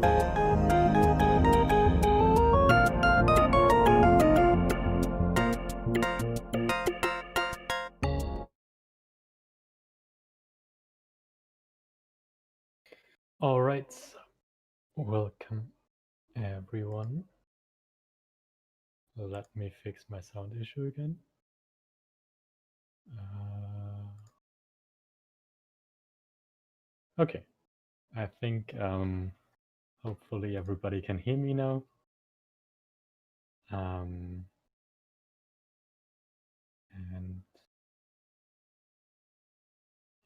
All right, welcome everyone. Let me fix my sound issue again. Okay, I think hopefully everybody can hear me now. And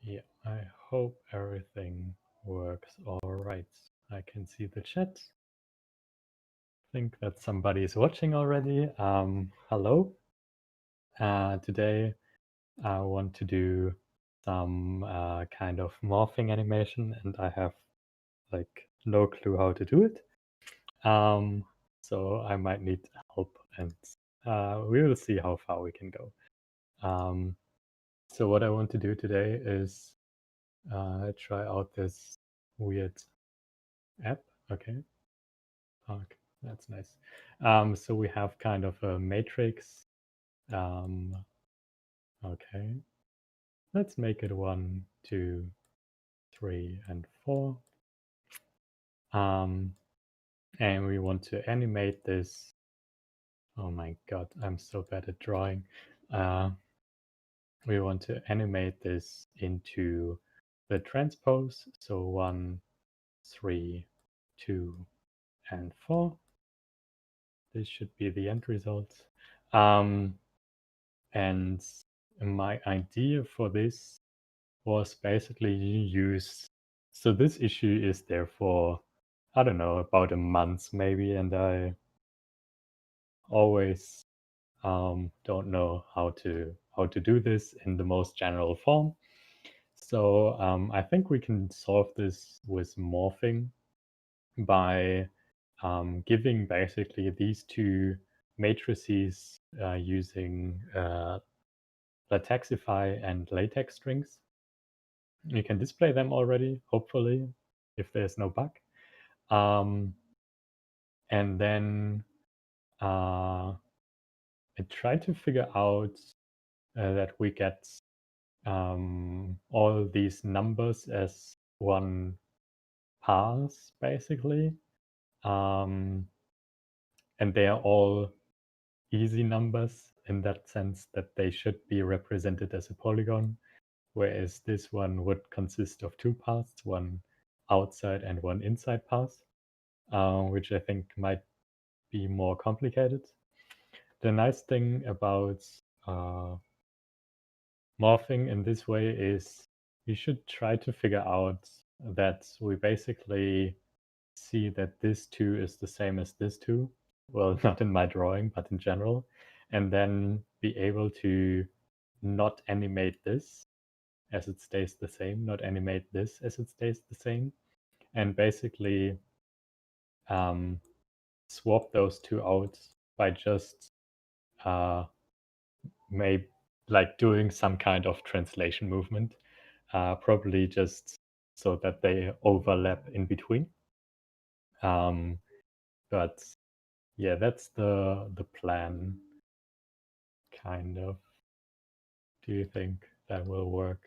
yeah, I hope everything works all right. I can see the chat. I think that somebody is watching already. Hello. Today I want to do some kind of morphing animation, and I have like no clue how to do it. So I might need help, and we will see how far we can go. So what I want to do today is try out this weird app. Okay, that's nice. So we have kind of a matrix. Okay, let's make it 1, 2, 3, and 4. And we want to animate this. Oh my god, I'm so bad at drawing. We want to animate this into the transpose. So 1, 3, 2, and 4. This should be the end result. And my idea for this was basically use. So this issue is there for, I don't know, about a month maybe, and I always don't know how to do this in the most general form. So I think we can solve this with morphing by giving basically these two matrices using Latexify and latex strings. You can display them already, hopefully, if there's no bug. And then I try to figure out that we get all these numbers as one pass, basically. And they are all easy numbers in that sense that they should be represented as a polygon, whereas this one would consist of two paths, one outside and one inside path, which I think might be more complicated. The nice thing about morphing in this way is you should try to figure out that we basically see that this 2 is the same as this 2. Well, not in my drawing, but in general. And then be able to not animate this as it stays the same, not animate this as it stays the same. And basically swap those two out by just maybe like doing some kind of translation movement, probably just so that they overlap in between. But yeah, that's the plan, kind of. Do you think that will work?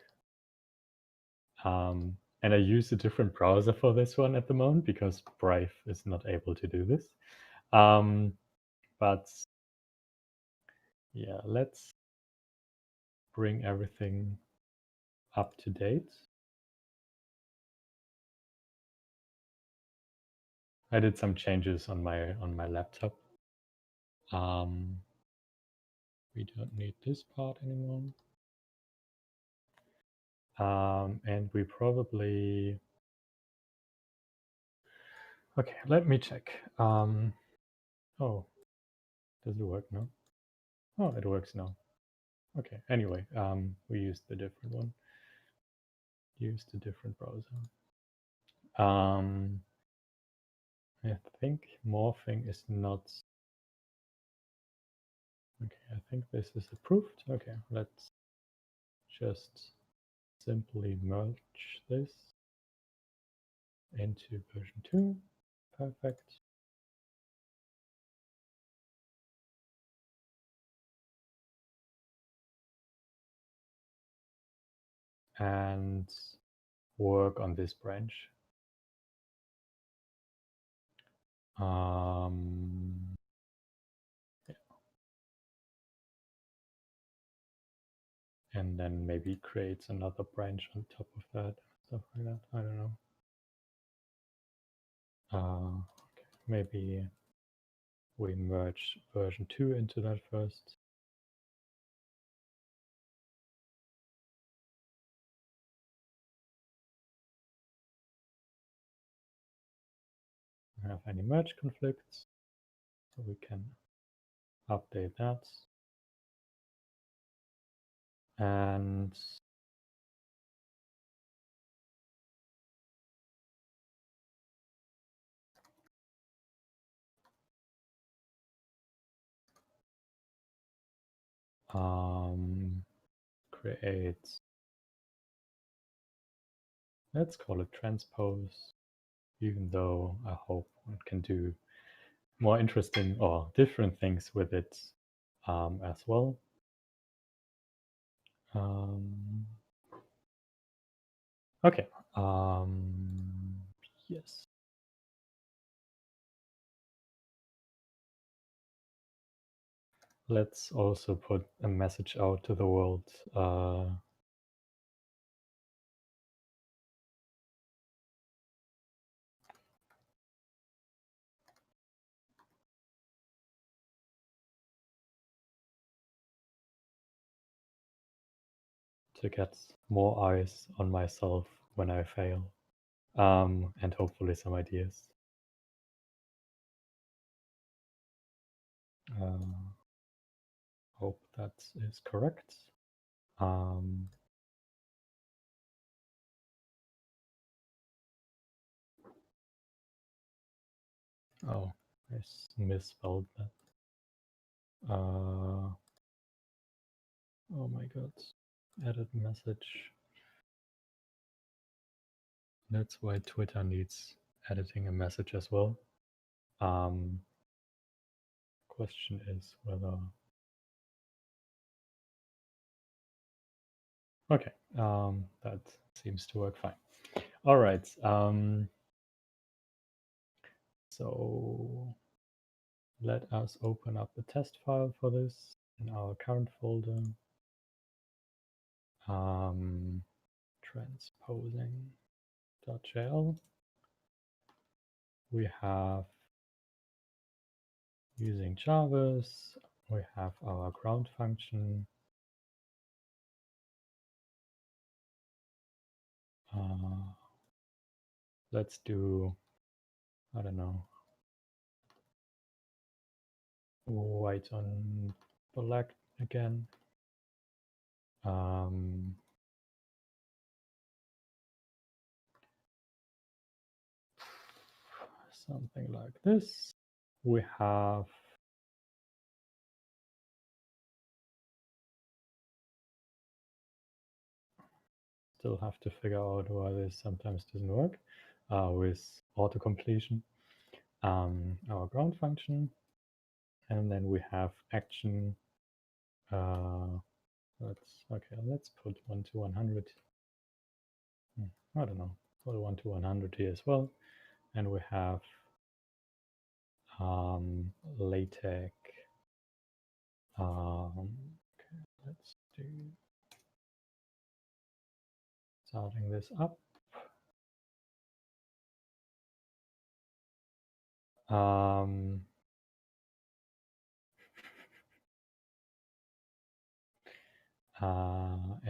And I use a different browser for this one at the moment because Brave is not able to do this. But yeah, let's bring everything up to date. I did some changes on my laptop. We don't need this part anymore. And we probably, okay, let me check. Oh, does it work now? Oh, it works now. Okay, anyway, we used the different one. Used a different browser. I think morphing is not. Okay, I think this is approved. Okay, let's just simply merge this into version 2. perfect. And work on this branch. Yeah. And then maybe creates another branch on top of that, stuff like that. I don't know. Okay. Maybe we merge version 2 into that first. Have any merge conflicts, so we can update that. And create, let's call it transpose, even though I hope one can do more interesting or different things with it as well. Okay. Yes. Let's also put a message out to the world. To get more eyes on myself when I fail. And hopefully some ideas. Hope that is correct. Oh, I misspelled that. Oh my god. Edit message. That's why Twitter needs editing a message as well. Question is whether... Okay, that seems to work fine. All right. So let us open up the test file for this in our current folder. Transposing.jl. We have, using Javis, we have our ground function. Let's do, I don't know, white on black again. Something like this. We have still have to figure out why this sometimes doesn't work with auto-completion. Our ground function, and then we have action. Let's put 1 to 100. I don't know, put 1 to 100 here as well. And we have LaTeX. Okay, let's do starting this up.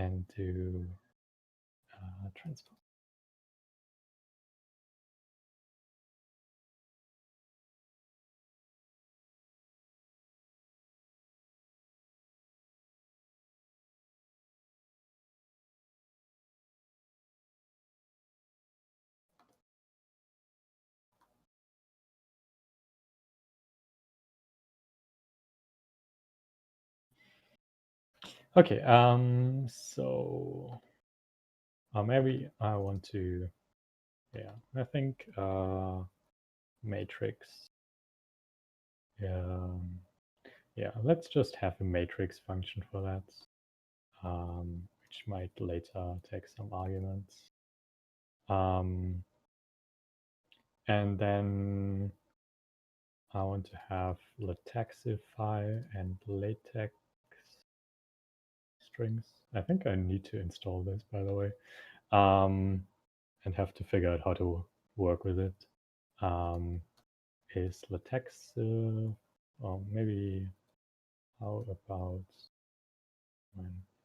And do transpose. Okay, so maybe I want to, I think matrix. Yeah, let's just have a matrix function for that, which might later take some arguments. And then I want to have latexify and latex strings. I think I need to install this, by the way, and have to figure out how to work with it. Is latex, or maybe how about,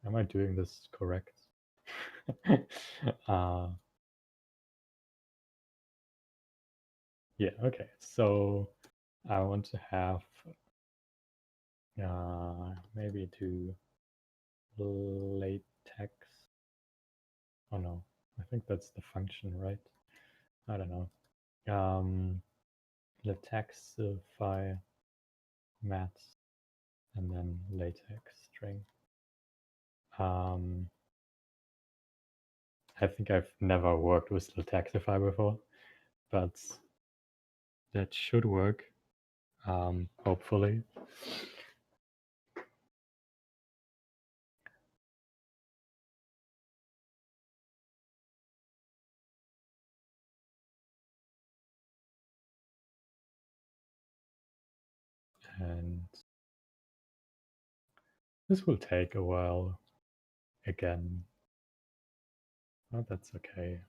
am I doing this correct? Yeah, okay. So I want to have maybe do latex. Oh no, I think that's the function, right? I don't know. Latexify maths and then latex string. I think I've never worked with latexify before, but that should work, hopefully. And this will take a while again. Oh, that's okay.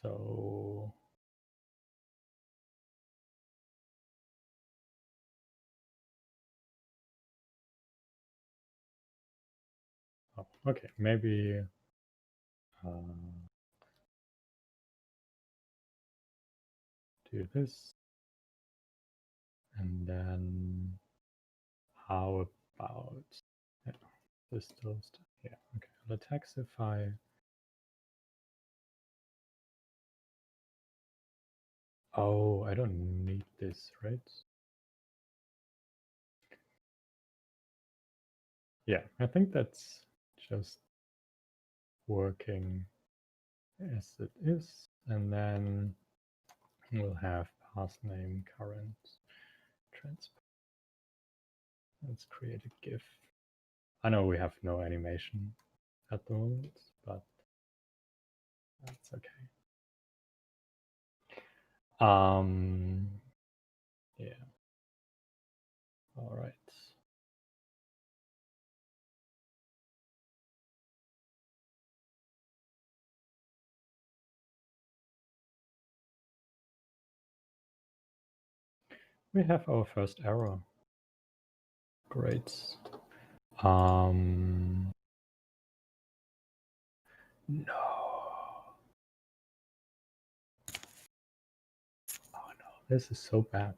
So okay, maybe do this, and then how about this toast? Yeah, okay. Latexify. Oh, I don't need this, right? Yeah, I think that's just working as it is, and then we'll have pass name current transposing. Let's create a GIF. I know we have no animation at the moment, but that's okay. Yeah. All right. We have our first error. Great. No. Oh no, this is so bad.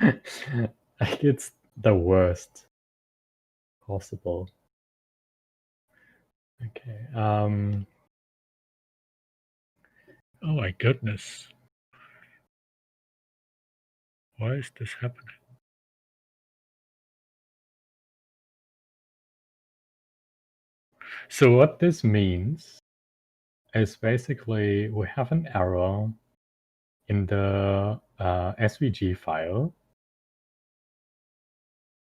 Like it's the worst possible. Okay. Oh my goodness. Why is this happening? So what this means is basically we have an error in the SVG file.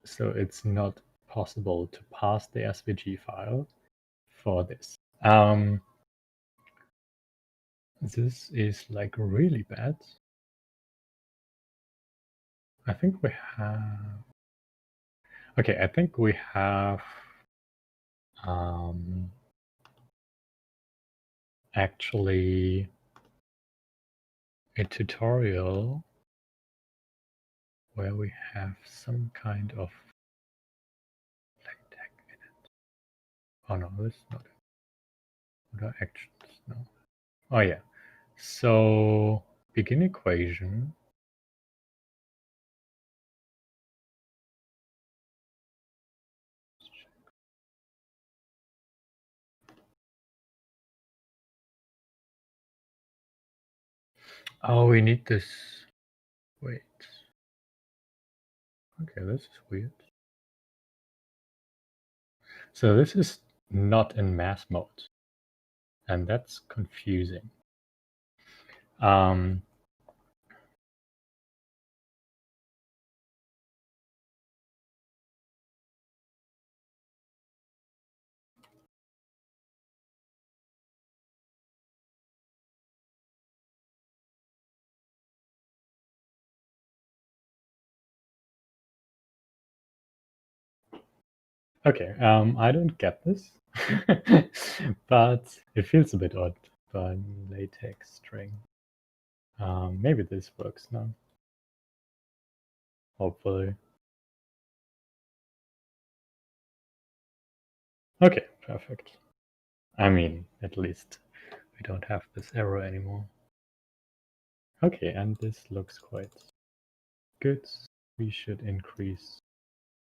So it's not possible to pass the SVG file for this. This is like really bad. I think we have, okay, I think we have actually a tutorial where we have some kind of tag in it. Oh no, this is not it. What are actions? No. Oh yeah. So begin equation. Oh, we need this. Wait. Okay, this is weird. So this is not in mass mode, and that's confusing. Okay, I don't get this, but it feels a bit odd. But latex string. Maybe this works now. Hopefully. Okay, perfect. I mean, at least we don't have this error anymore. Okay, and this looks quite good. We should increase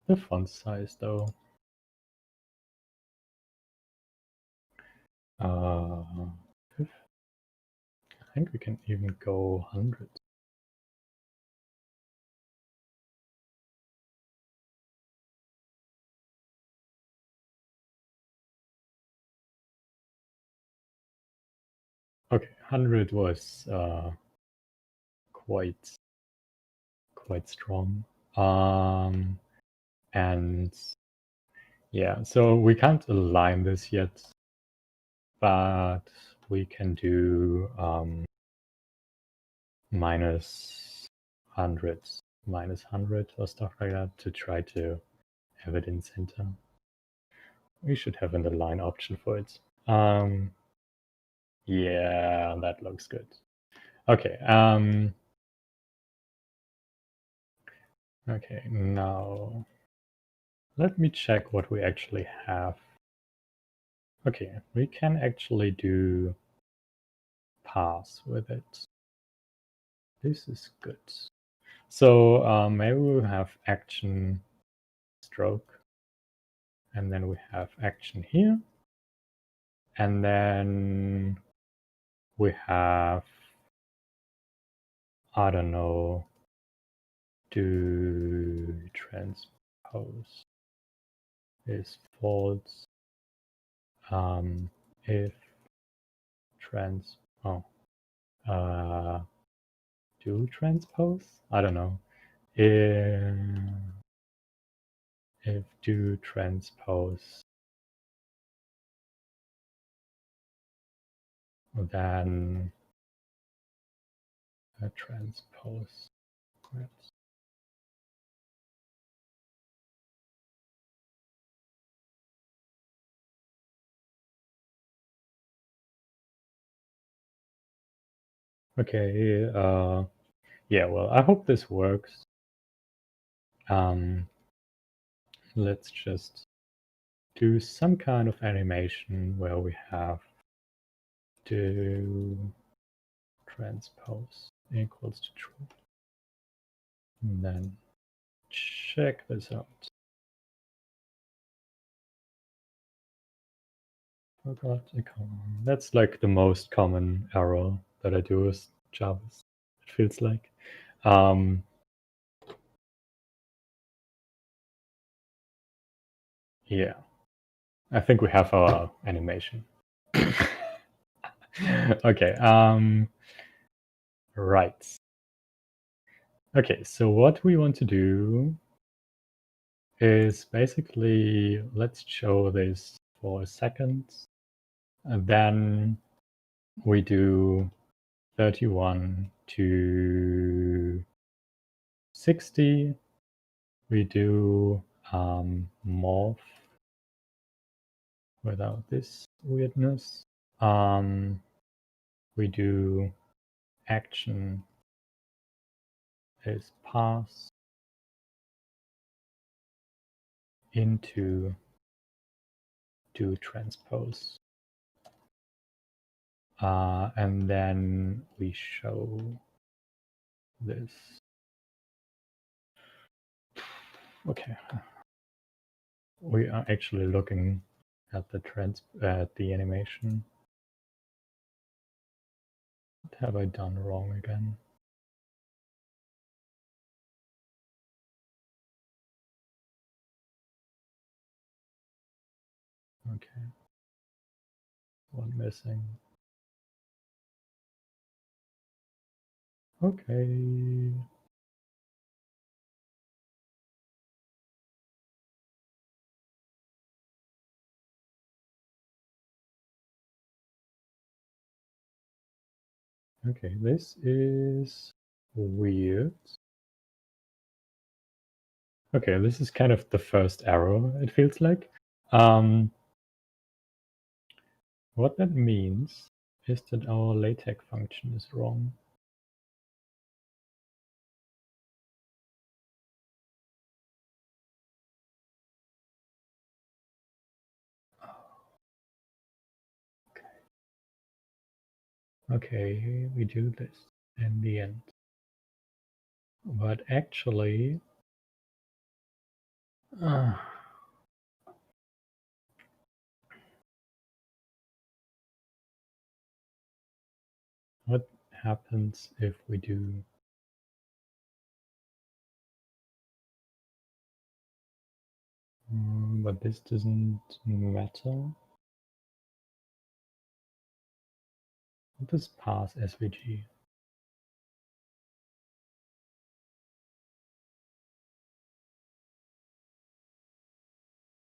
the font size though. I think we can even go 100. Okay, 100 was quite strong. And yeah, so we can't align this yet, but we can do minus 100, minus 100 or stuff like that to try to have it in center. We should have an align option for it. Yeah, that looks good. Okay. Okay, now let me check what we actually have. Okay, we can actually do pass with it. This is good. So maybe we'll have action stroke, and then we have action here, and then we have, I don't know, do transpose is false if trans do transpose, I don't know, if do transpose, then transpose. Okay, yeah, well, I hope this works. Let's just do some kind of animation where we have do transpose equals to true. And then check this out. Forgot a comma. That's like the most common error that I do with Javis, it feels like. Yeah, I think we have our animation. Okay, right. Okay, so what we want to do is basically, let's show this for a second. And then we do 31 to 60. We do morph without this weirdness. We do action is pass into do transpose. And then we show this. Okay. We are actually looking at the animation. What have I done wrong again? Okay. One missing. Okay. Okay, this is weird. Okay, this is kind of the first error, it feels like. What that means is that our LaTeX function is wrong. Okay, we do this in the end. But actually, what happens if we do but this doesn't matter? What does parse SVG?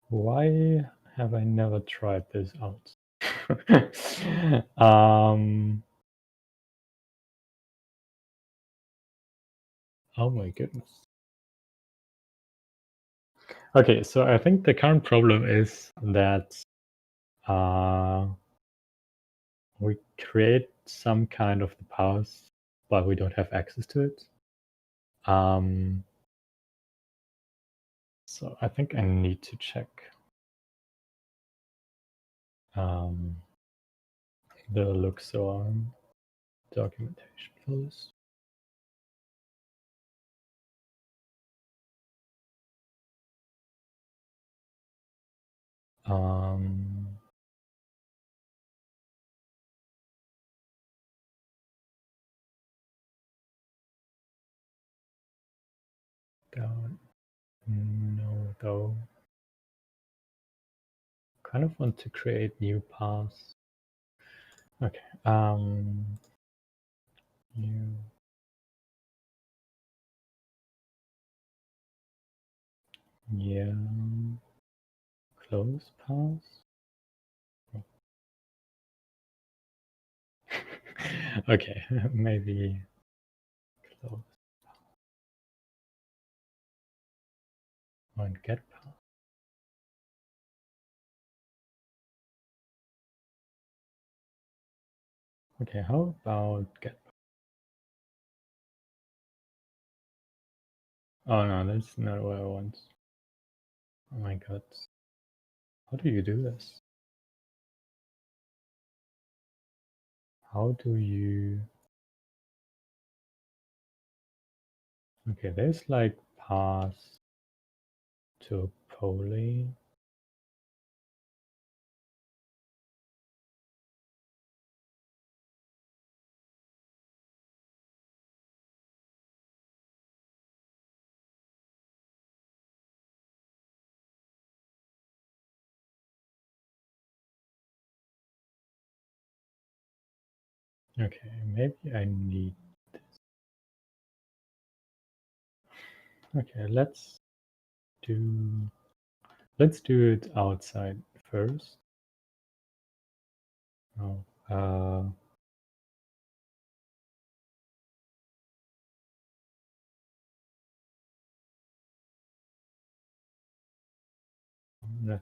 Why have I never tried this out? Oh my goodness. Okay, so I think the current problem is that we create some kind of the parse, but we don't have access to it. So I think I need to check the Luxor documentation for this. Don't know though. Kind of want to create new paths. Okay. New. Yeah. Close paths. Okay, maybe close and get path. Okay, how about get path? Oh no, that's not what I want. Oh my god. How do you do this? How do you... Okay, there's like path to poly. Okay, maybe I need this. Okay, let's do it outside first. Oh, I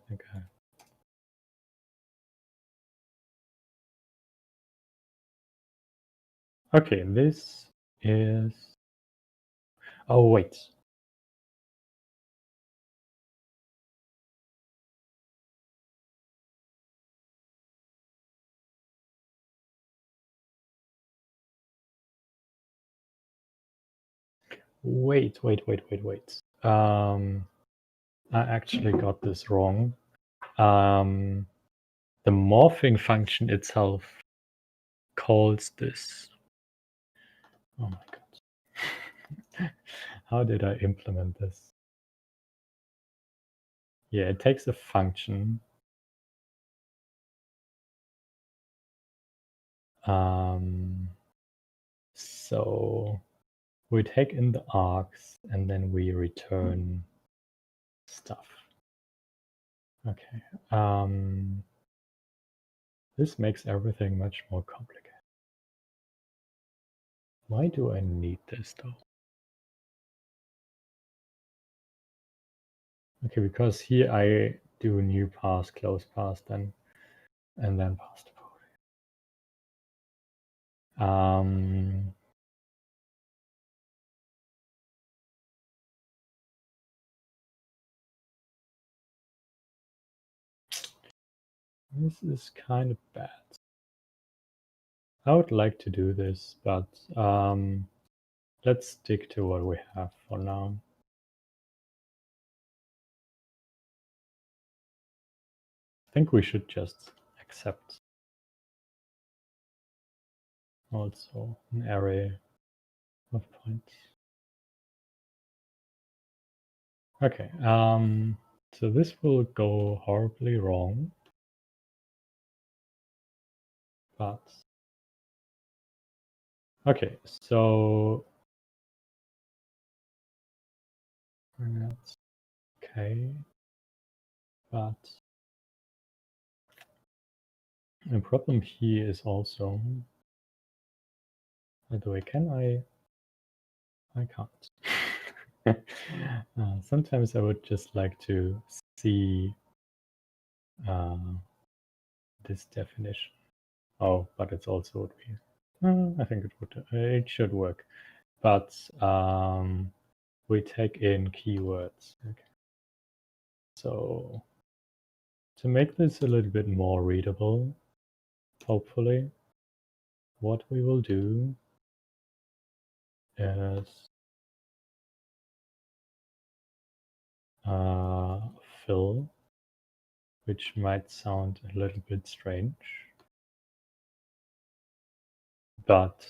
think I... Okay, this is... Oh, wait. Wait. I actually got this wrong. The morphing function itself calls this. Oh my god. How did I implement this? Yeah, it takes a function. So we take in the args and then we return stuff. Okay. This makes everything much more complicated. Why do I need this though? Okay, because here I do new pass, close pass, then and then pass to body. This is kind of bad. I would like to do this, but let's stick to what we have for now. I think we should just accept also an array of points. Okay, so this will go horribly wrong, but okay, so that's okay, but the problem here is also, by the way, can I can't. Sometimes I would just like to see this definition. Oh, but it's also would be. I think it should work, but we take in keywords. Okay. So to make this a little bit more readable, hopefully, what we will do is fill, which might sound a little bit strange, but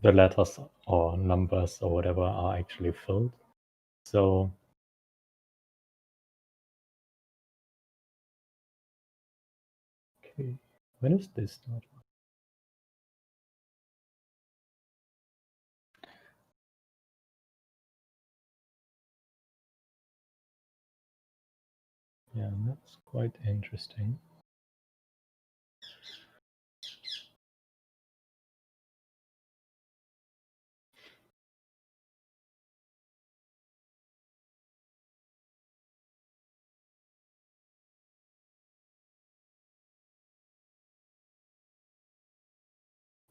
the letters or numbers or whatever are actually filled. So okay, when is this not? Yeah, that's quite interesting.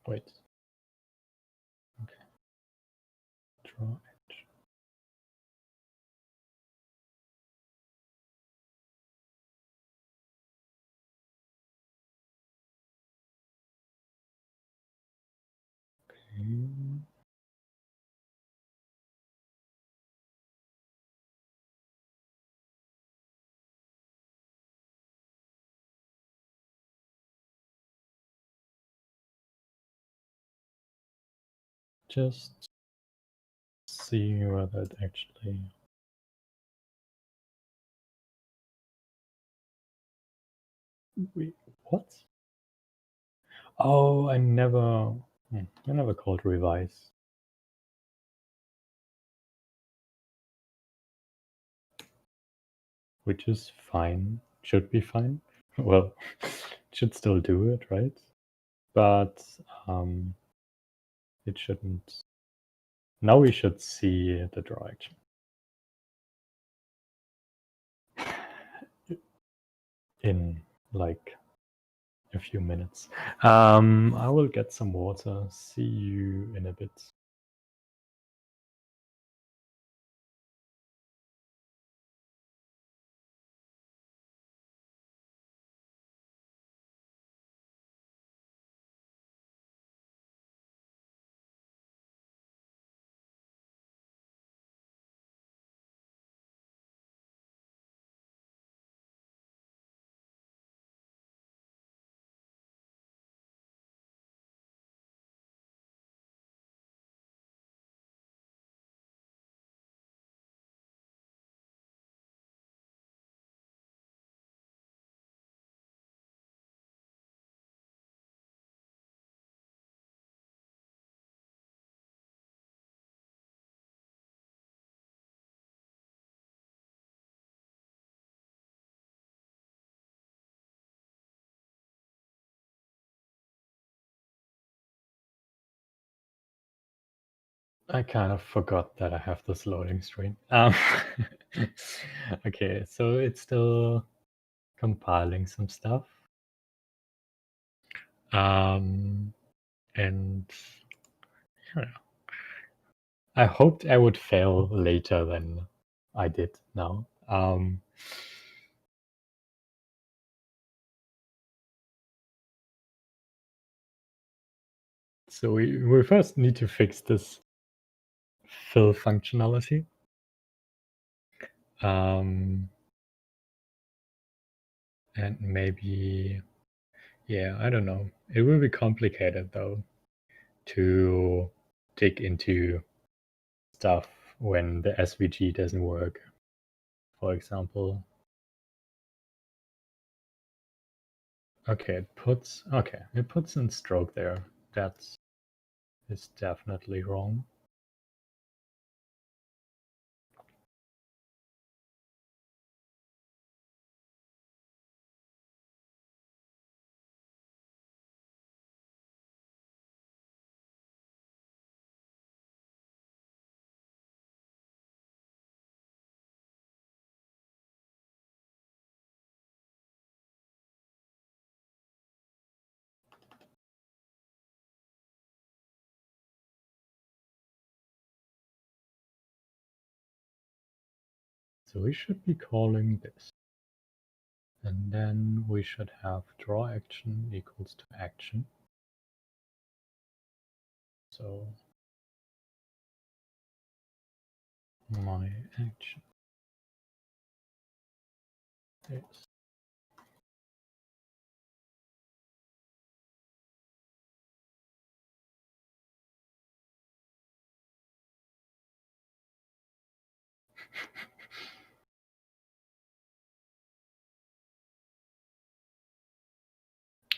Wait. Okay. Draw edge. Okay. Just see whether it actually. Wait, what? Oh, I never called revise. Which is fine. Should be fine. Well, should still do it, right? But it shouldn't. Now we should see the direction. In like a few minutes. I will get some water. See you in a bit. I kind of forgot that I have this loading screen. Okay, so it's still compiling some stuff. And yeah, I hoped I would fail later than I did now. So we first need to fix this fill functionality. And maybe, yeah, I don't know. It will be complicated though to dig into stuff when the SVG doesn't work, for example. Okay, it puts in stroke there. That's is definitely wrong. So we should be calling this. And then we should have draw action equals to action. So my action is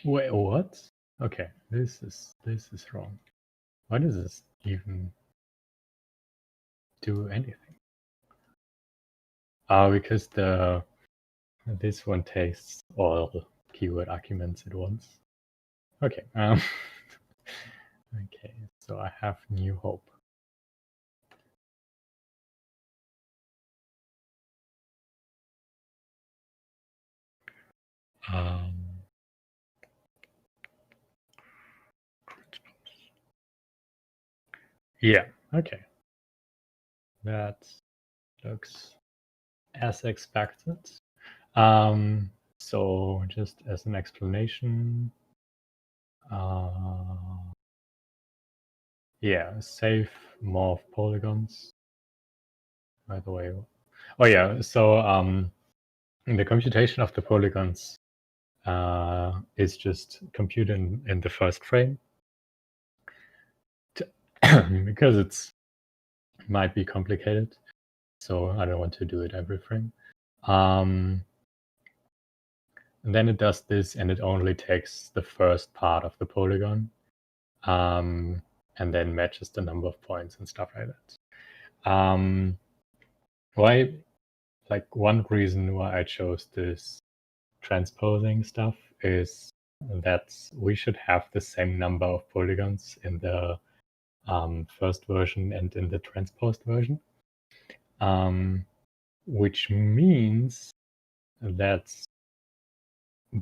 wait, what? Okay, this is wrong. Why does this even do anything? Because this one takes all keyword arguments at once. Okay. Okay, so I have new hope. Yeah, okay. That looks as expected. So just as an explanation, yeah, save more polygons. By the way, oh yeah, so the computation of the polygons is just computed in the first frame because it might be complicated. So I don't want to do it every frame. And then it does this, and it only takes the first part of the polygon, and then matches the number of points and stuff like that. Why? Like one reason why I chose this transposing stuff is that we should have the same number of polygons in the first version and in the transposed version, which means that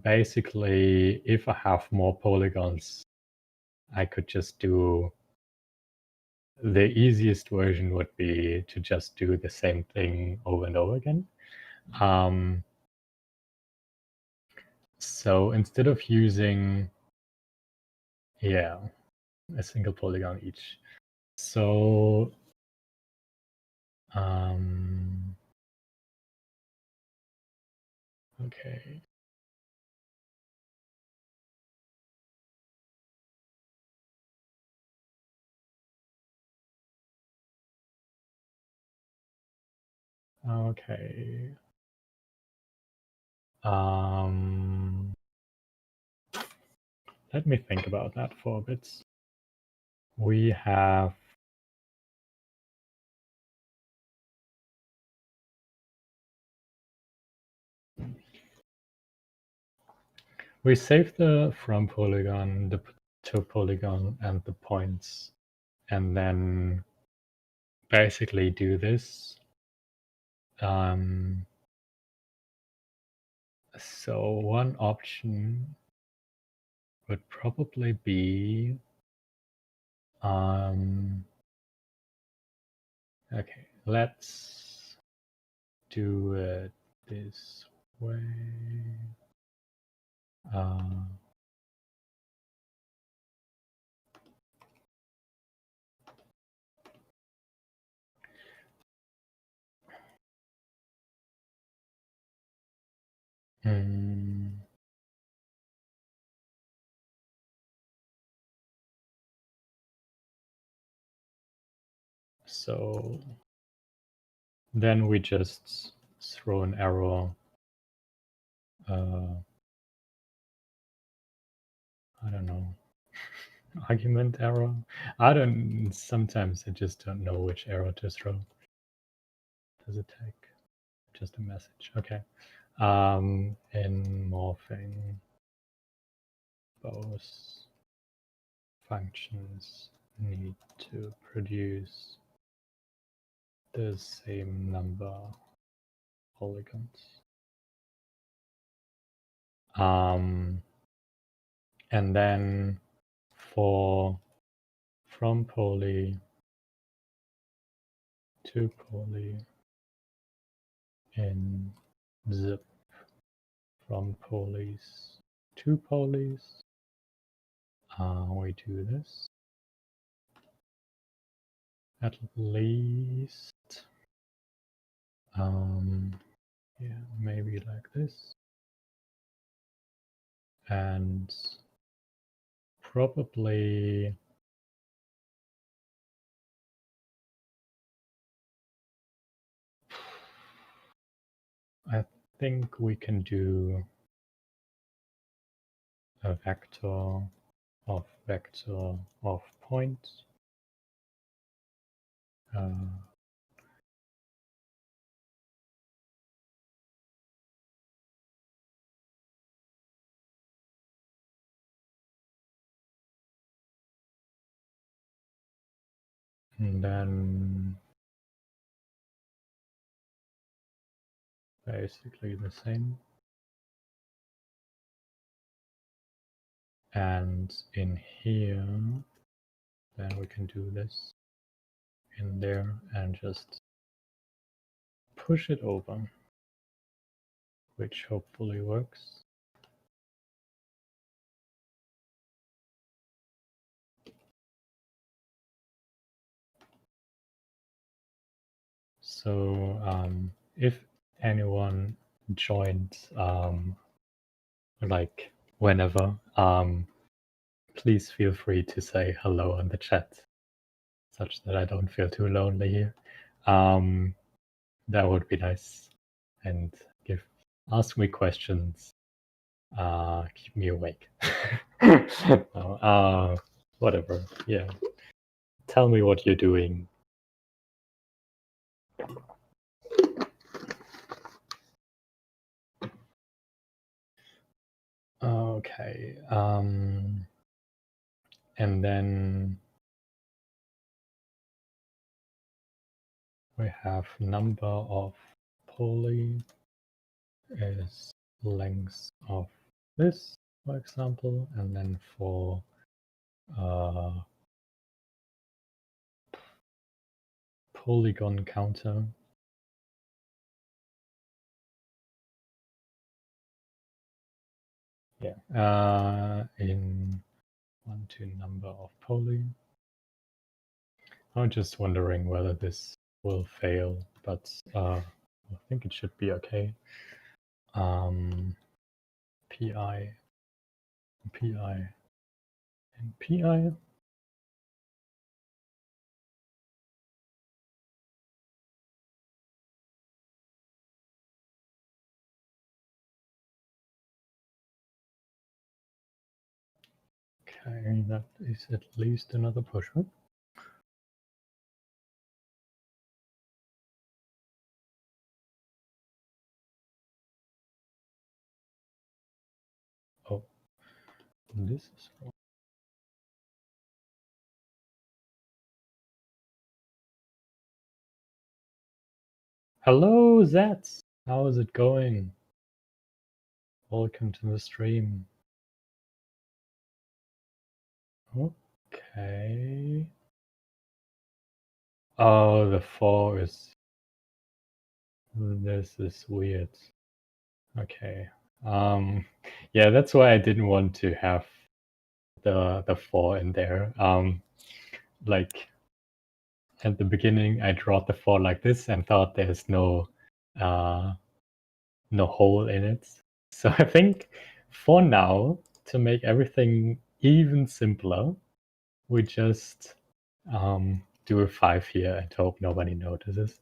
basically if I have more polygons, I could just do the easiest version would be to just do the same thing over and over again. So instead of using, yeah, a single polygon each. So okay. Okay. Let me think about that for a bit. We have we save the from polygon, the to polygon, and the points, and then basically do this. So one option would probably be okay, let's do it this way. So then we just throw an arrow. I don't know. Argument arrow? Sometimes I just don't know which arrow to throw. Does it take just a message? Okay. In morphing, both functions need to produce the same number of polygons. And then from poly to poly in zip, from polys to polys, we do this at least, yeah, maybe like this, and probably I think we can do a vector of points. And then basically the same. And in here, then we can do this in there and just push it over, which hopefully works. So if anyone joined, like whenever, please feel free to say hello in the chat, such that I don't feel too lonely here. That would be nice, and ask me questions. Keep me awake. Whatever. Yeah. Tell me what you're doing. Okay. And then we have number of poly is length of this, for example, and then for polygon counter, yeah, in to number of poly. I'm just wondering whether this will fail, but I think it should be okay. PI, and PI. Okay, that is at least another pusher. Oh, this is wrong. Hello, Zats. How is it going? Welcome to the stream. Okay. Oh, the 4 is... This is weird. Okay. Yeah, that's why I didn't want to have the 4 in there. Like at the beginning, I drew the 4 like this and thought there's no hole in it. So I think for now, to make everything even simpler, we just do a 5 here and hope nobody notices.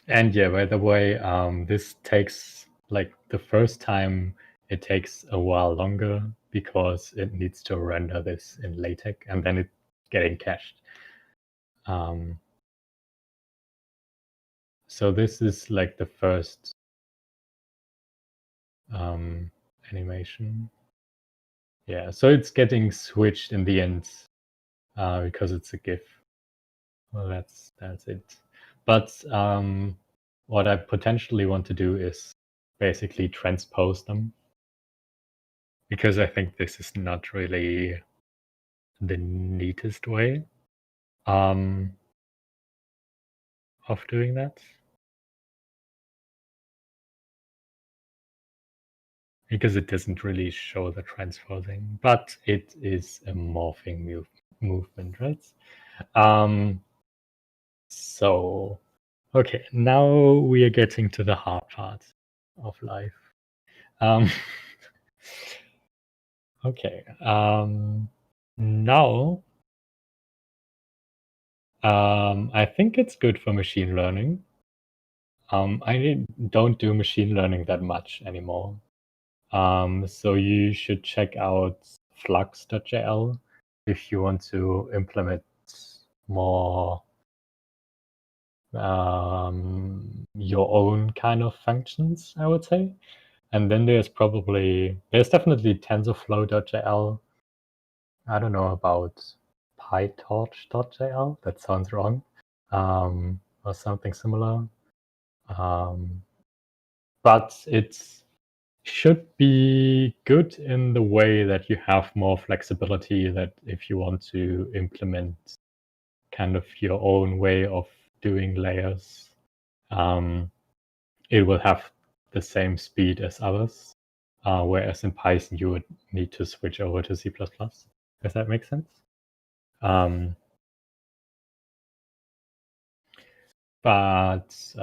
And yeah, by the way, this takes, like, the first time it takes a while longer because it needs to render this in LaTeX and then it's getting cached. So this is like the first animation. Yeah, so it's getting switched in the end because it's a GIF. Well, that's it. But what I potentially want to do is basically transpose them, because I think this is not really the neatest way of doing that. Because it doesn't really show the transposing, but it is a morphing movement, right? So, okay, now we are getting to the hard part of life. Okay, now I think it's good for machine learning. I don't do machine learning that much anymore. So you should check out Flux.jl if you want to implement more your own kind of functions, I would say. And then there's definitely TensorFlow.jl. I don't know about PyTorch.jl. That sounds wrong. Or something similar. But it should be good in the way that you have more flexibility, that if you want to implement kind of your own way of doing layers, it will have the same speed as others. Whereas in Python, you would need to switch over to C++. Does that make sense? But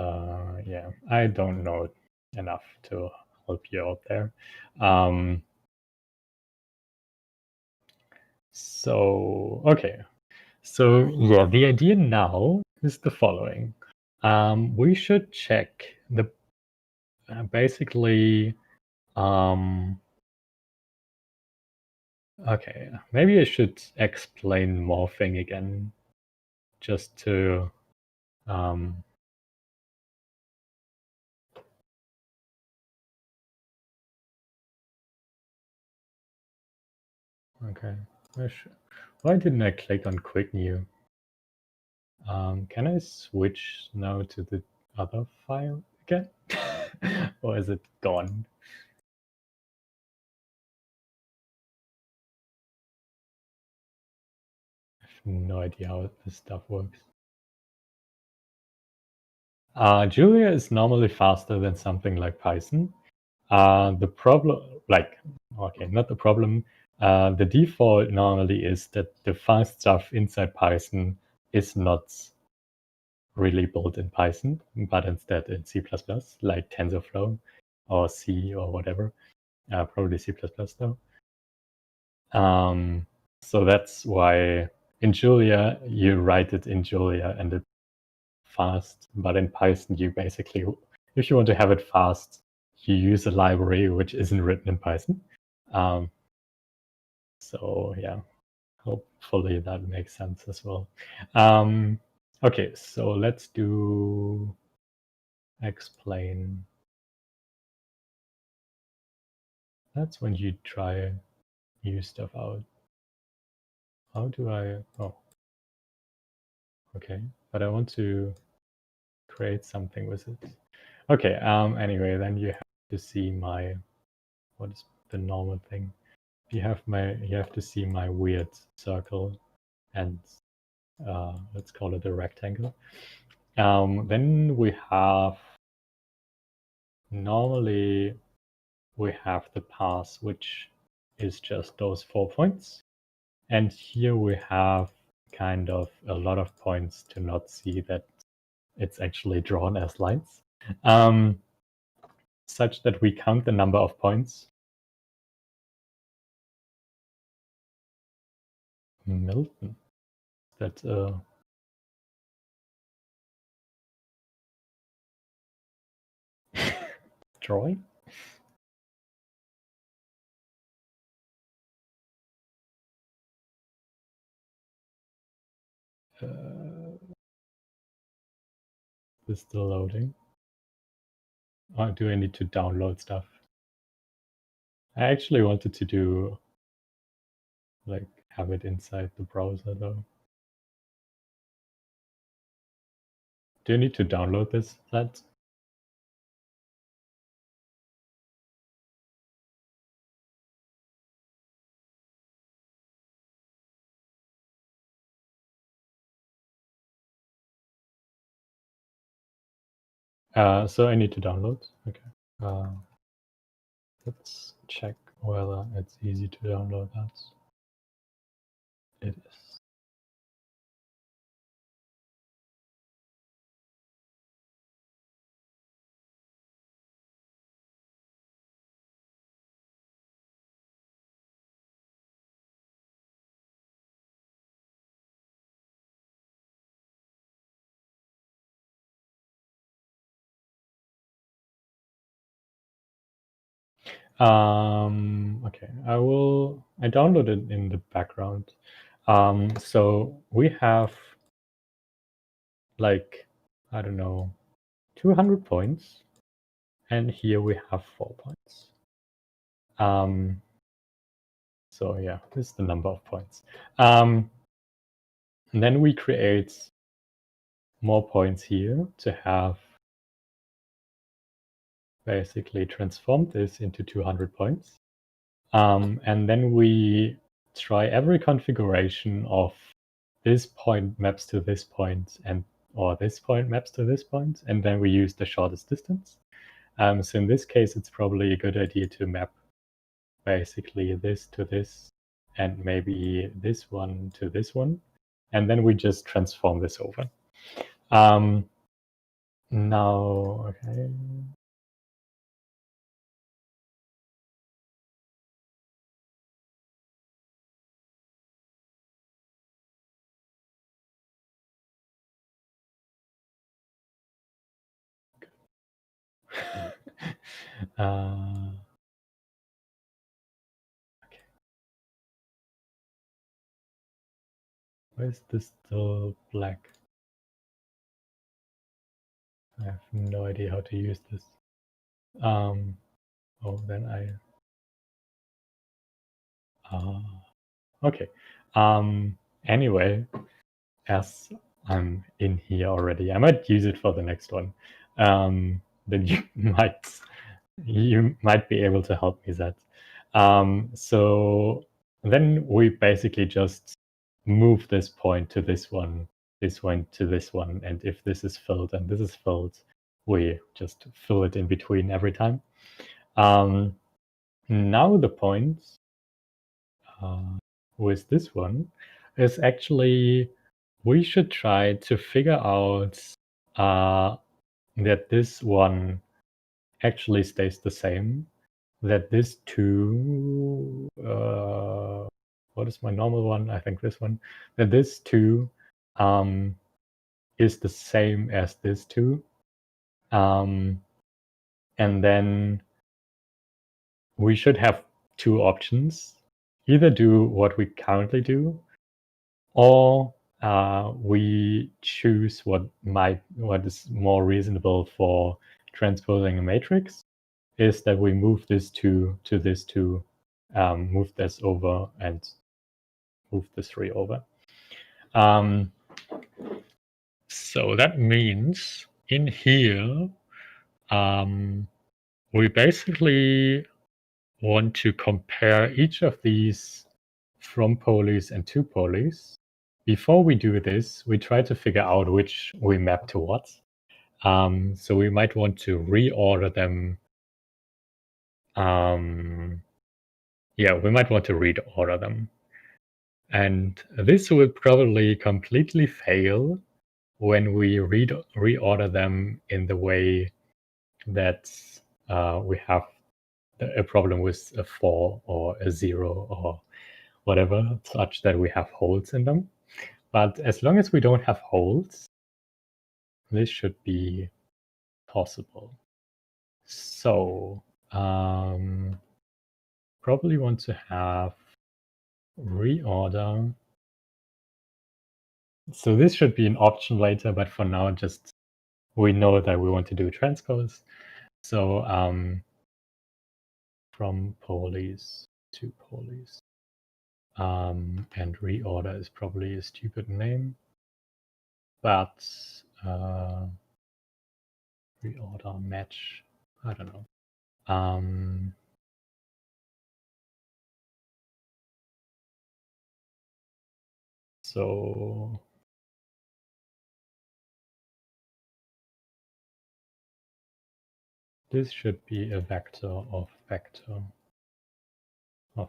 yeah, I don't know enough to help you out there. So, okay. So yeah, the idea now is the following. We should check the basically okay, maybe I should explain morphing again just to okay. Why didn't I click on quick new? Can I switch now to the other file again? Or is it gone? I have no idea how this stuff works. Julia is normally faster than something like Python. The problem, not the problem. The default normally is that the fast stuff inside Python is not really built in Python, but instead in C++, like TensorFlow or C or whatever. Probably C++ though. So that's why in Julia, you write it in Julia and it's fast. But in Python, you basically, if you want to have it fast, you use a library which isn't written in Python. So yeah, hopefully that makes sense as well. Okay, so let's do explain. That's when you try new stuff out. How do I? Oh, Okay, but I want to create something with it. Okay, anyway, then you have to see my, what is the normal thing? You have to see my weird circle, and let's call it a rectangle. Then we have, normally we have the path, which is just those 4 points. And here we have kind of a lot of points to not see that it's actually drawn as lines, such that we count the number of points. Milton, that drawing? Is still loading. Or do I need to download stuff? I actually wanted to do, like, have it inside the browser though. Do you need to download this set? So I need to download. Okay. Let's check whether it's easy to download that. It is. Okay, I download it in the background. So we have, like, I don't know, 200 points, and here we have 4 points. So yeah, this is the number of points. And then we create more points here to have basically transformed this into 200 points. And then we try every configuration of this point maps to this point, and or this point maps to this point, and then we use the shortest distance. So in this case, it's probably a good idea to map basically this to this, and maybe this one to this one, and then we just transform this over. Now, okay. Okay. Why is this still black? I have no idea how to use this. Oh, then okay. Anyway, as I'm in here already, I might use it for the next one. Then you might be able to help me that. So then we basically just move this point to this one to this one, and if this is filled and this is filled, we just fill it in between every time. Now the point with this one is actually, we should try to figure out that this one actually stays the same, that this 2, what is my normal one? I think this one. That this 2 is the same as this 2. And then we should have 2 options. Either do what we currently do, or we choose what is more reasonable for transposing a matrix, is that we move this 2 to this 2, move this over, and move this 3 over. So that means in here, we basically want to compare each of these from polys and to polys. Before we do this, we try to figure out which we map to what. So we might want to reorder them. Yeah, we might want to reorder them. And this will probably completely fail when we reorder them in the way that we have a problem with a 4 or a 0 or whatever, such that we have holes in them. But as long as we don't have holes, this should be possible. So probably want to have reorder. So this should be an option later, but for now, just we know that we want to do transpose. So from polys to polys. And reorder is probably a stupid name, but reorder match, I don't know. So this should be a vector of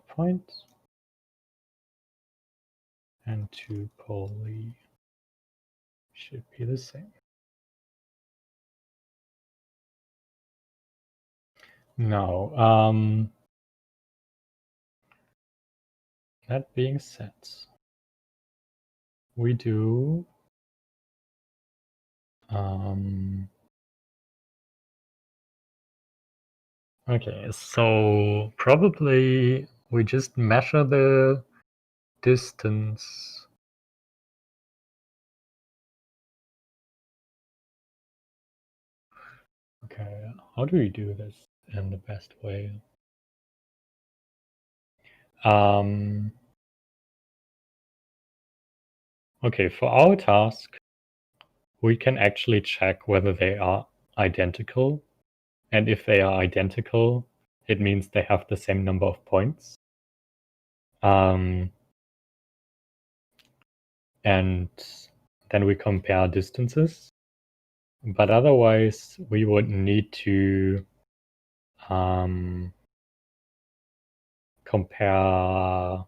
points, and to poly should be the same. Now, that being said, we do okay, so probably we just measure the distance. Okay, how do we do this in the best way? Okay, for our task, we can actually check whether they are identical. And if they are identical, it means they have the same number of points. And then we compare distances. But otherwise, we would need to compare,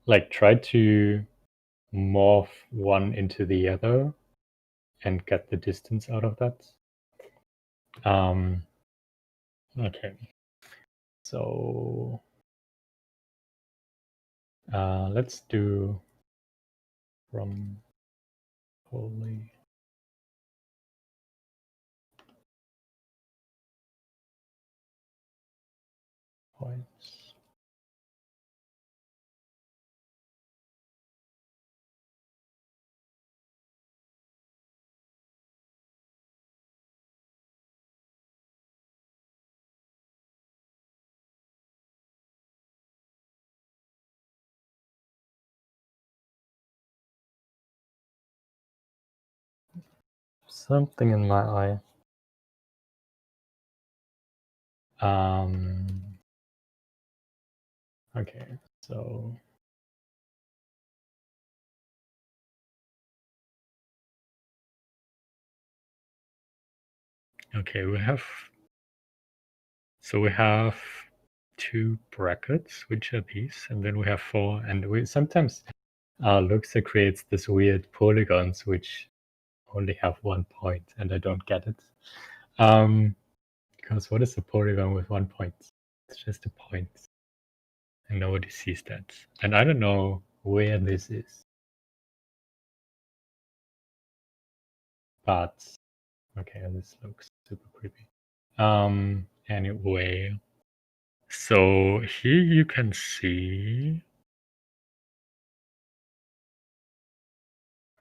like try to morph one into the other and get the distance out of that. Okay, so let's do from poly points. Something in my eye. Okay, so okay, we have two brackets, which are these, and then we have 4, and we sometimes Luxa creates this weird polygons which only have 1 point, and I don't get it. Because what is a polygon with 1 point? It's just a point, and nobody sees that. And I don't know where this is. But okay, this looks super creepy. Anyway, so here you can see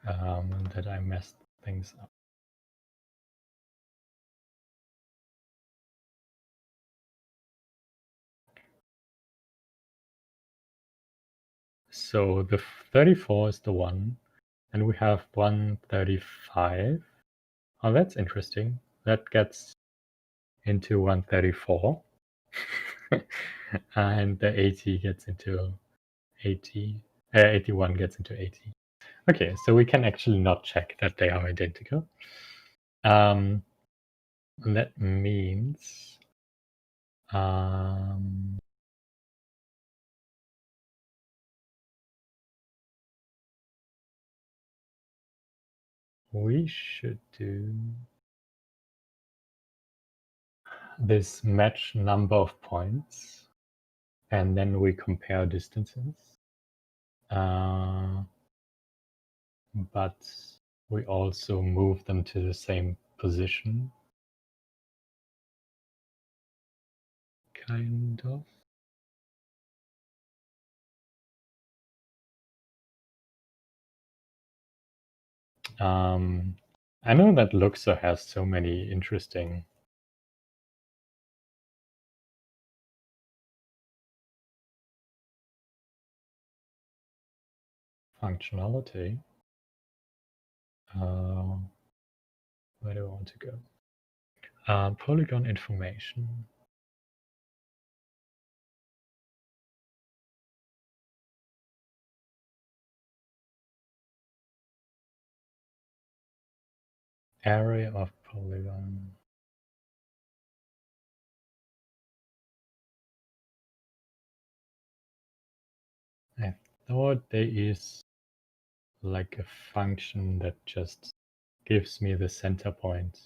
that I messed things up. So the 34 is the one And we have 135. Oh, that's interesting. That gets into 134. And the 80 gets into 80. 81 gets into 80. Okay, so we can actually not check that they are identical. That means we should do this match number of points, and then we compare distances. But we also move them to the same position, kind of. I know that Luxor has so many interesting functionality. Where do I want to go? Polygon information. Area of polygon. I thought there is like a function that just gives me the center point.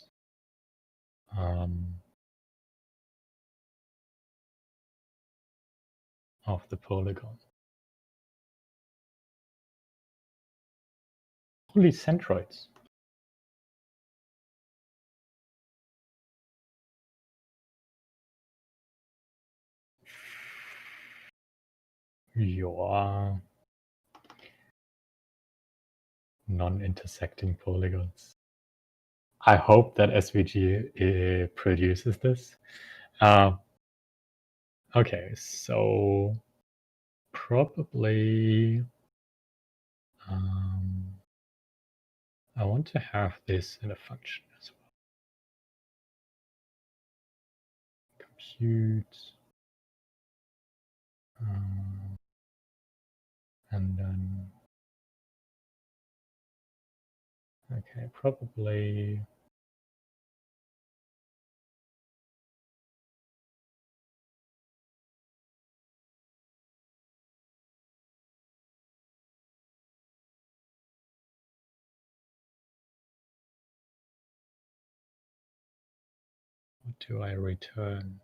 Of the polygon. Holy centroids. Yeah. Non-intersecting polygons. I hope that SVG produces this. Okay, so probably I want to have this in a function as well. Compute. And then, okay, probably what do I return?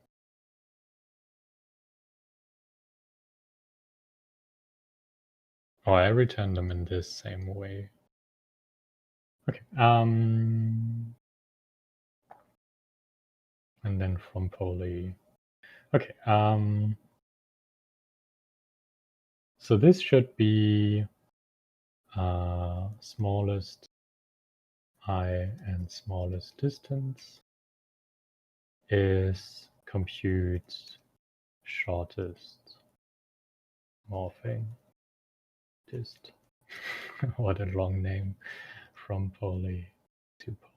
Oh, I return them in this same way. Okay. And then from poly. Okay. So this should be smallest I and smallest distance is compute shortest morphing dist. What a long name from poly to poly.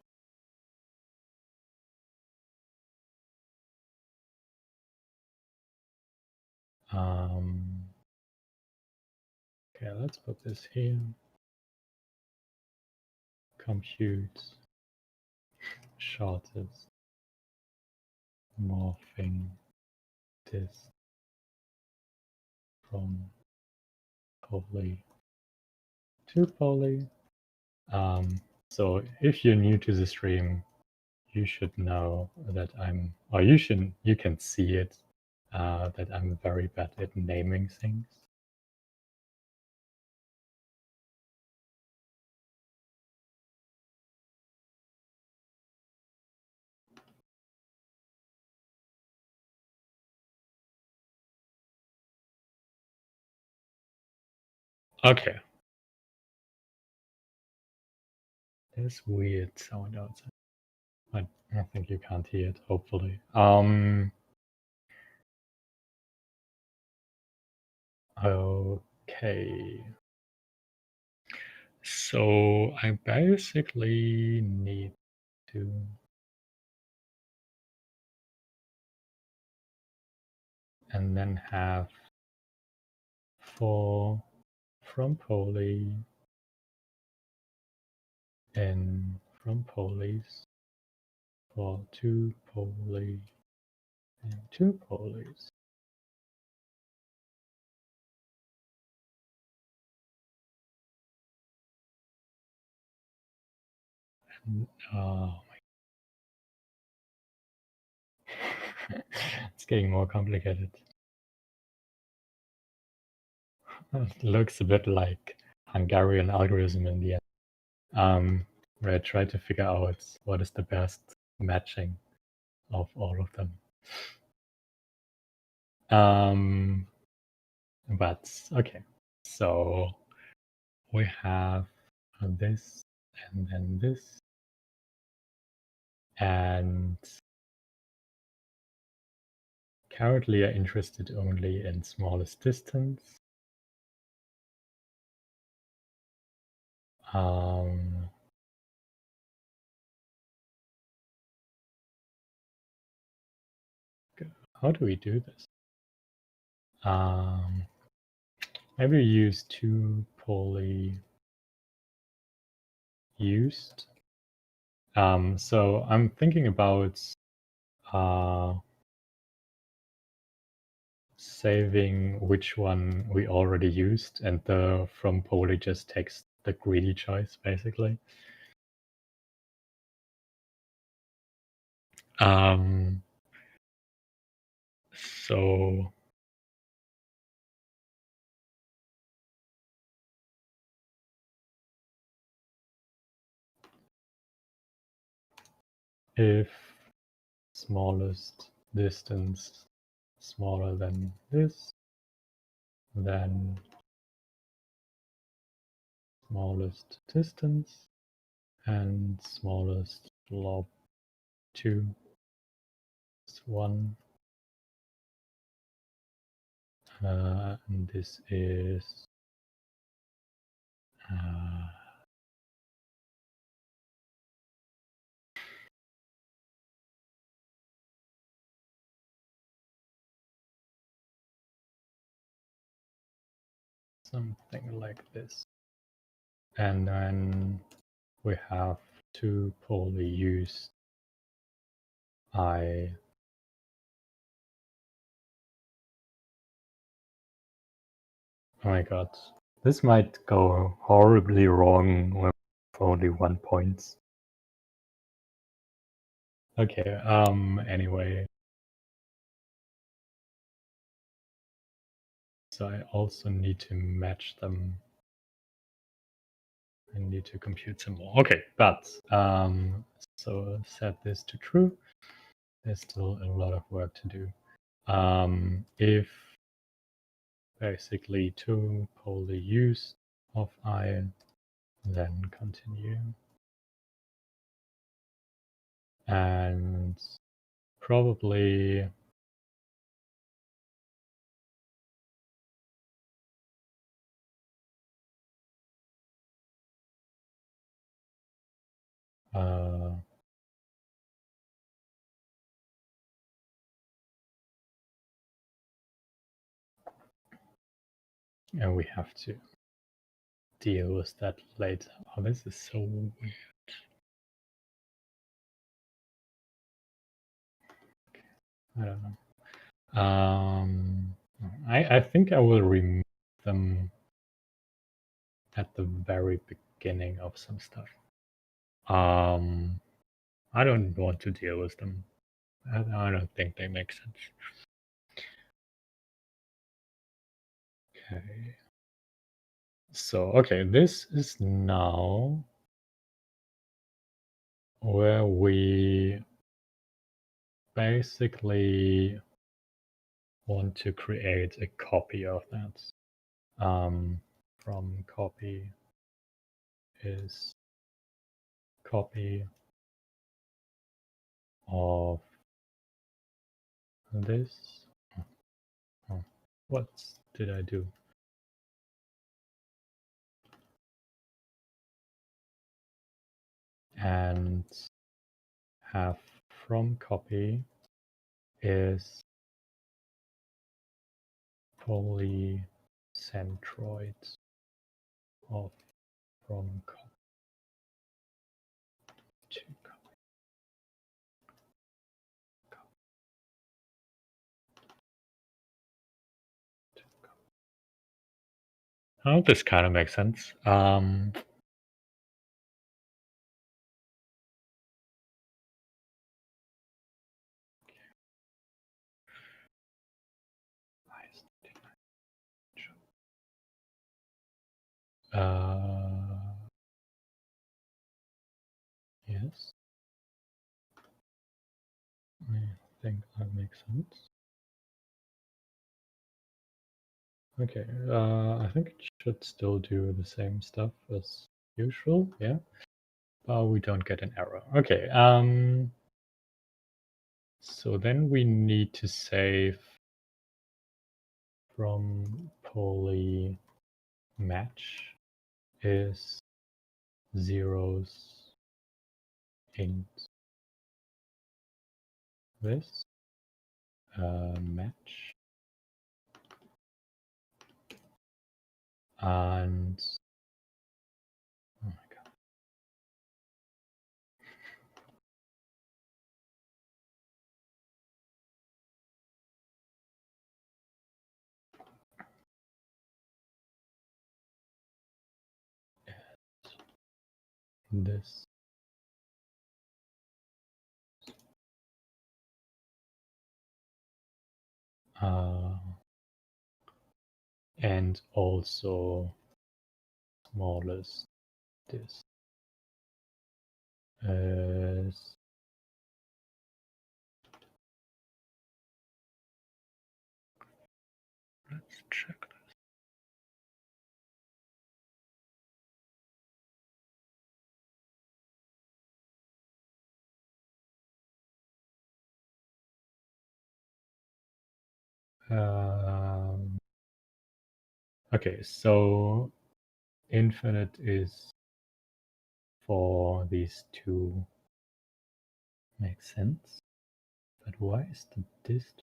Okay, let's put this here. Compute shortest morphing dist from poly to poly. So if you're new to the stream, you should know that you can see it, that I'm very bad at naming things. Okay. There's weird sound outside. I think you can't hear it, hopefully. Okay. So I basically need to and then have for from poly and from polys for two poly and two polys. And, oh my it's getting more complicated. It looks a bit like Hungarian algorithm in the end, where I try to figure out what is the best matching of all of them. But okay, so we have this and then this, and currently I'm interested only in smallest distance. How do we do this? Maybe use two poly used. So I'm thinking about saving which one we already used, and the from poly just takes the greedy choice basically. So if smallest distance smaller than this, then smallest distance and smallest lob 2 is 1. And this is something like this. And then we have two poly used I. Oh my god. This might go horribly wrong with only 1 point. Okay, anyway. So I also need to match them. I need to compute some more. Okay, but so set this to true. There's still a lot of work to do. If basically two poly used of I, then continue. And probably and we have to deal with that later. Oh, this is so weird. I don't know. I think I will remove them at the very beginning of some stuff. I don't want to deal with them. I don't think they make sense. Okay. So, okay, this is now where we basically want to create a copy of that. From copy is copy of this. Oh, what did I do? and have from copy is polycentroid of from copy to copy. Oh, this kind of makes sense. Yes, I think that makes sense. Okay, I think it should still do the same stuff as usual, yeah. But we don't get an error. Okay, so then we need to save from poly match is zeros int this match and oh my god. This and also smallest this is let's check this. Okay, so infinite is for these two makes sense, but why is the dist?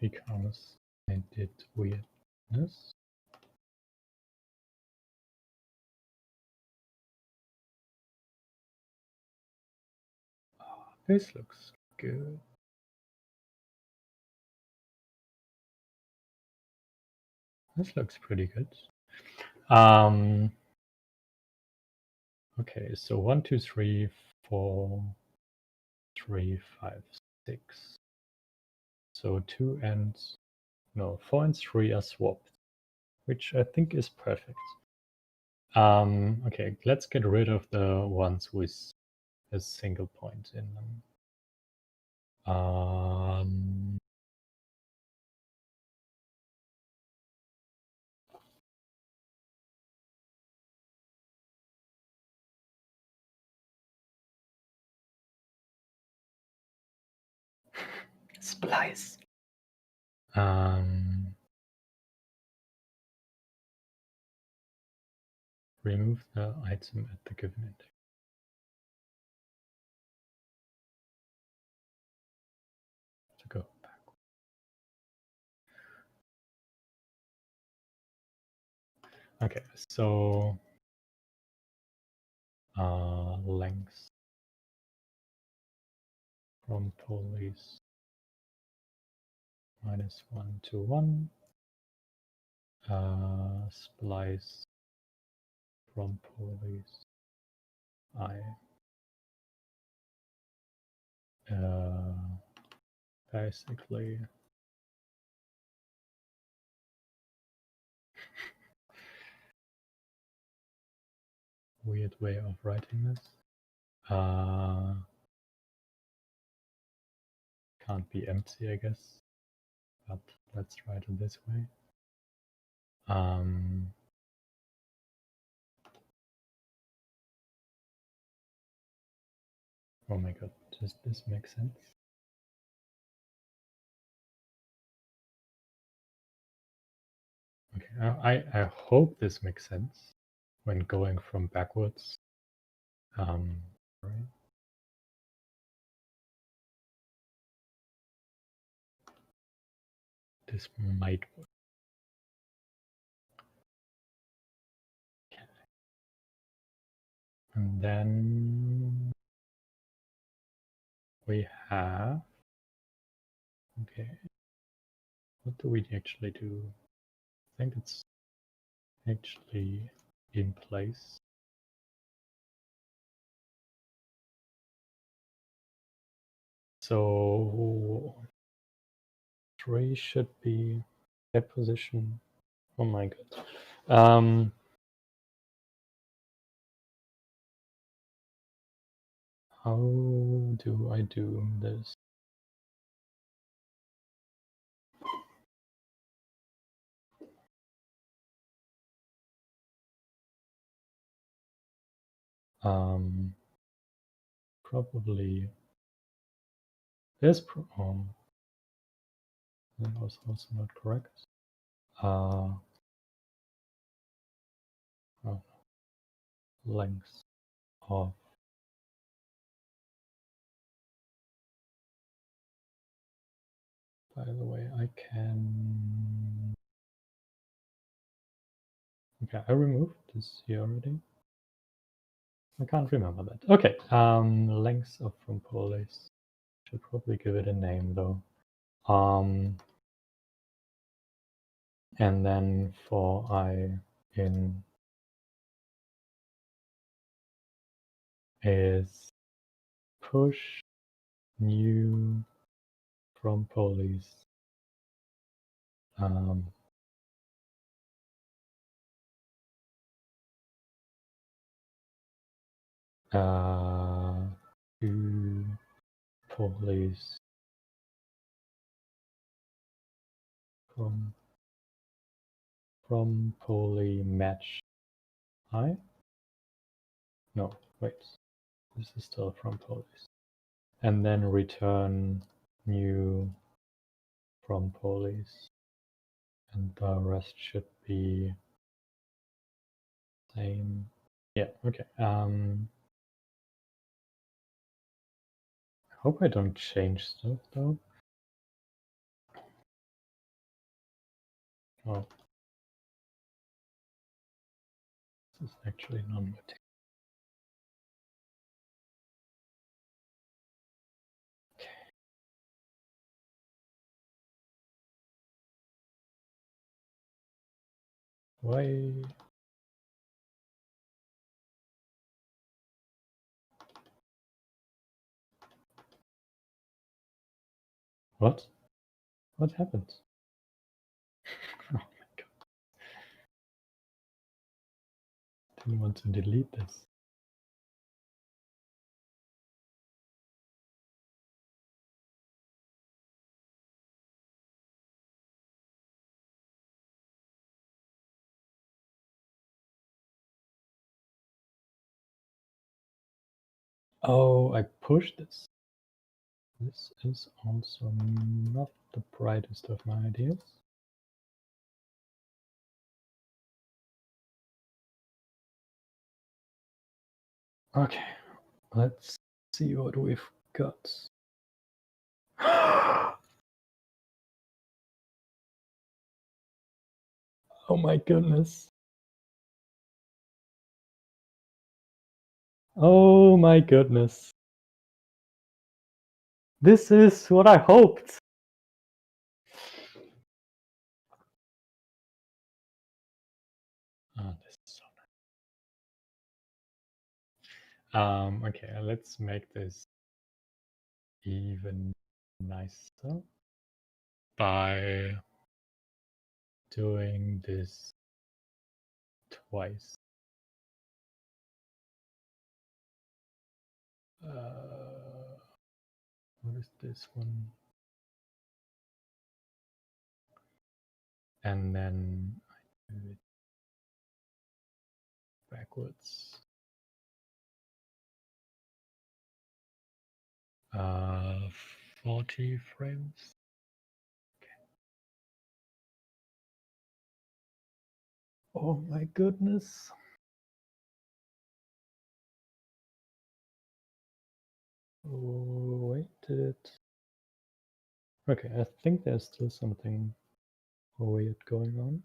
Because I did weirdness. Oh, this looks good. This looks pretty good. Okay, so 1, 2, 3, 4, 3, 5, 6. So 2 and no, 4 and 3 are swapped, which I think is perfect. Okay, let's get rid of the ones with a single point in them. Splice. Remove the item at the given index. To go back. Okay, so length from police -1 to 1. Splice from police I. Basically weird way of writing this. Can't be empty, I guess, but let's write it this way. Oh my god, does this make sense? Okay, I hope this makes sense. when going from backwards. Right. This might work. Okay. And then we have, okay, what do we actually do? I think it's actually in place. So 3 should be that position. Oh my god. How do I do this? Probably this. That was also not correct. Oh, length of by the way, I can. Okay, I removed this here already. I can't remember that. Okay, length of from police. Should probably give it a name though. And then for I in is push new from police. To police from poly match I? No, wait. This is still from police. And then return new from police. And the rest should be same. Yeah, okay. I hope I don't change stuff though. Oh. This is actually non-mutant. Okay. Why? What? What happened? Oh my god. Didn't want to delete this. Oh, I pushed this. This is also not the brightest of my ideas. Okay, let's see what we've got. Oh my goodness. Oh my goodness. This is what I hoped. Oh, this is so nice. Okay, let's make this even nicer by doing this twice. What is this one? And then I do it backwards. 40 frames. Okay. Oh my goodness. wait, did it? Okay, I think there's still something weird going on.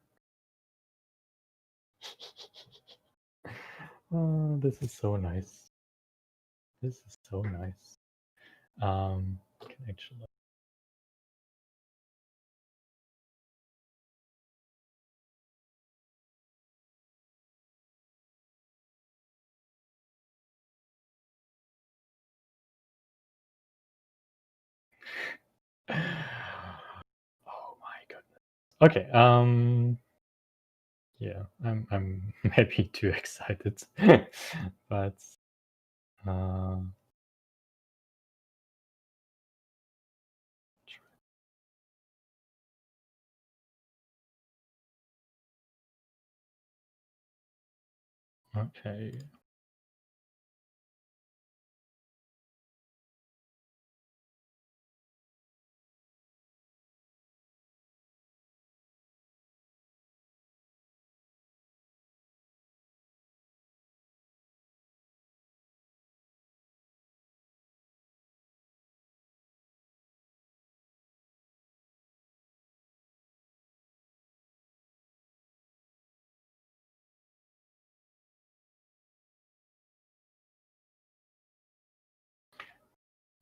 Oh, this is so nice. This is so nice. Can actually. Oh my goodness. Okay. Yeah, I'm maybe too excited, but okay.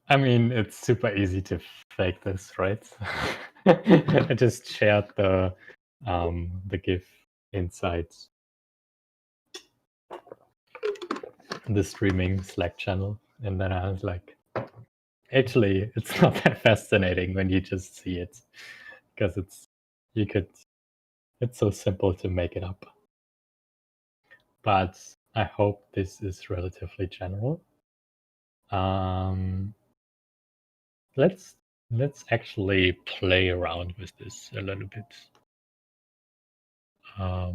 I mean, it's super easy to fake this, right? I just shared the GIF inside the streaming Slack channel, and then I was like, actually, it's not that fascinating when you just see it, because it's so simple to make it up. But I hope this is relatively general. Let's actually play around with this a little bit. I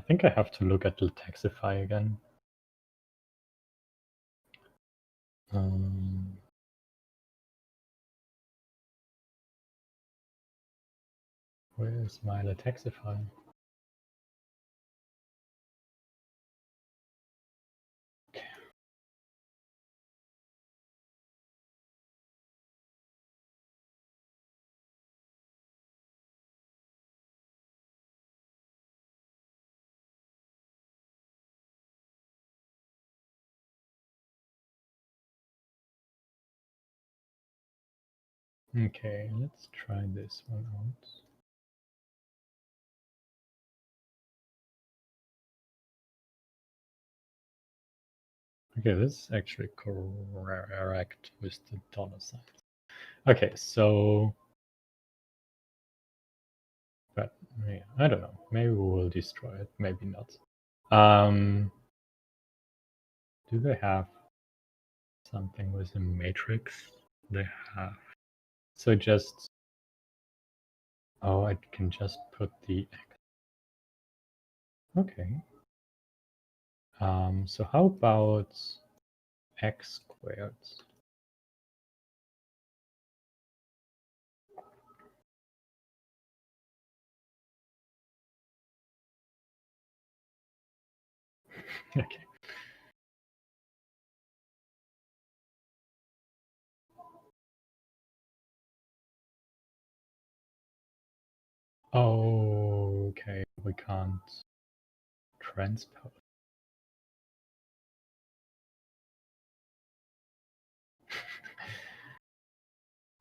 think I have to look at the Taxify again. Where is my Taxify? Okay. Okay, let's try this one out. Okay, this is actually correct with the dollar signs. Okay, so, but yeah, I don't know. Maybe we will destroy it, maybe not. Do they have something with a matrix? They have. So just, oh, I can just put the X. Okay. So how about x squared? Okay. Okay, we can't transpose.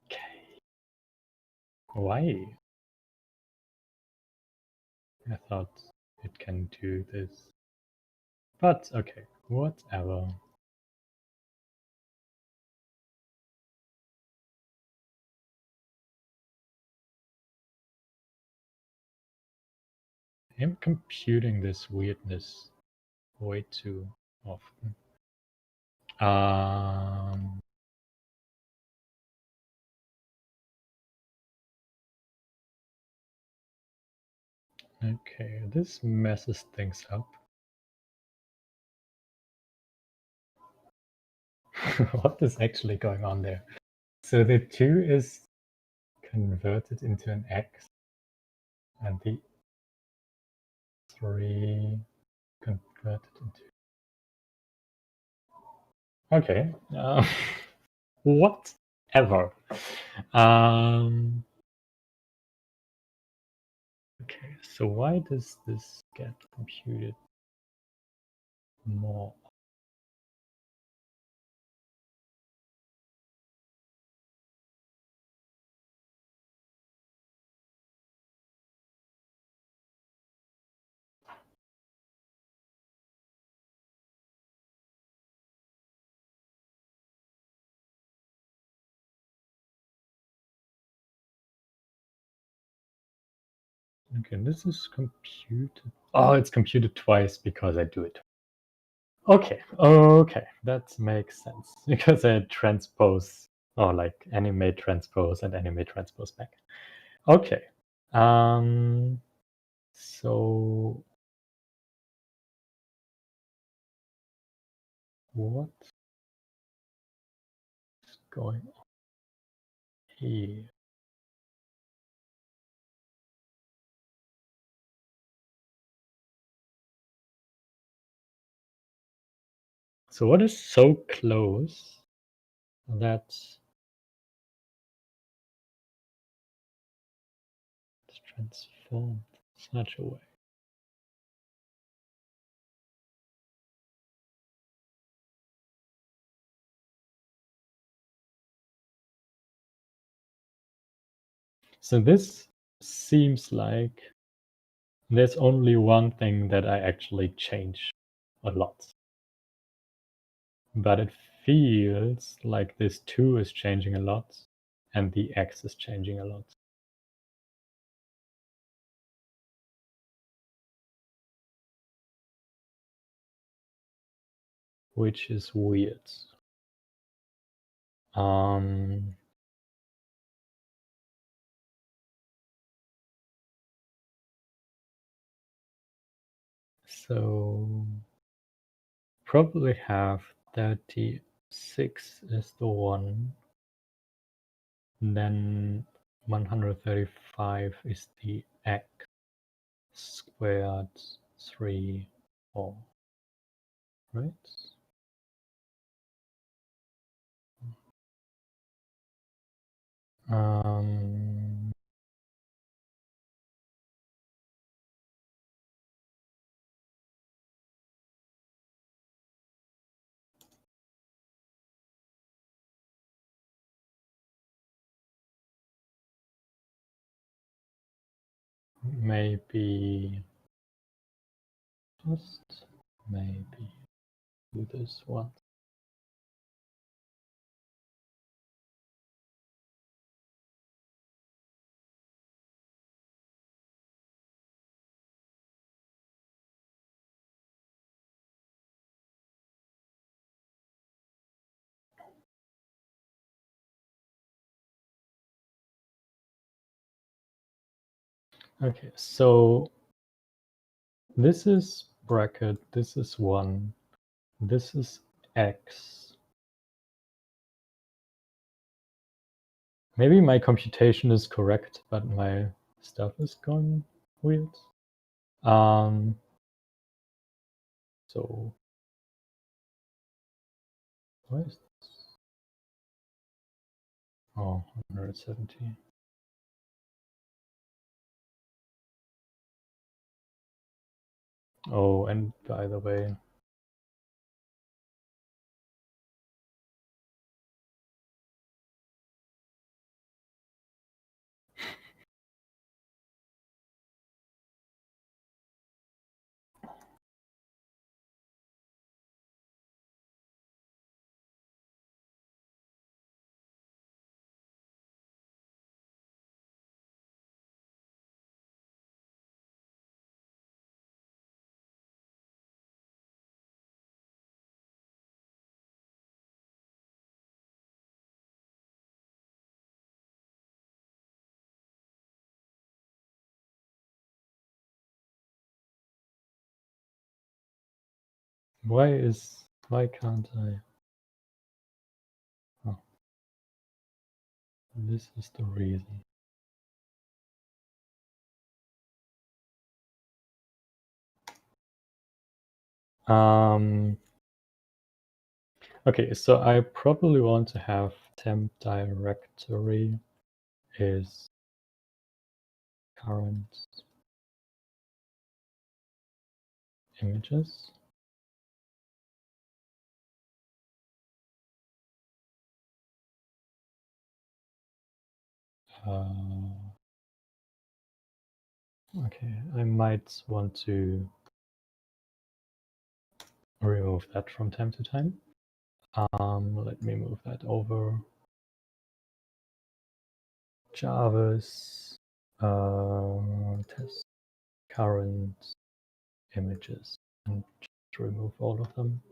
Okay. Why? I thought it can do this. But okay, whatever. I'm computing this weirdness way too often. Okay, this messes things up. What is actually going on there? So the 2 is converted into an X, and the 3 converted into... Okay. Whatever. Okay, so why does this get computed more? Okay, this is computed. Oh, it's computed twice because I do it. Okay, that makes sense because I transpose, or like animate transpose and animate transpose back. Okay, so what's going on here? So what is so close that it's transformed in such a way? So this seems like there's only one thing that I actually change a lot. But it feels like this 2 is changing a lot and the X is changing a lot. Which is weird. So probably have 36 is the one. Then 135 is the X squared 3, 4, right? Um, maybe just maybe do this one. Okay, so this is bracket, this is 1, this is X. Maybe my computation is correct, but my stuff is going weird. So why is this? Oh, 170. Oh, and by the way, why can't I? Oh, this is the reason. Okay, so I probably want to have temp directory is current images. Okay, I might want to remove that from time to time. Let me move that over. Javis test current images and just remove all of them.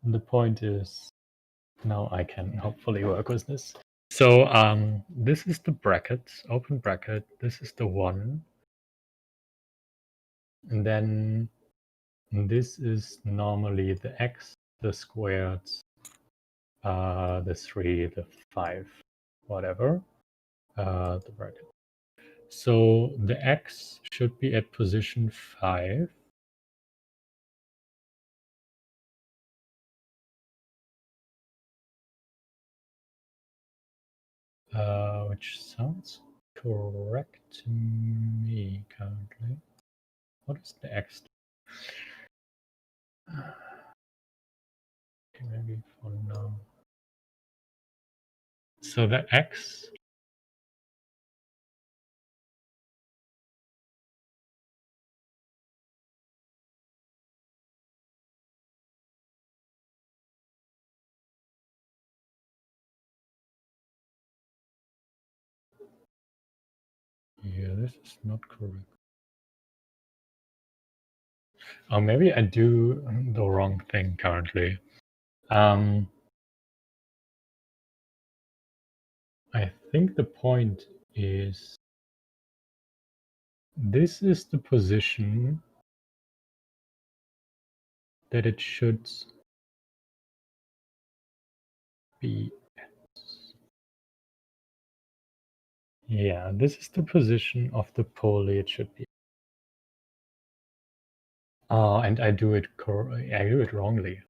And the point is, now I can hopefully work with this. So this is the bracket, open bracket. This is the 1. And then this is normally the x, the squared, the 3, the 5, whatever, the bracket. So the x should be at position 5. Which sounds correct to me currently. What is the x? Okay, maybe for now. So the x yeah, this is not correct. Or maybe I do the wrong thing currently. I think the point is this is the position that it should be at. Yeah, this is the position of the poly it should be. Oh, and I do it wrongly.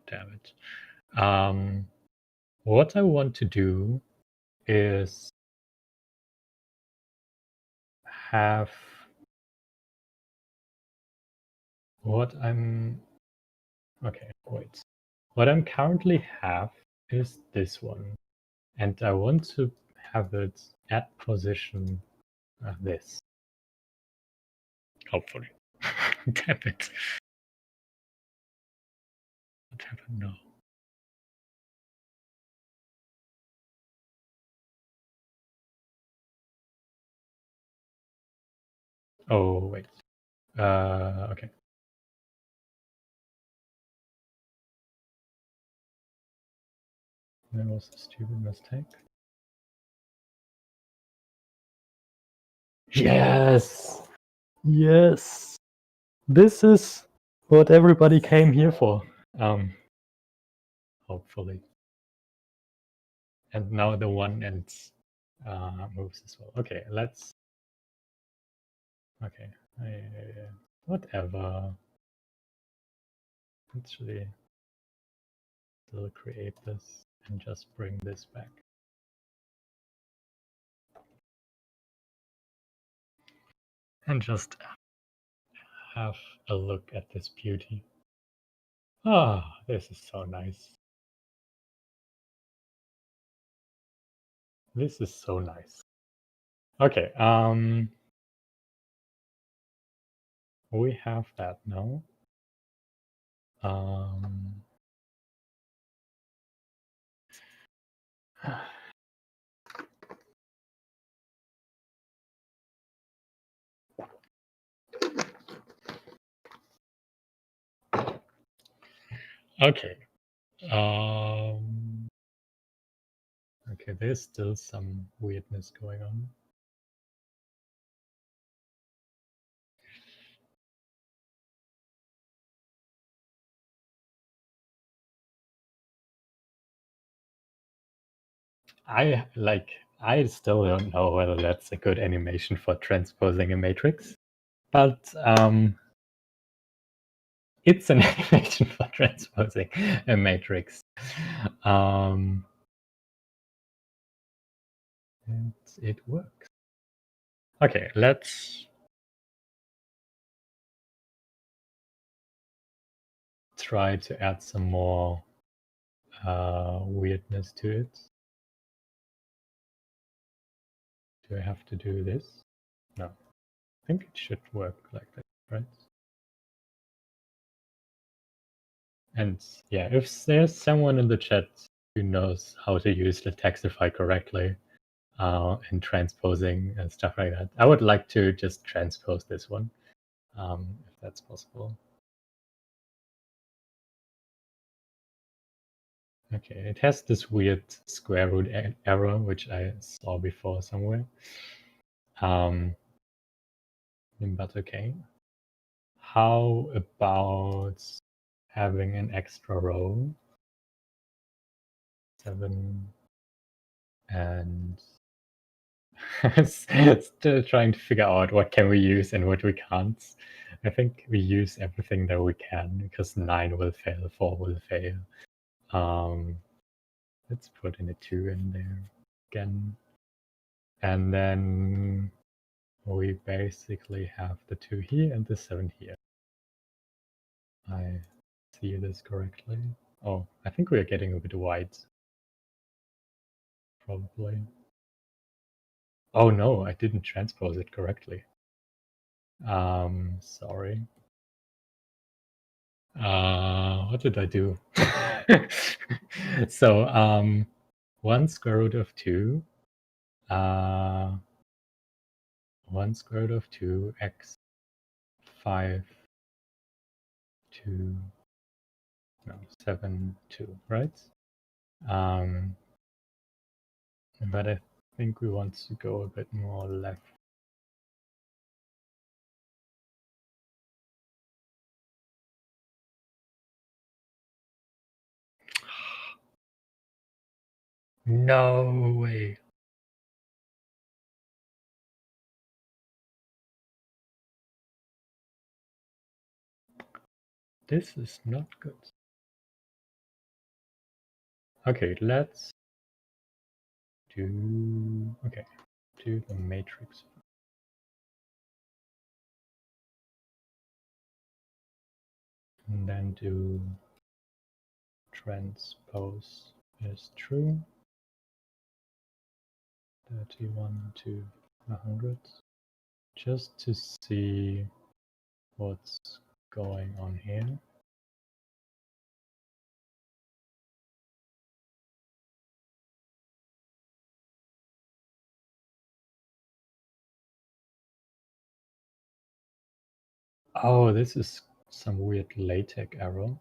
Damn it. What I want to do is have what I'm okay, wait. What I'm currently have is this one. And I want to have it at position this. Hopefully. Damn it. What happened now? Oh, wait. Okay. That was a stupid mistake. Yes! Yes! This is what everybody came here for. Hopefully. And now the one ends moves as well. Okay, let's. Okay, whatever. Actually, still create this and just bring this back. And just have a look at this beauty. Ah, this is so nice. This is so nice. Okay, we have that now. Okay. Okay, there's still some weirdness going on. I still don't know whether that's a good animation for transposing a matrix, but it's an animation for transposing a matrix. And it works. Okay, let's try to add some more weirdness to it. Do I have to do this? No. I think it should work like that, right? And yeah, if there's someone in the chat who knows how to use the Textify correctly and transposing and stuff like that, I would like to just transpose this one, if that's possible. Okay, it has this weird square root error, which I saw before somewhere. But okay. How about having an extra row? 7 and still trying to figure out what can we use and what we can't. I think we use everything that we can because 9 will fail, 4 will fail. Let's put in a 2 in there again. And then we basically have the 2 here and the 7 here. I see this correctly. Oh, I think we're getting a bit wide. Probably. Oh no, I didn't transpose it correctly. Sorry. What did I do? So 1 square root of 2, 1 square root of 2 x 5 2 no 7 2, right? But I think we want to go a bit more left. No way. This is not good. Okay, let's do the matrix. And then do transpose is true. 31 to 100. Just to see what's going on here. Oh, this is some weird LaTeX error.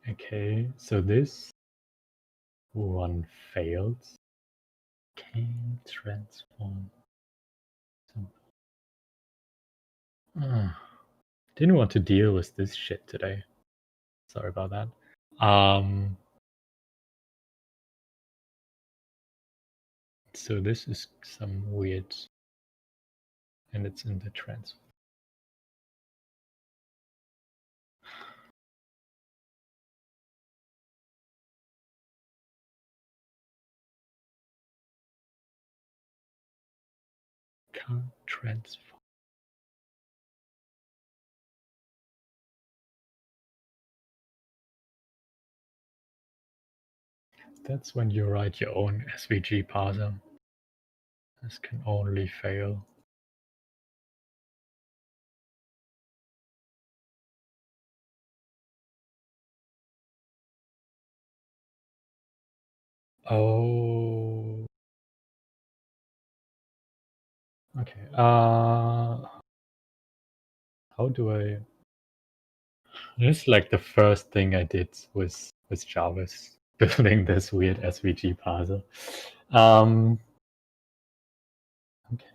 Okay, so this one failed. Can transform. Didn't want to deal with this shit today. Sorry about that. So this is some weird, and it's in the transform. Can't transform. That's when you write your own SVG parser. This can only fail. Oh. Okay. How do I? This is like the first thing I did with Javis, building this weird SVG parser. Okay.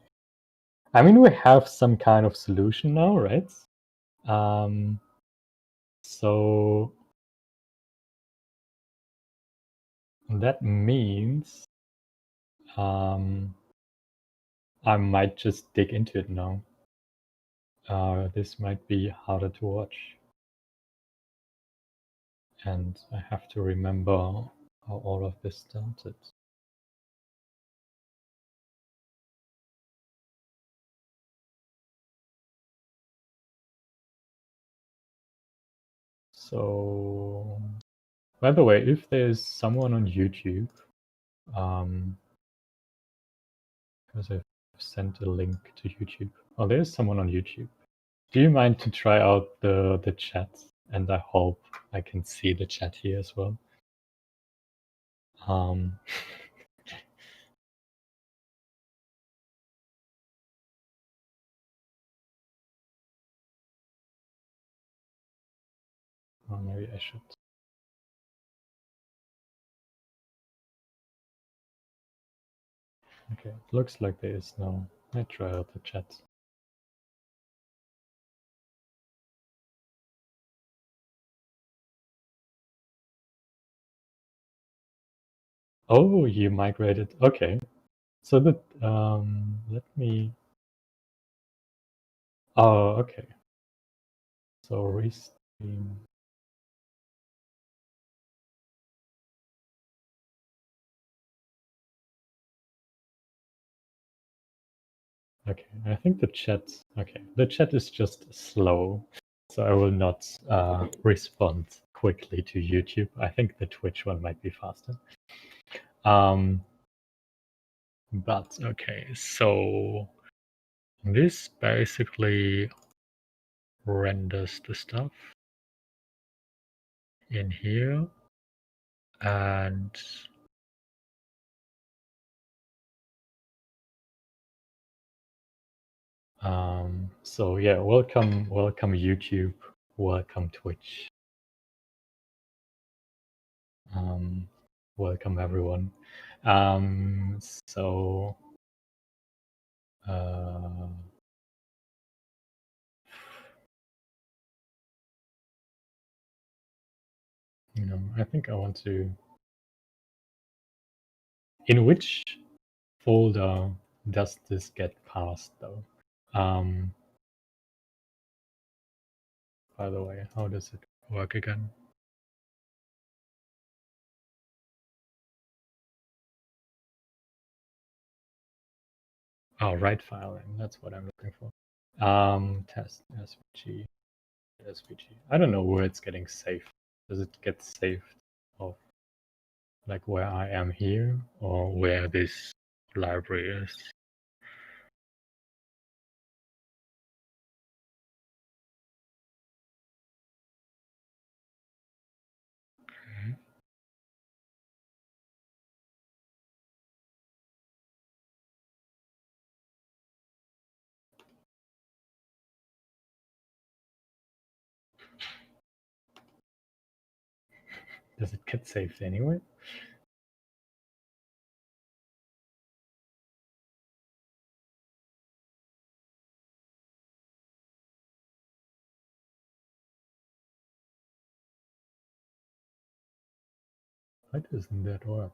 I mean, we have some kind of solution now, right? So that means I might just dig into it now. This might be harder to watch. And I have to remember how all of this started. So, by the way, if there's someone on YouTube, because I've sent a link to YouTube. Oh, there's someone on YouTube. Do you mind to try out the chat? And I hope I can see the chat here as well. Oh, maybe I should. Okay, it looks like there is no. I try out the chat. Oh, you migrated. Okay. So that let me. Oh, okay. So restream. Okay, I think the chat. Okay, the chat is just slow, so I will not respond quickly to YouTube. I think the Twitch one might be faster. But okay, so this basically renders the stuff in here, and so yeah, welcome YouTube, welcome Twitch, welcome everyone. So I think I want to. In which folder does this get passed though? By the way, how does it work again? Oh, right file name. That's what I'm looking for. Test SVG. I don't know where it's getting saved. Does it get saved of like where I am here or where this library is? Okay. Does it get saved anyway? Why doesn't that work?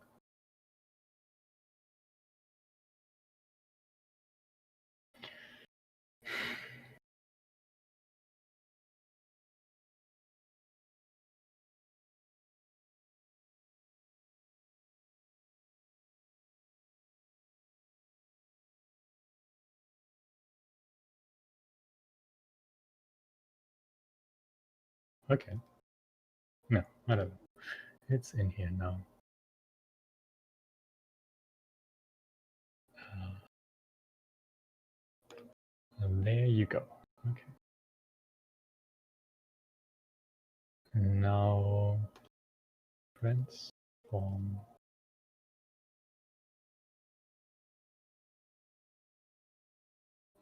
Okay. No, I don't know. It's in here now. And there you go. Okay. Now transform.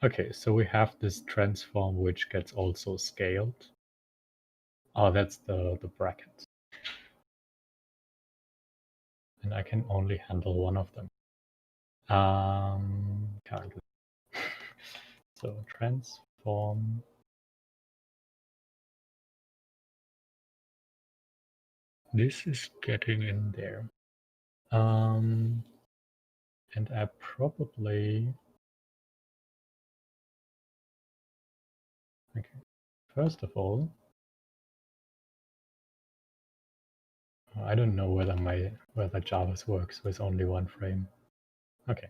Okay, so we have this transform which gets also scaled. Oh, that's the bracket. And I can only handle one of them. Currently. So transform. This is getting in there. And I probably first of all, I don't know whether Javis works with only one frame. Okay.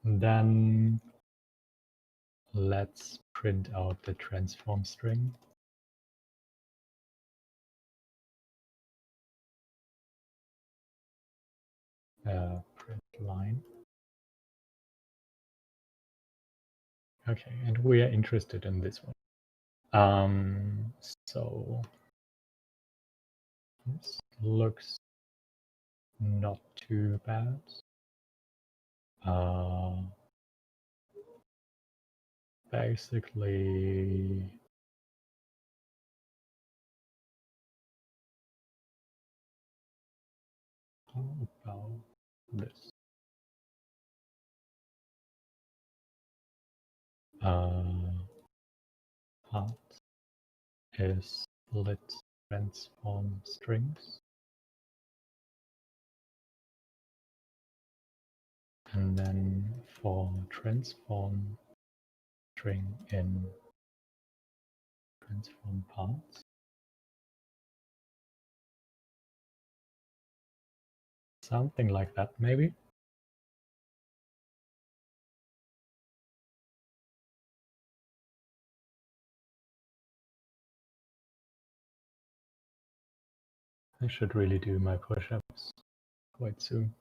Then let's print out the transform string. Print line. Okay, and we are interested in this one. So this looks not too bad. Basically, how about this? Part is let transform strings, and then for transform string in transform parts, something like that maybe. I should really do my push-ups quite soon.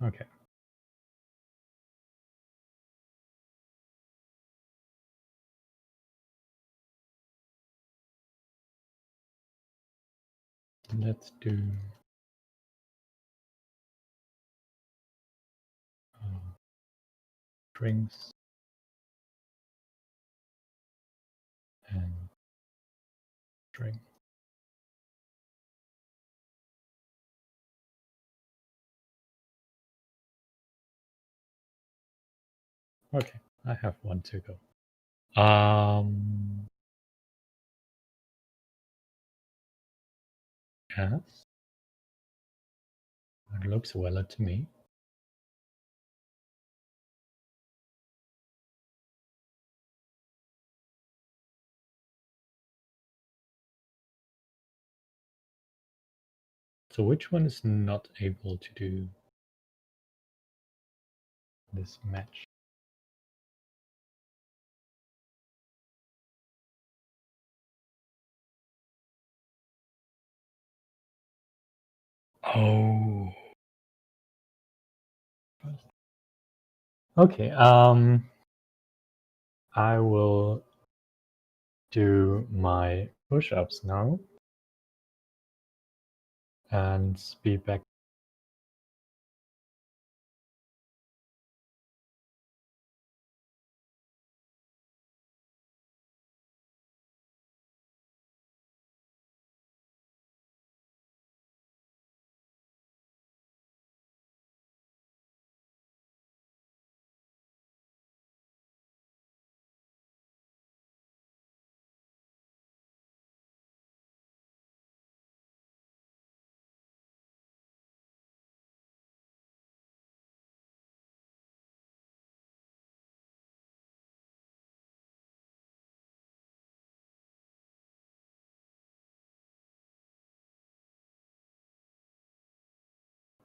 Okay. Let's do strings and string. Okay, I have one to go. Yes, it looks well to me. So which one is not able to do this match? Oh. Okay, I will do my push-ups now and be back.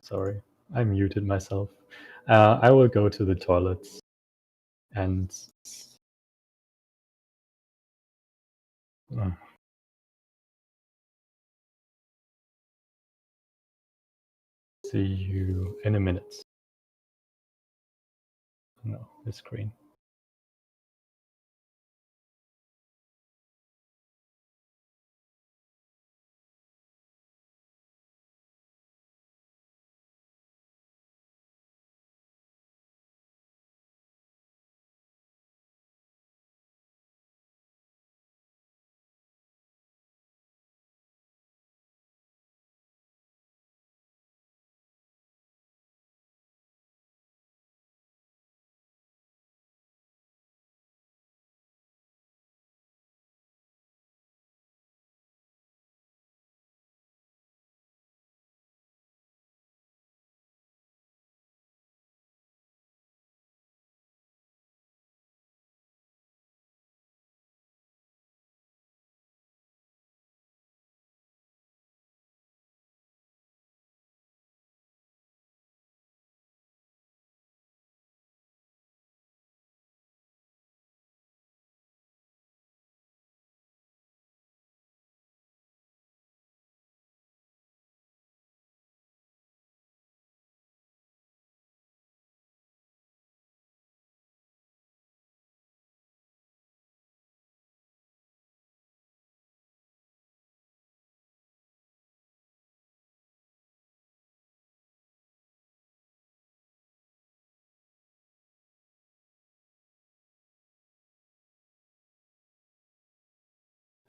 Sorry, I muted myself. I will go to the toilets and see you in a minute. No, the screen.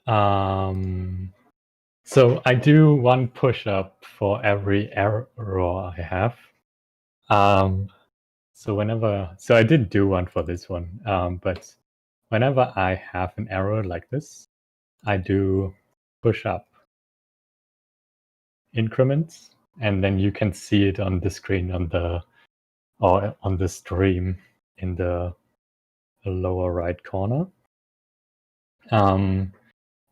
So I do one push-up for every error I have. So I didn't do one for this one, but whenever I have an error like this, I do push-up increments, and then you can see it on the screen or on the stream in the lower right corner.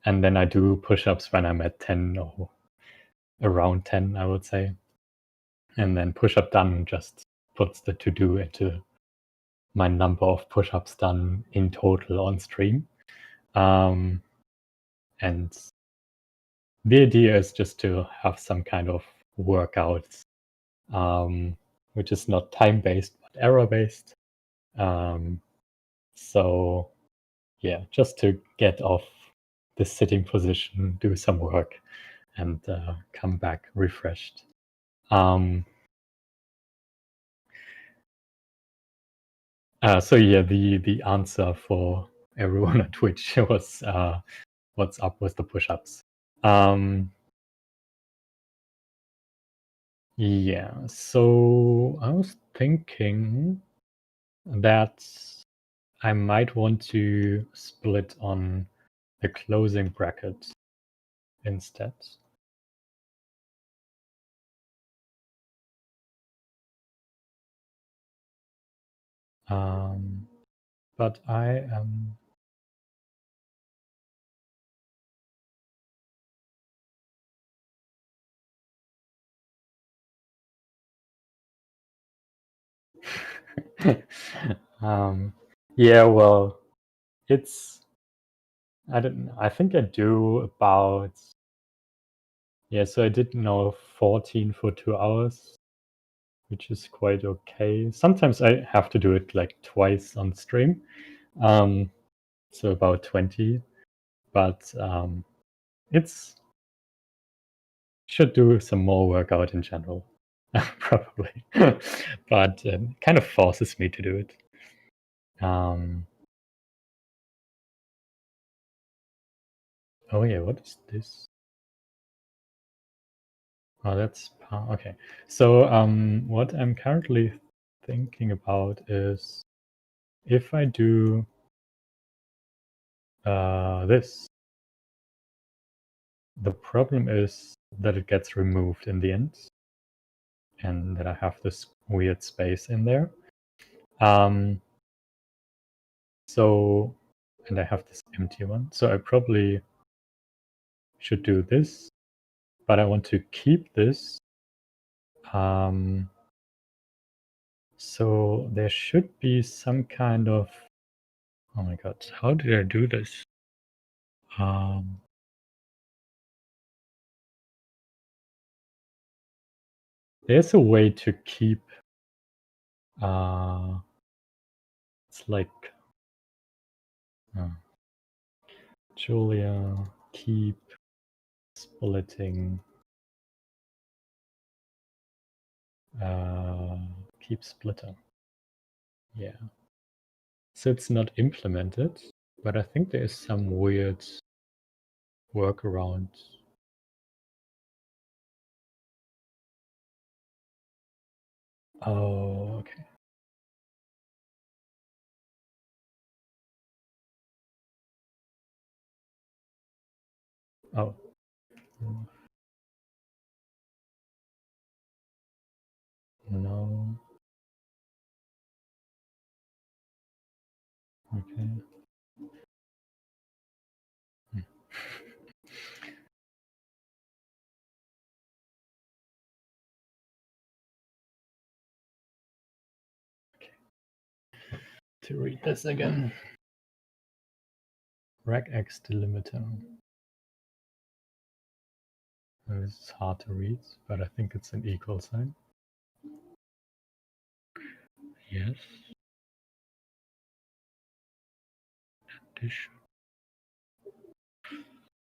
And then I do push-ups when I'm at 10 or around 10, I would say. And then push-up done just puts the to-do into my number of push-ups done in total on stream. And the idea is just to have some kind of workout, which is not time-based, but error-based. So yeah, just to get off the sitting position, do some work, and come back refreshed. So yeah, the answer for everyone on Twitch was what's up with the push-ups. Yeah, so I was thinking that I might want to split on a closing bracket instead. But I am yeah, well, I think I do about, yeah, so I did now 14 for 2 hours, which is quite okay. Sometimes I have to do it like twice on stream, so about 20, but it's should do some more workout in general, probably, but kind of forces me to do it. Oh yeah, what is this? Oh, that's okay. So what I'm currently thinking about is if I do this, the problem is that it gets removed in the end, and that I have this weird space in there. So, and I have this empty one. So I probably should do this, but I want to keep this. So there should be some kind of, oh my god, how did I do this? There's a way to keep, it's like, Julia, keep splitting, keep splitter. Yeah. So it's not implemented, but I think there is some weird workaround. Oh, okay. Oh. No. Okay. Okay. To read this again. Regx delimiter. It's hard to read, but I think it's an equal sign. Yes. Addition.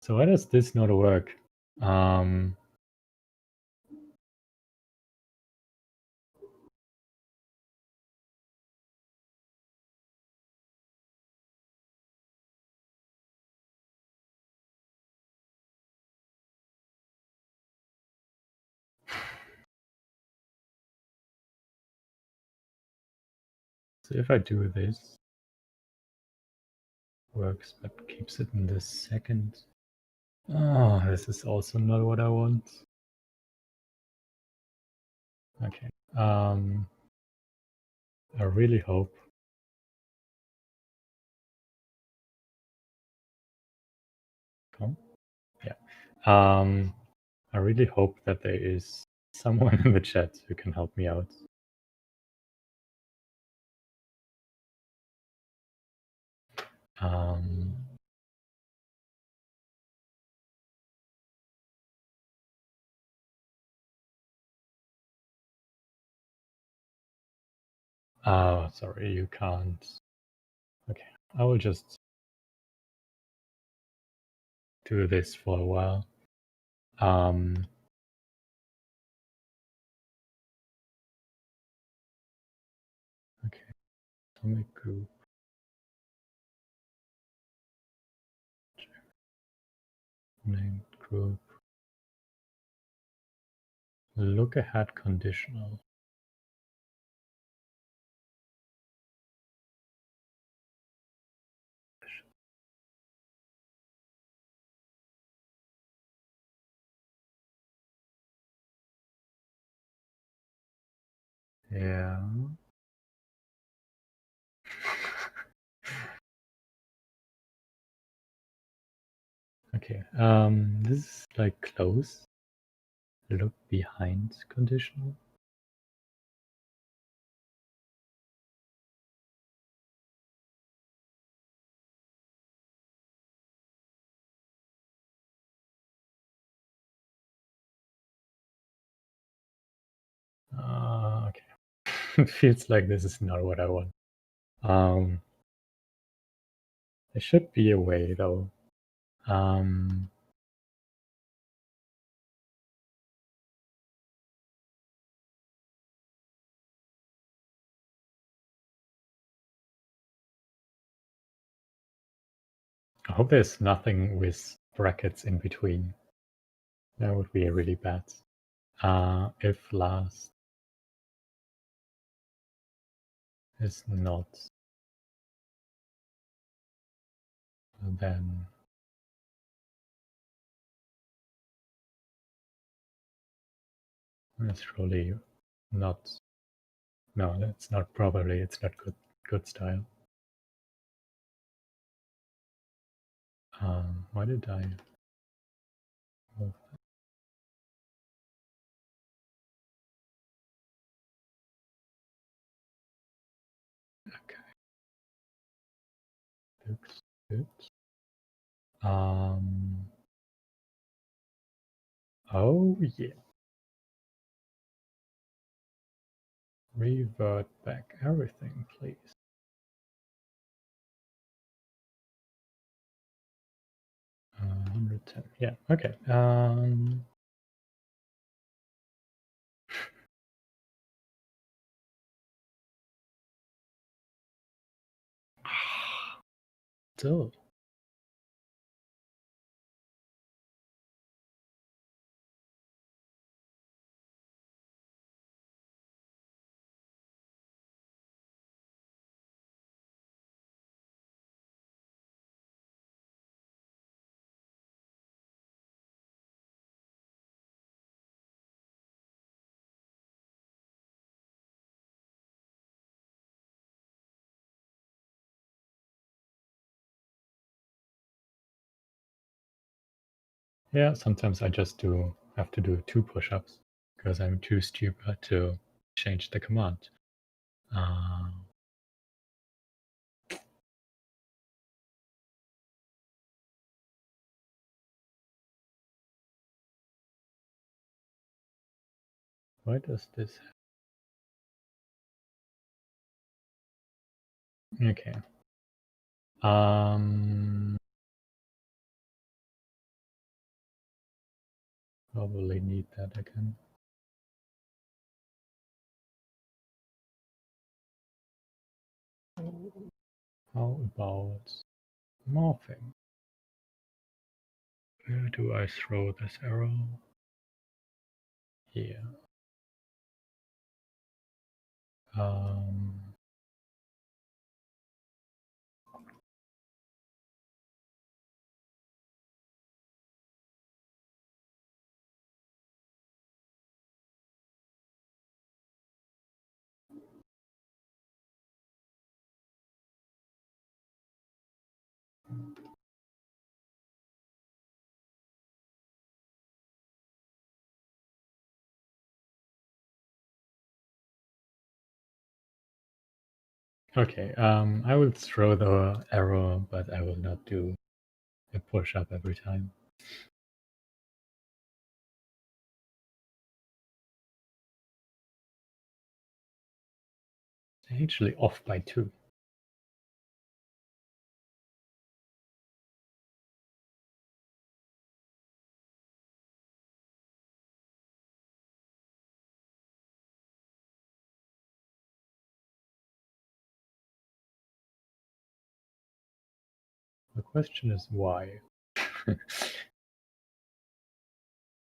So why does this not work? So if I do this, works, but keeps it in the second. Oh, this is also not what I want. Okay. I really hope. Come. Yeah. I really hope that there is someone in the chat who can help me out. Oh, sorry, you can't. Okay, I will just do this for a while. Okay, atomic group. Named group. Look ahead conditional. Yeah. Okay. This is like close. Look behind conditional. Okay. It feels like this is not what I want. There should be a way though. I hope there's nothing with brackets in between. That would be really bad. If last is not, then it's really not. No, that's not probably. It's not good style. Why did I? Oh, okay. Looks good. Oh yeah. Revert back everything, please. 110. Yeah. Okay. Still. Yeah, sometimes I just have to do 2 push-ups because I'm too stupid to change the command. Why does this? Okay. Probably need that again. How about morphing? Where do I throw this arrow? Here. Okay, I will throw the arrow, but I will not do a push-up every time. Actually off by 2. The question is why.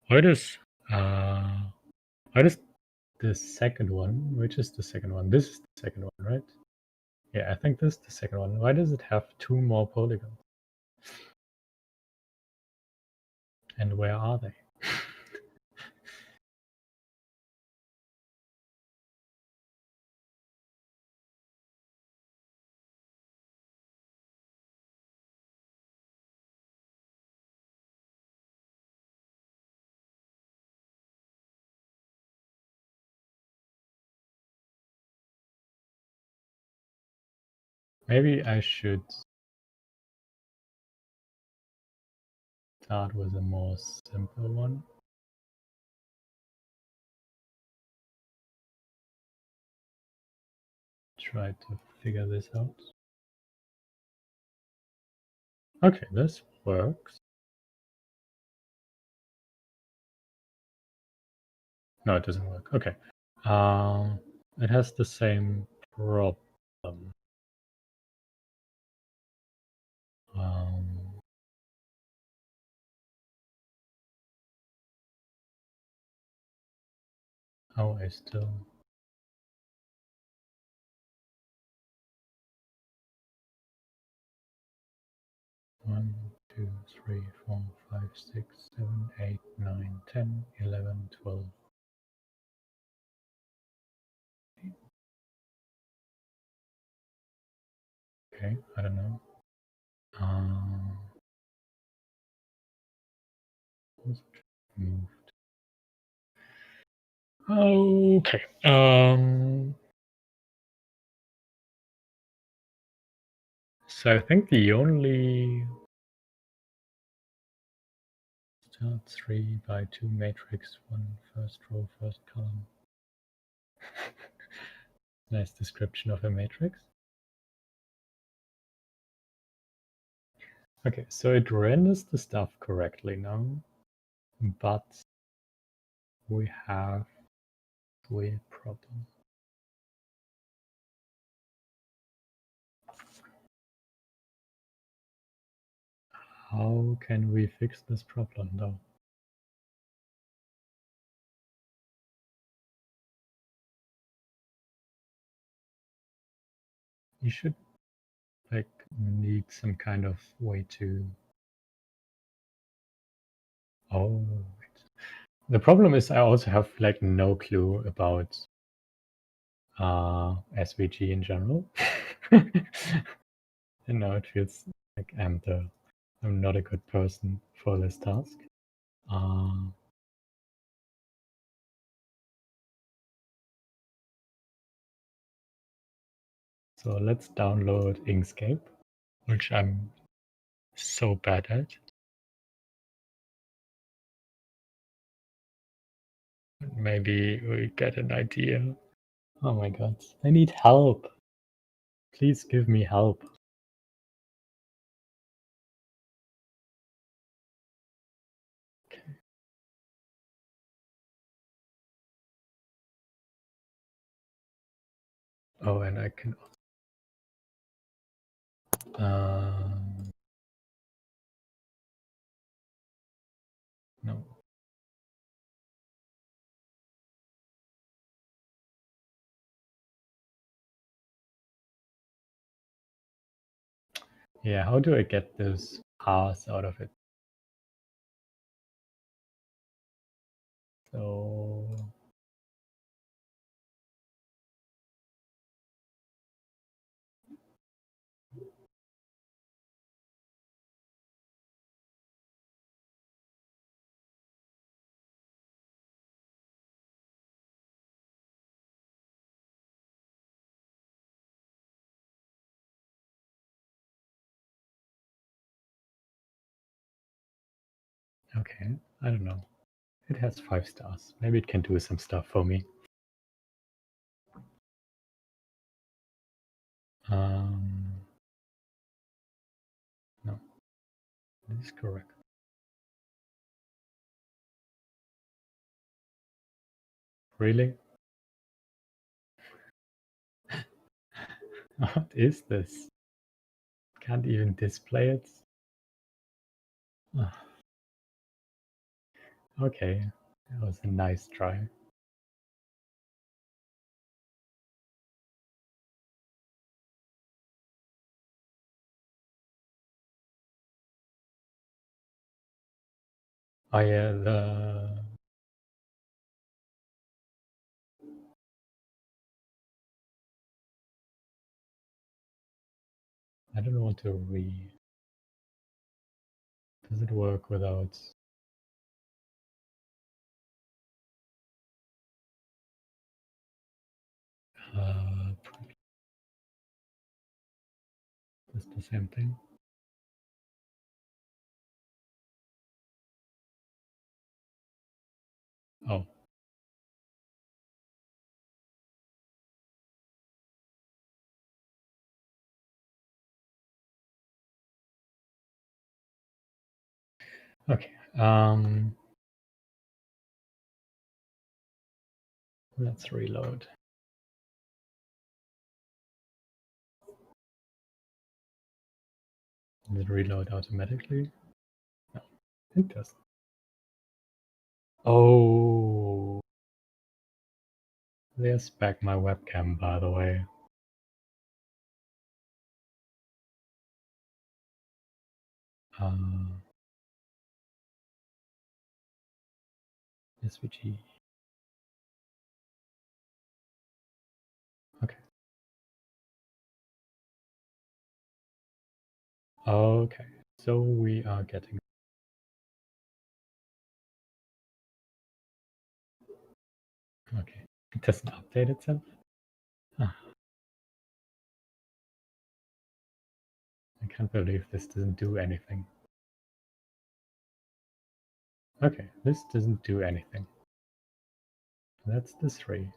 Why does the second one, which is the second one? This is the second one, right? Yeah, I think this is the second one. Why does it have 2 more polygons? And where are they? Maybe I should start with a more simple one. Try to figure this out. Okay, this works. No, it doesn't work. Okay. It has the same problem. Um, oh, I still... 1, 2, 3, 4, 5, 6, 7, 8, 9, 10, 11, 12. Okay, I don't know. Moved. Okay. So I think the only start 3 by 2 matrix, 1 first row, first column. Nice description of a matrix. Okay, so it renders the stuff correctly now, but we have a weird problem. How can we fix this problem though? You should like need some kind of way to... Oh, the problem is I also have like no clue about SVG in general. And now it feels like I'm not a good person for this task. So let's download Inkscape, which I'm so bad at. Maybe we get an idea. Oh my god, I need help. Please give me help. Okay. Oh, and I can... no. Yeah, how do I get those R's out of it? So... Okay, I don't know. It has 5 stars. Maybe it can do some stuff for me. No, this is correct. Really? What is this? Can't even display it? Ah, okay, that was a nice try. Oh yeah, I don't want to Does it work without... Is the same thing? Oh. Okay. Let's reload. Does it reload automatically? No, it doesn't. Oh, there's back my webcam, by the way. SVG. Okay. Okay, so we are getting... Okay, it doesn't update itself? Ah, I can't believe this doesn't do anything. Okay, this doesn't do anything. That's the 3.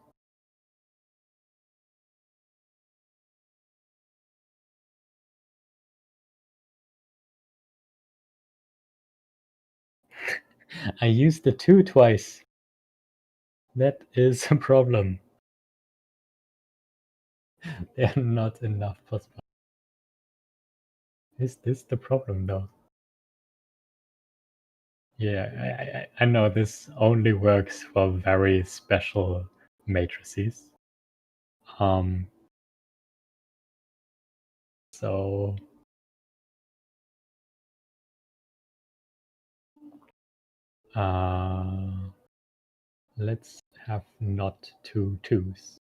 I used the 2 twice. That is a problem. There are not enough possible. Is this the problem though? Yeah, I know this only works for very special matrices. So let's have not 2 2s.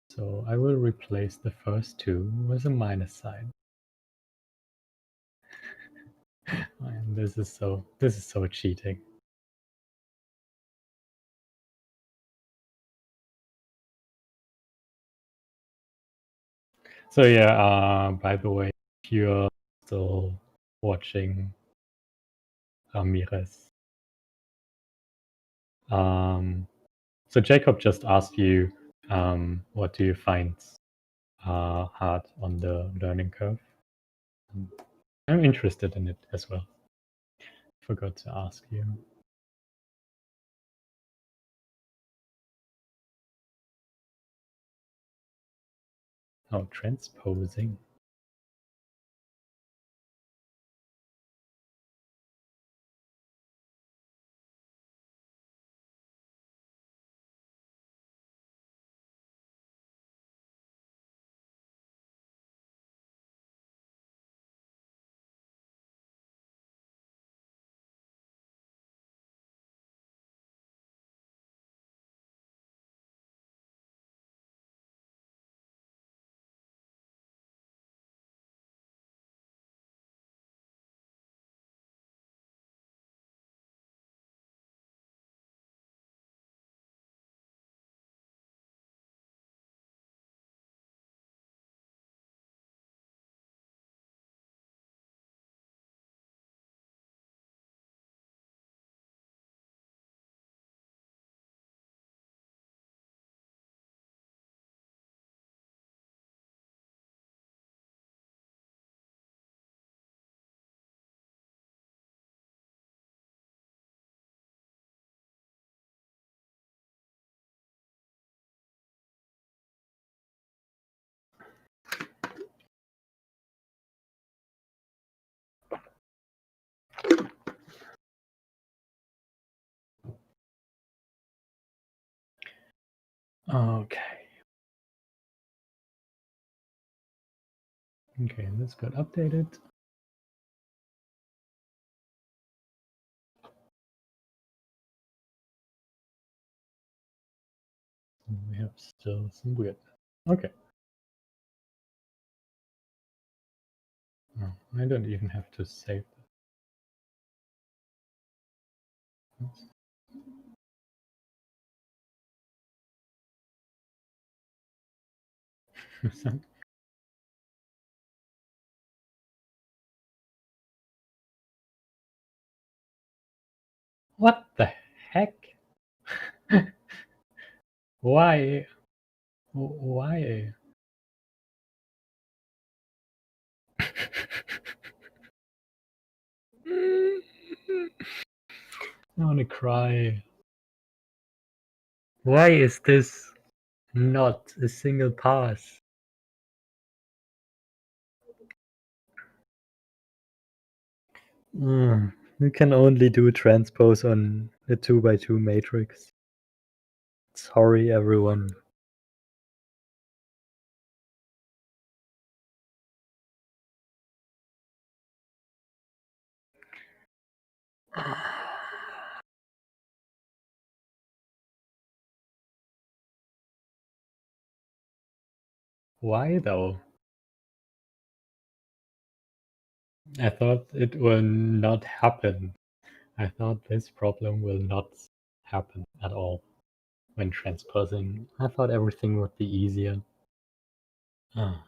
So I will replace the first 2 with a minus sign. And this is so cheating. So yeah, by the way, if you're still watching Ramirez, so Jacob just asked you, what do you find hard on the learning curve? I'm interested in it as well. Forgot to ask you. Oh, transposing. Okay. Okay, this got updated. We have still some weird. Okay. Oh, I don't even have to save this. What the heck? Why? Why? I wanna cry. Why is this not a single pass? You can only do transpose on a 2x2 matrix. Sorry, everyone. Why though? I thought it will not happen. I thought this problem will not happen at all when transposing. I thought everything would be easier. Ah.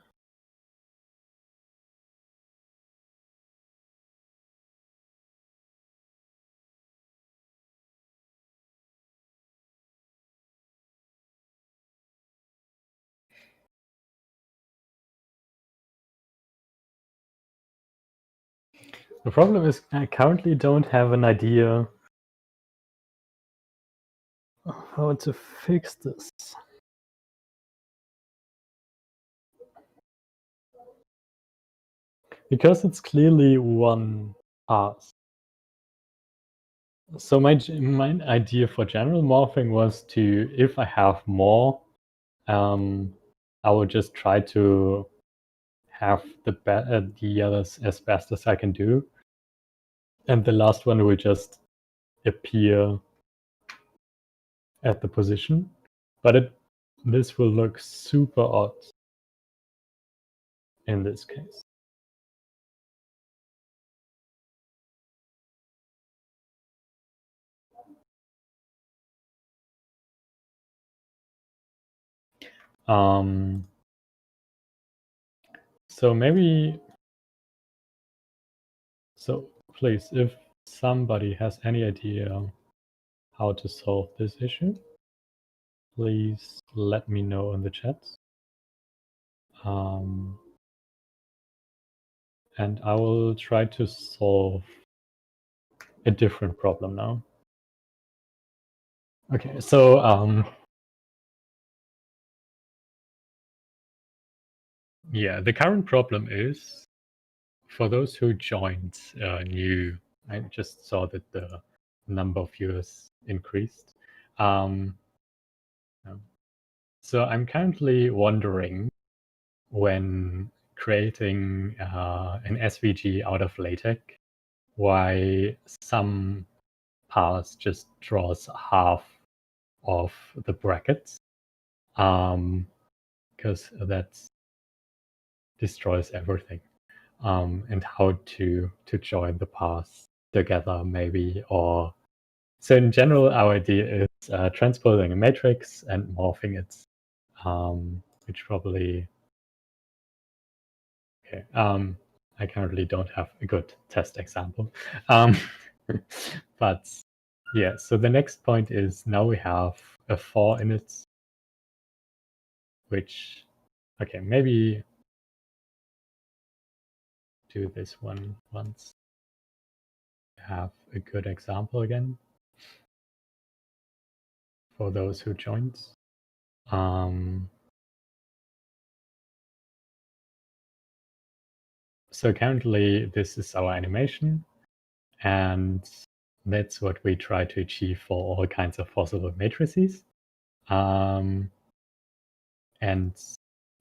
The problem is I currently don't have an idea of how to fix this. Because it's clearly one pass. So my idea for general morphing was to, if I have more, I will just try to have the others as best as I can do, and the last one will just appear at the position. But this will look super odd in this case. So maybe, so please, if somebody has any idea how to solve this issue, please let me know in the chat. And I will try to solve a different problem now. Okay, so yeah, the current problem is, for those who joined new, I just saw that the number of viewers increased. So I'm currently wondering, when creating an SVG out of LaTeX, why some parse just draws half of the brackets, because that destroys everything. And how to join the parse together, maybe, or so in general, our idea is transposing a matrix and morphing it, which probably, okay. I currently don't have a good test example, but yeah. So the next point is, now we have a for in it, which, okay, maybe do this one once. Have a good example again for those who joined. So currently this is our animation, and that's what we try to achieve for all kinds of possible matrices. And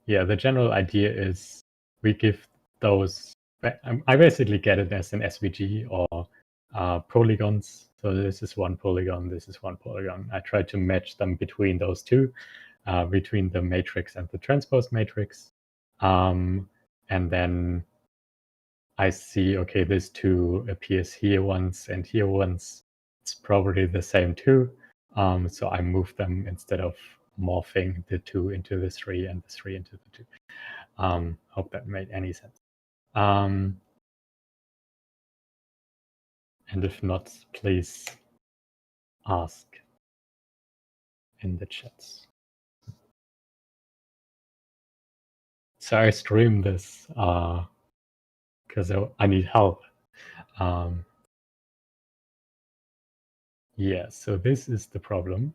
yeah, the general idea is we give those, I basically get it as an SVG or polygons. So this is one polygon, this is one polygon. I try to match them between those two, between the matrix and the transpose matrix. And then I see, okay, this 2 appears here once and here once. It's probably the same 2. So I move them instead of morphing the 2 into the 3 and the 3 into the 2. Hope that made any sense. And if not, please ask in the chats. So I stream this because I need help. Yeah, so this is the problem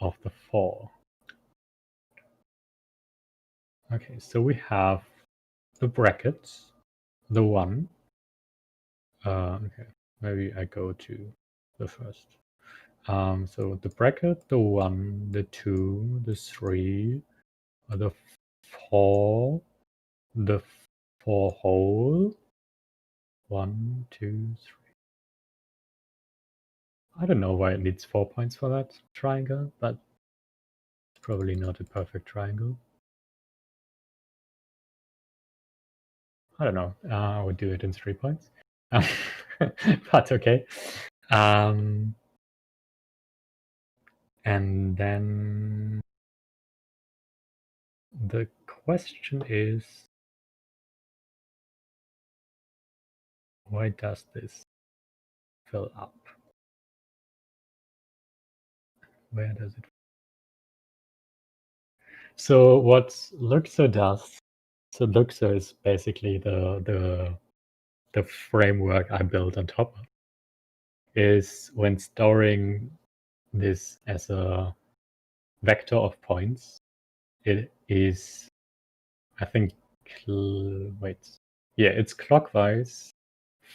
of the 4. Okay, so we have the brackets, the 1. Okay, maybe I go to the first. So the bracket, the 1, the 2, the 3, the 4, the 4 whole. 1, 2, 3. I don't know why it needs 4 points for that triangle, but it's probably not a perfect triangle. I don't know. I would do it in 3 points. But okay. And then the question is, why does this fill up? Where does it? So what Luxor does, so Luxor is basically the framework I built on top of, is when storing this as a vector of points, it is, I think, it's clockwise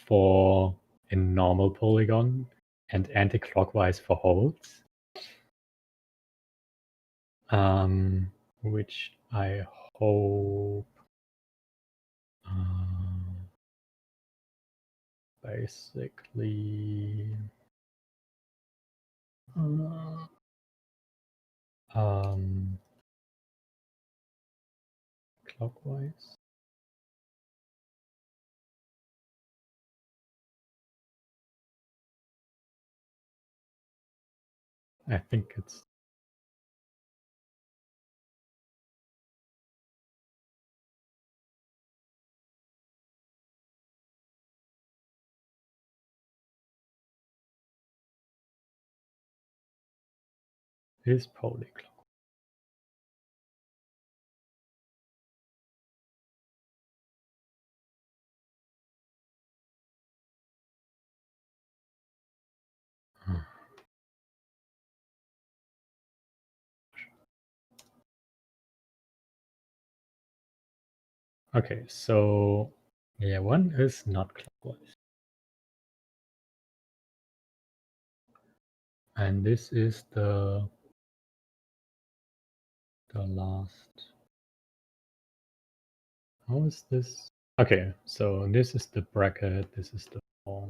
for a normal polygon and anti-clockwise for holes. Which I hope basically clockwise. I think it's polyclockwise. Okay, so yeah, one is not clockwise. And this is the last. How is this? Okay, so this is the bracket, this is the 4.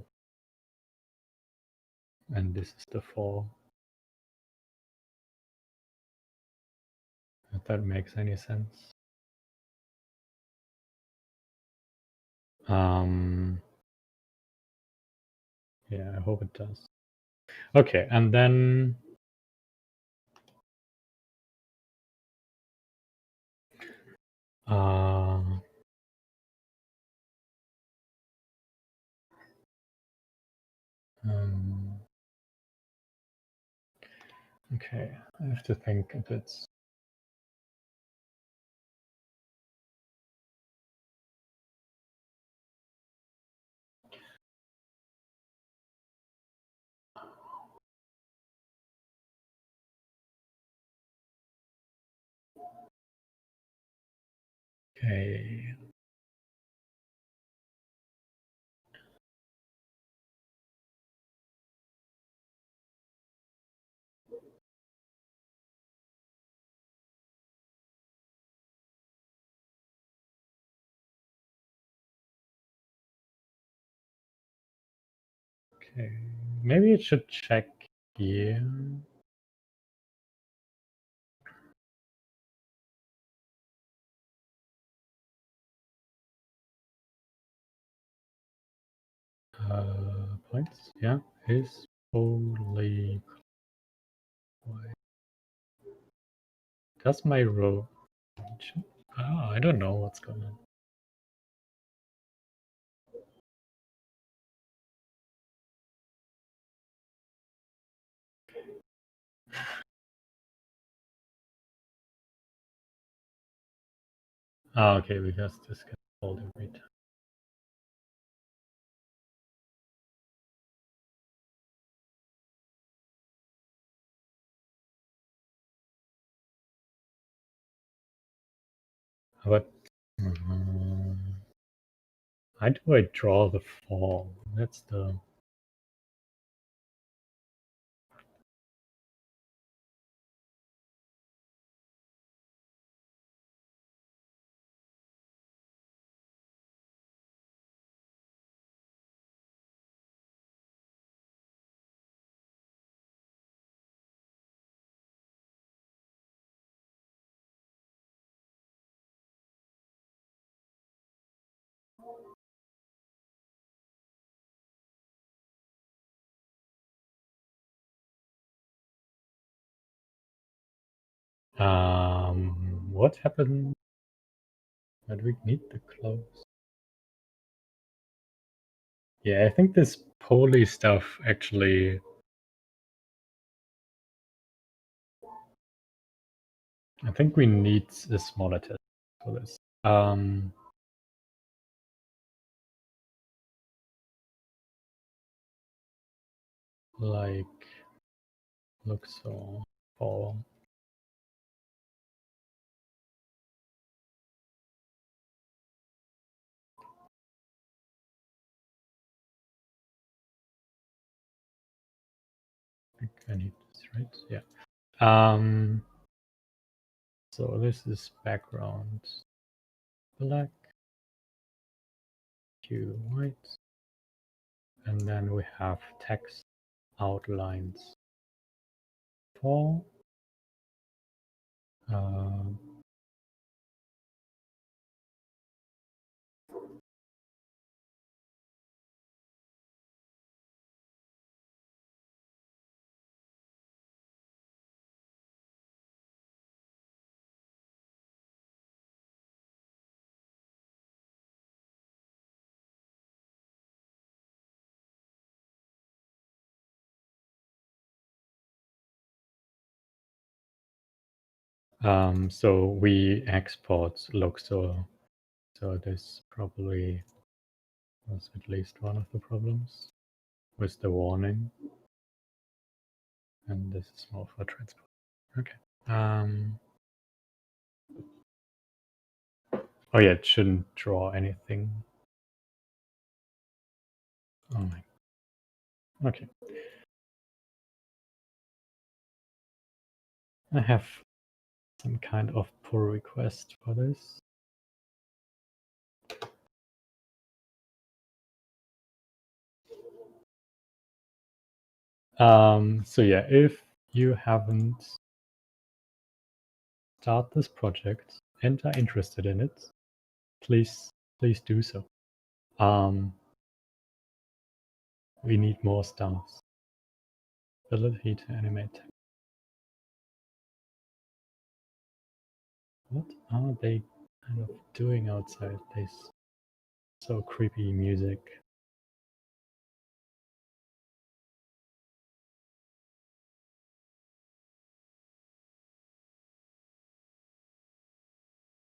And this is the 4. If that makes any sense. Yeah, I hope it does. Okay, and then okay, I have to think if it's okay. Okay, maybe it should check here. Points, yeah, is fully quiet. Does my row? Oh, I don't know what's going on. Ah, okay, because this gets called every time. But how do I draw the fall? That's the what happened when we need the close? Yeah, I think this poly stuff actually. I think we need a smaller test for this. Like, look so fall. I think I need this, right? Yeah. So this is background black, hue white, and then we have text outlines 4. So we export Luxor, so this probably was at least one of the problems with the warning. And this is more for transport. Okay. Oh yeah, it shouldn't draw anything. Oh my. Okay. I have some kind of pull request for this. So yeah, if you haven't started this project and are interested in it, please do so. We need more stars. Ability to animate. What are they kind of doing outside this so creepy music?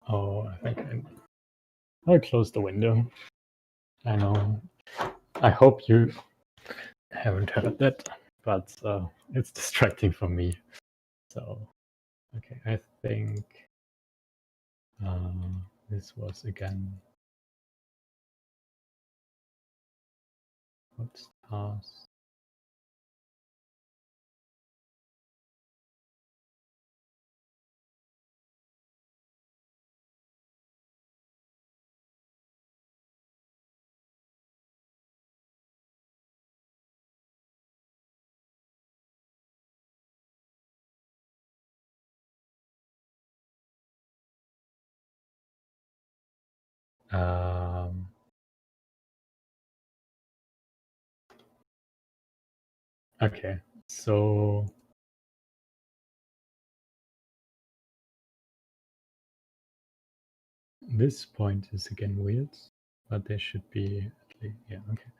Oh, I think I'll close the window. I know. I hope you haven't heard that, but it's distracting for me. So, okay, I think this was again what stars? Okay, so this point is again weird, but there should be at least, yeah, okay.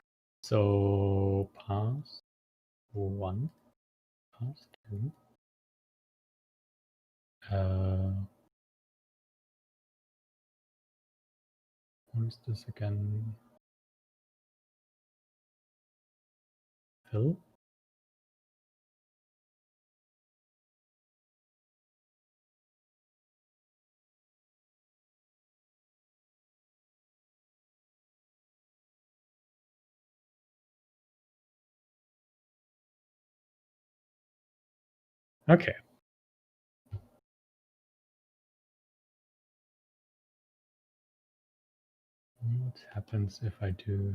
So pass 1, pass 2. What is this again? Fill? Okay. What happens if I do?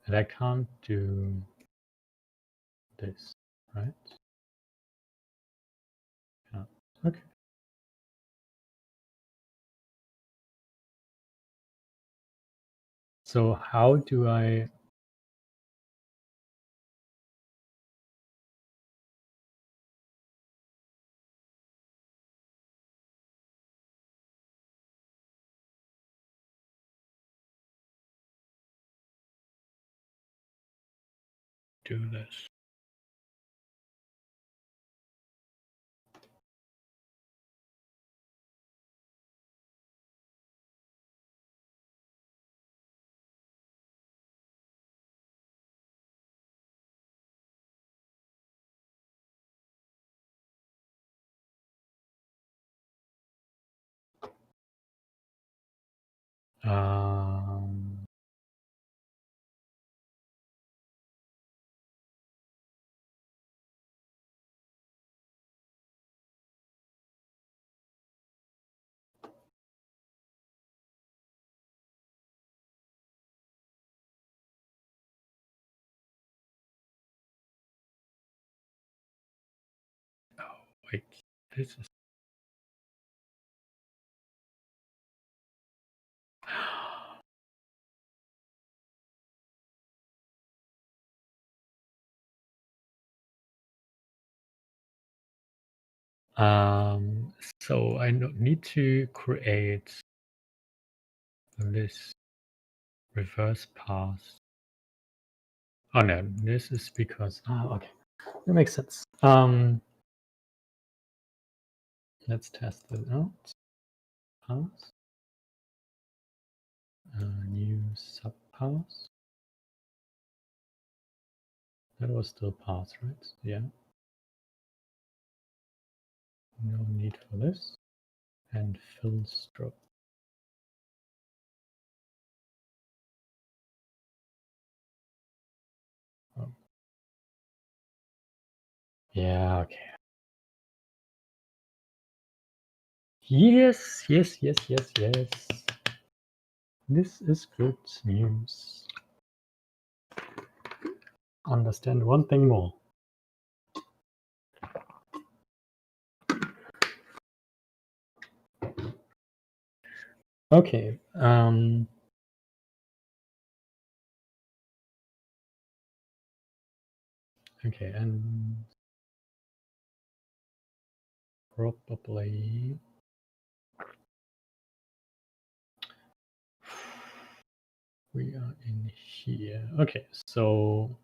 And I can't do this, right? Yeah. Okay. So how do I do this? Um, wait, this is. So I need to create this reverse pass. Oh no, this is because, okay, that makes sense. Let's test it out. Pass, new subpass. That was still pass, right? Yeah. No need for this. And fill stroke. Oh. Yeah, okay. Yes, yes, yes, yes, yes. This is good news. Understand one thing more. Okay. Okay, and probably we are in here. Okay, so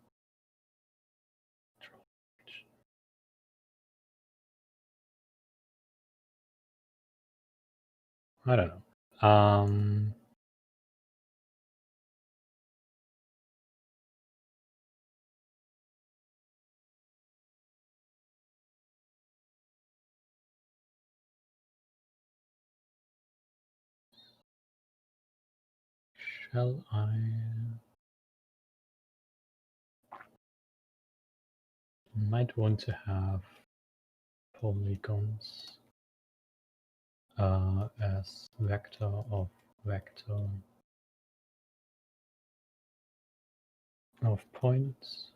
I don't know. Shall I might want to have polygons. as vector of points.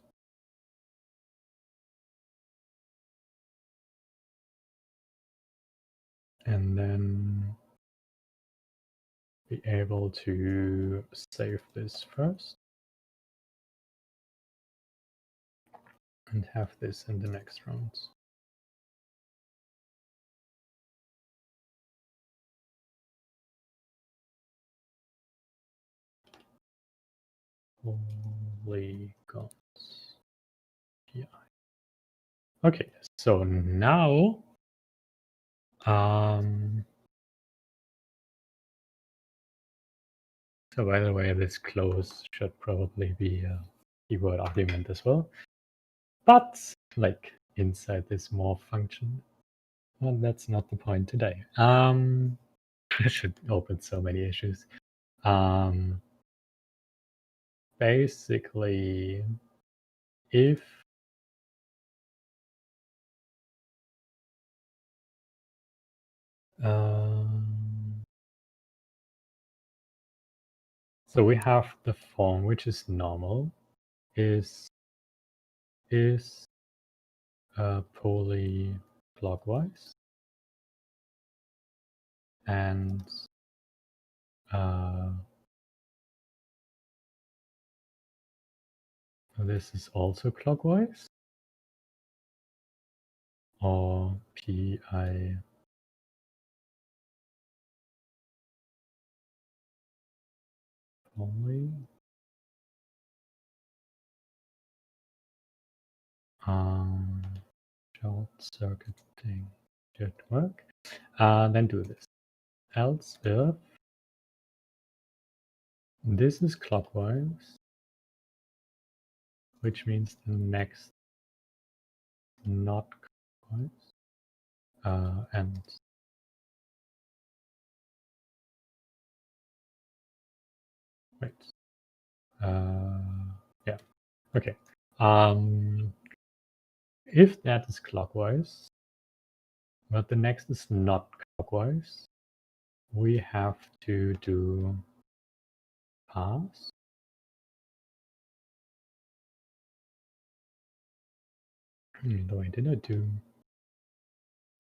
And then be able to save this first and have this in the next rounds. Polygons. Yeah. Okay, so now so by the way, this close should probably be a keyword argument as well. But like inside this morph function, well, that's not the point today. I should open so many issues. Basically, if so we have the form which is normal, is polyclockwise, and this is also clockwise, or pi poly. Short circuiting should work. Then do this. Else if this is clockwise, which means the next not clockwise, and wait, yeah, okay. If that is clockwise, but the next is not clockwise, we have to do pass. Wait, did I do?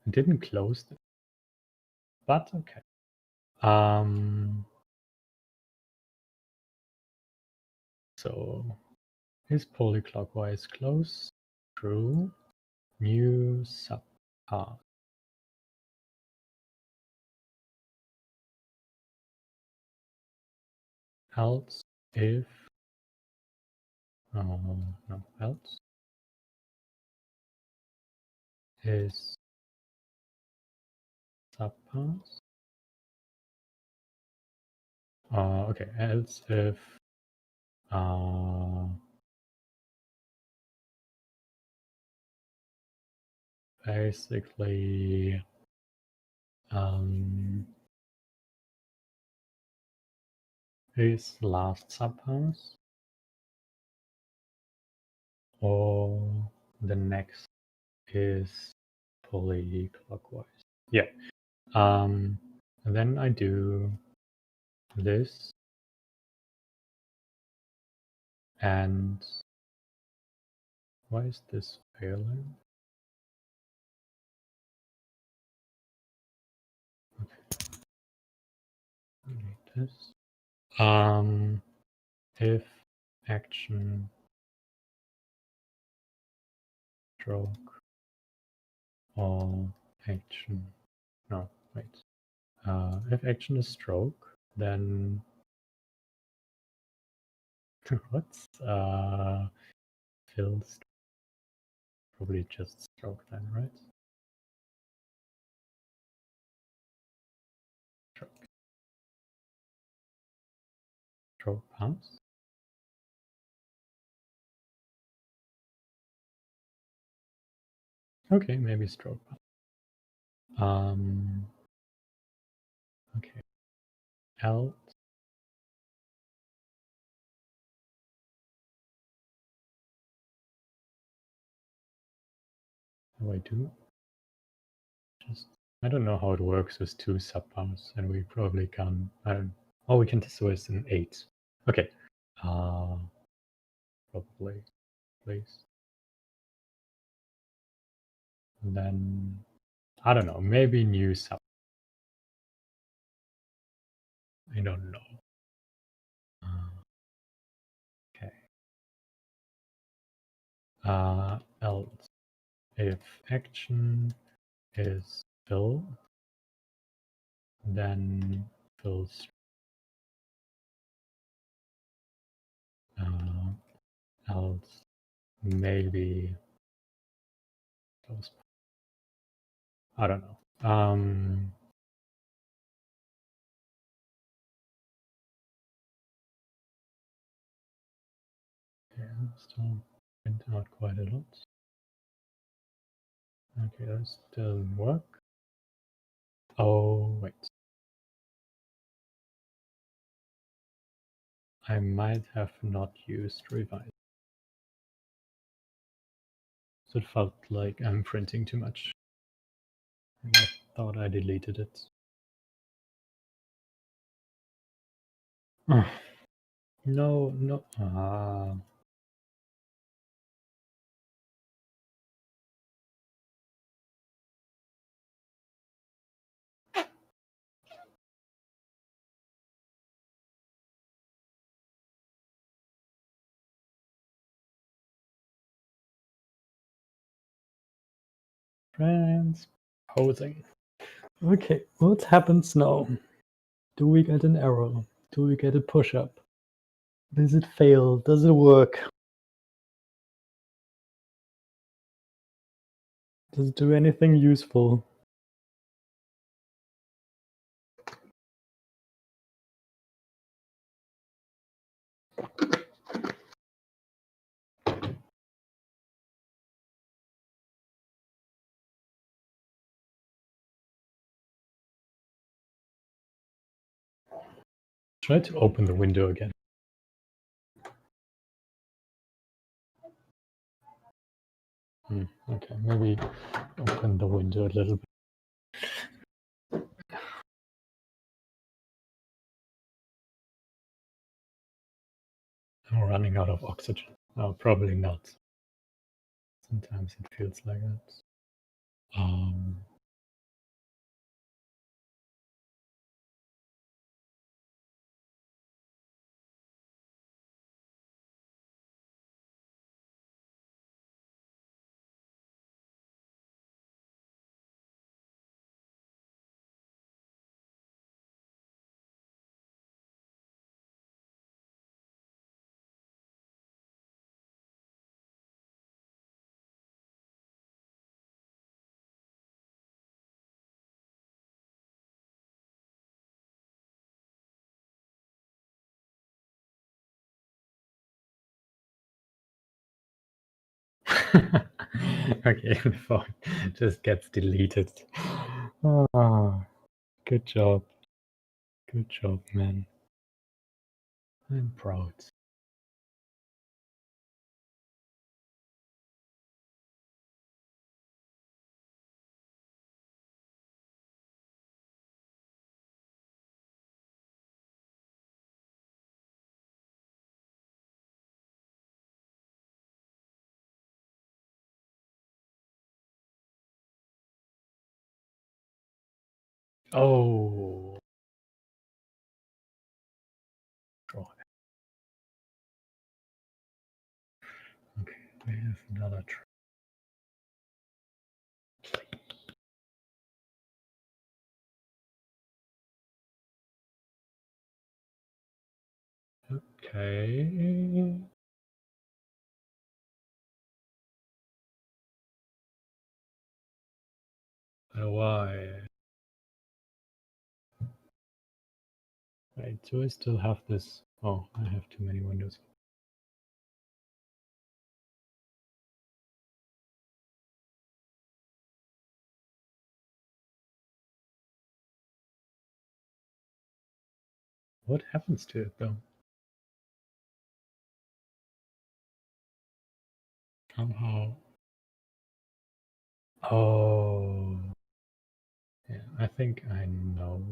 I didn't close it, but okay. So is polyclockwise close? True. New subpath. Else if no, else is subpath. Okay, else if basically is last subpath or the next is polyclockwise. Yeah. And then I do this and why is this failing? Okay. I need this. If action stroke or action, no, wait. If action is stroke, then what's filled? Probably just stroke then, right? Stroke. Stroke pass. Okay, maybe stroke pass. Okay. Else. How do I do? Just I don't know how it works with 2 subbars, and we probably can. Oh, we can test with an 8. Okay. Probably, please. And then I don't know. Maybe new sub. I don't know. Okay. Else, if action is fill, then fills. Else, maybe those. I don't know. Yeah, still print out quite a lot. Okay, that doesn't work. Oh, wait. I might have not used revise. So it felt like I'm printing too much. And I thought I deleted it. No, no. Transposing. Okay, what happens now? Do we get an error? Do we get a push-up? Does it fail? Does it work? Does it do anything useful? Try to open the window again. Okay, maybe open the window a little bit. I'm running out of oxygen. Oh, probably not. Sometimes it feels like that. Okay, the phone just gets deleted. Good job. Good job, man. I'm proud. Oh. God. Okay, we have another try. Okay. Why? Wait, do I still have this? Oh, I have too many windows. What happens to it though? Somehow. Oh. Yeah. I think I know.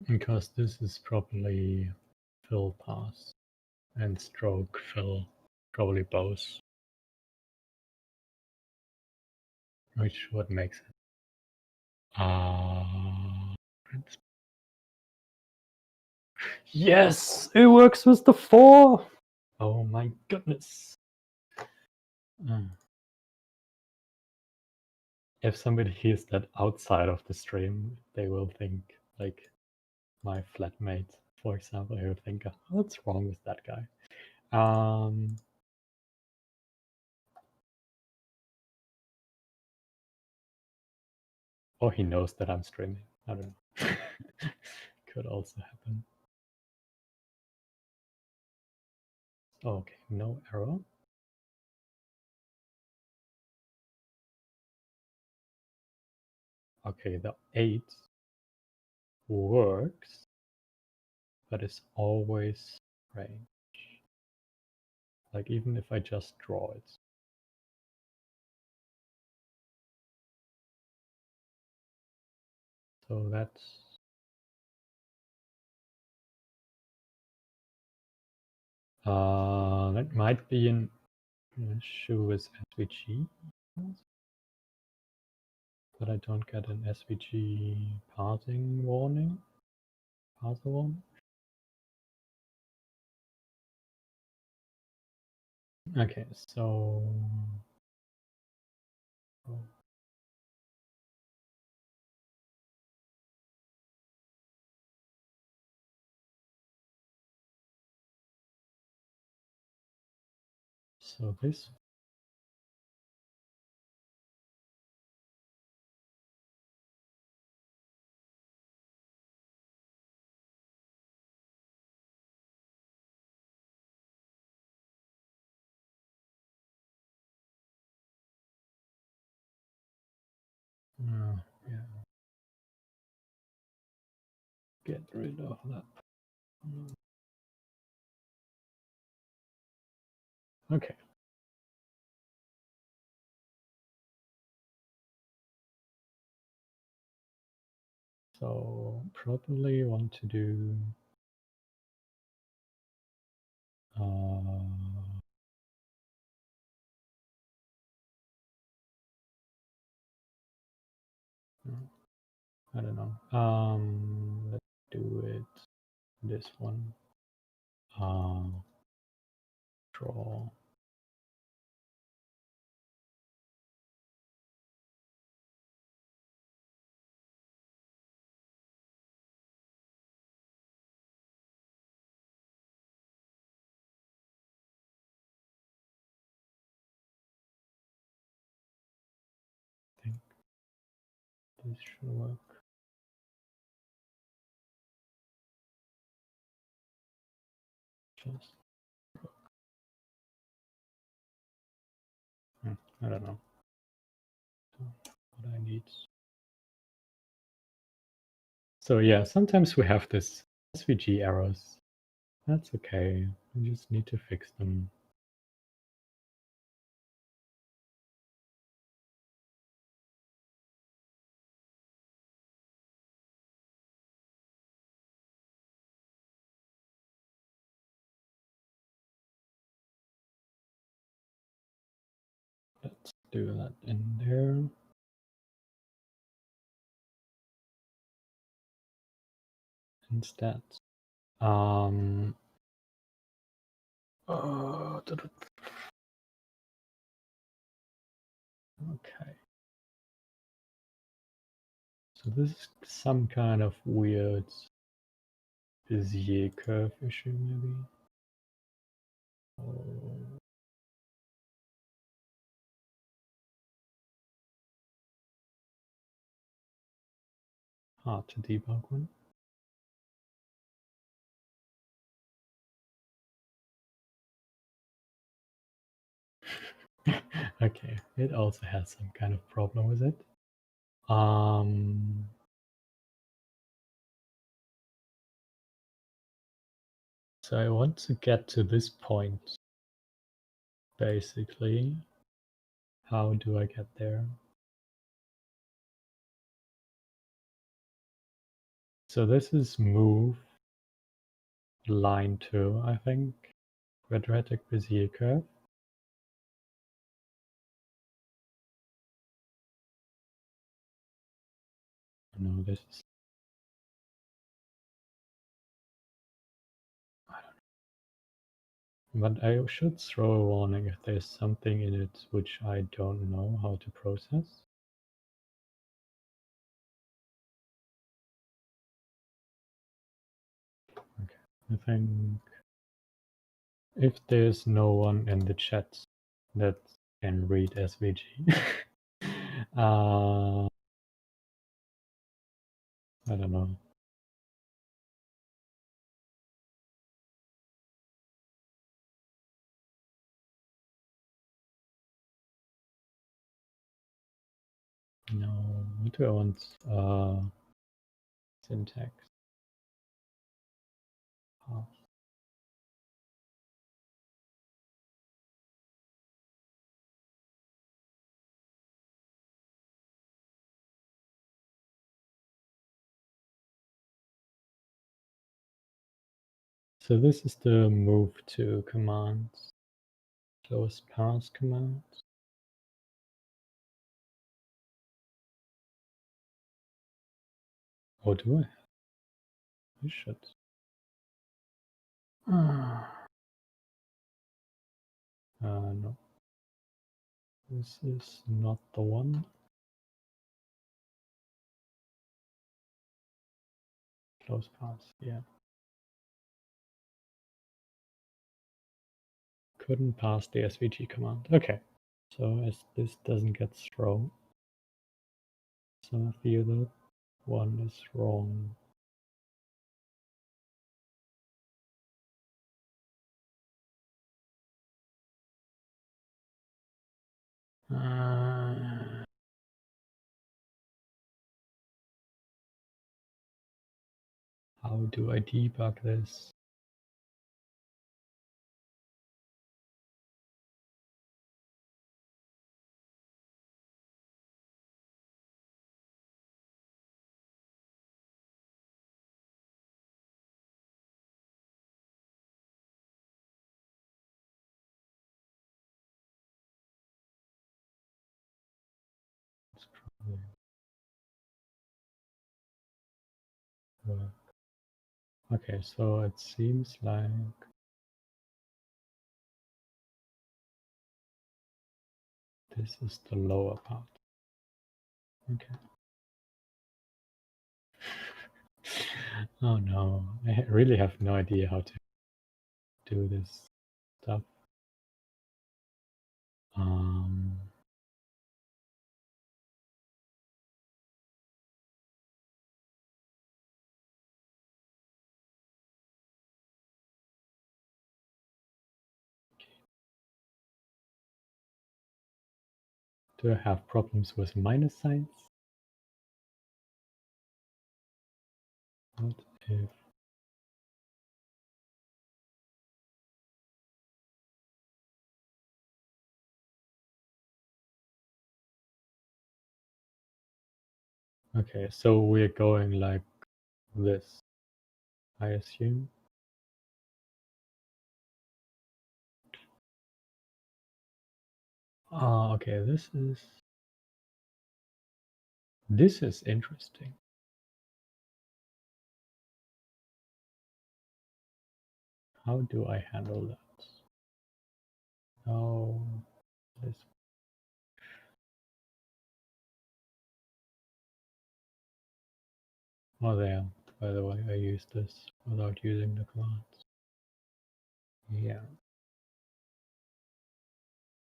Because this is probably fill pass and stroke fill, probably both. Which would make sense. Yes, it works with the 4. Oh my goodness. If somebody hears that outside of the stream, they will think, like my flatmate, for example, he will think, what's wrong with that guy? Or he knows that I'm streaming. I don't know. Could also happen. Okay, no error. Okay, the 8 works, but it's always strange. Like even if I just draw it. So that's that might be an issue with SVG, but I don't get an SVG parsing warning. Parser warning. Okay, so this. Yeah. Get rid of that. Okay. So probably want to do I don't know. Let's do it this one. Draw. I think this should work. Just I don't know what I need. So yeah, sometimes we have this SVG errors. That's okay. We just need to fix them. Let's do that in there. Instead. Okay. So this is some kind of weird Bezier curve issue, maybe. Hard to debug one. Okay, it also has some kind of problem with it. So I want to get to this point, basically. How do I get there? So this is move line 2, I think. Quadratic Bezier curve. No, this is... I don't know. But I should throw a warning if there's something in it which I don't know how to process. Okay, I think if there's no one in the chat that can read SVG, I don't know. No, what do I want? Syntax. Oh. So this is the move to commands. Close pass command. Oh, do I? I should. No. This is not the one. Close pass, yeah. Couldn't pass the SVG command. Okay. So as this doesn't get thrown, so I feel that one is wrong. How do I debug this? It's probably work. Okay, so it seems like this is the lower part. Okay. Oh no, I really have no idea how to do this stuff. Do I have problems with minus signs? What if... Okay, so we're going like this, I assume. Ah, okay, this is interesting. How do I handle that? Oh, this... Oh, there. By the way, I used this without using the commands. Yeah.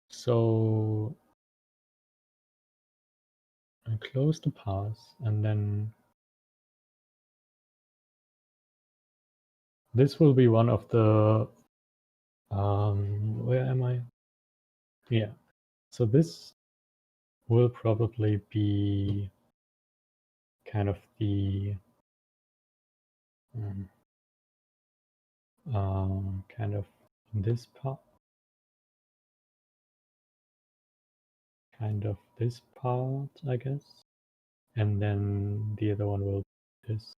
So I close the pass and then this will be one of the where am I? Yeah. So this will probably be kind of the kind of this part, kind of this part, I guess, and then the other one will be this.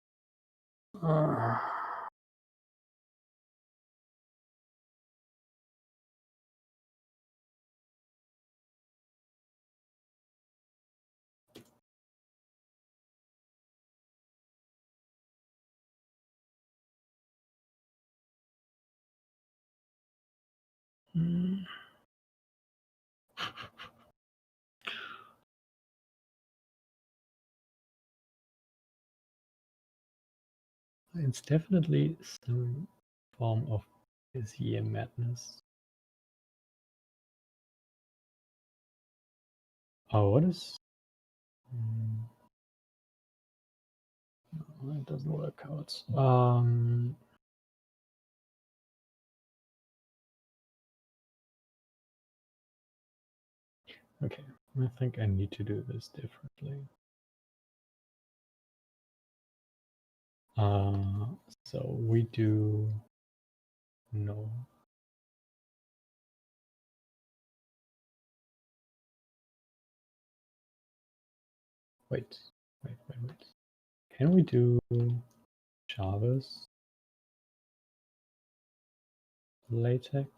It's definitely some form of Bezier madness. Oh, what is? No, it doesn't work out. Okay, I think I need to do this differently. So we do no. Wait. Can we do Javis LaTeX?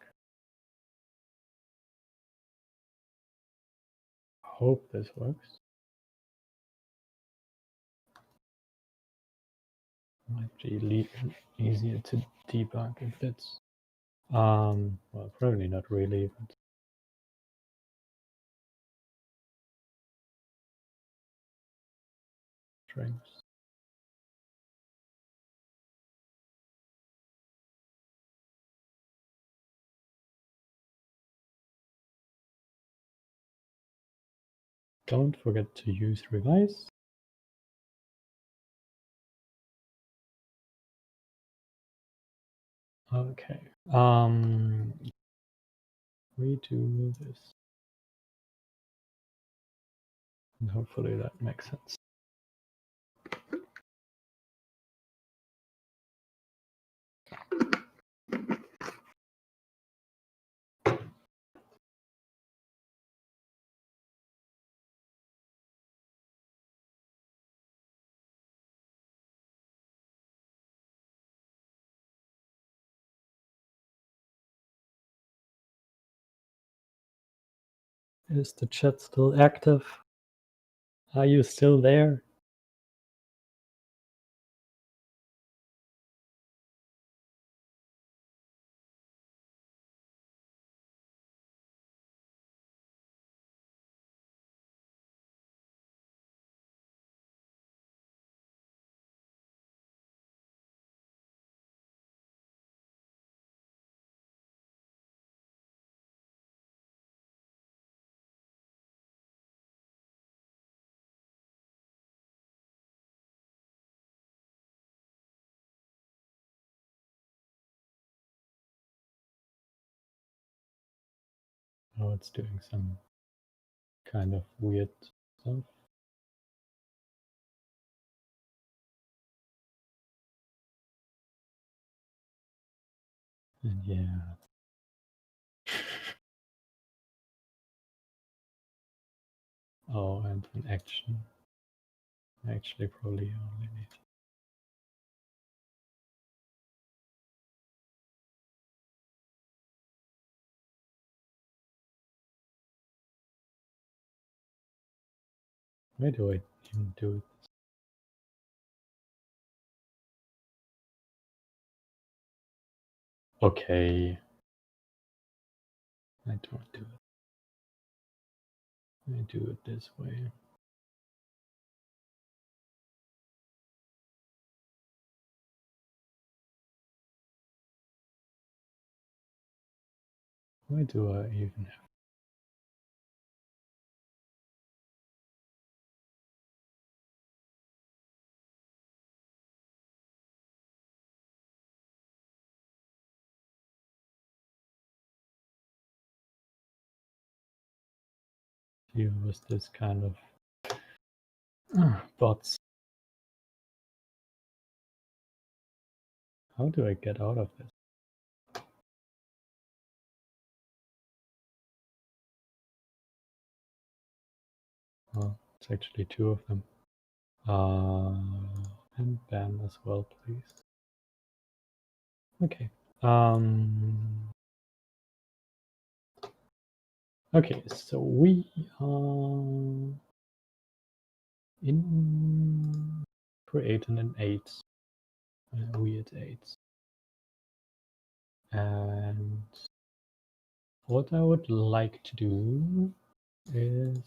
Hope this works. Might be easier to debug if it's well, probably not really, but strings. Don't forget to use revise. Okay. We do this. And hopefully that makes sense. Is the chat still active? Are you still there? Oh, it's doing some kind of weird stuff. And yeah. Oh, and an action. I actually probably only need. Why do I even do it? Okay. I don't do it. I do it this way. Why do I even have? Deal with this kind of bots? How do I get out of this? Oh, it's actually two of them. And Ben as well, please. Okay. Okay, so we are in creating an 8, a weird 8. And what I would like to do is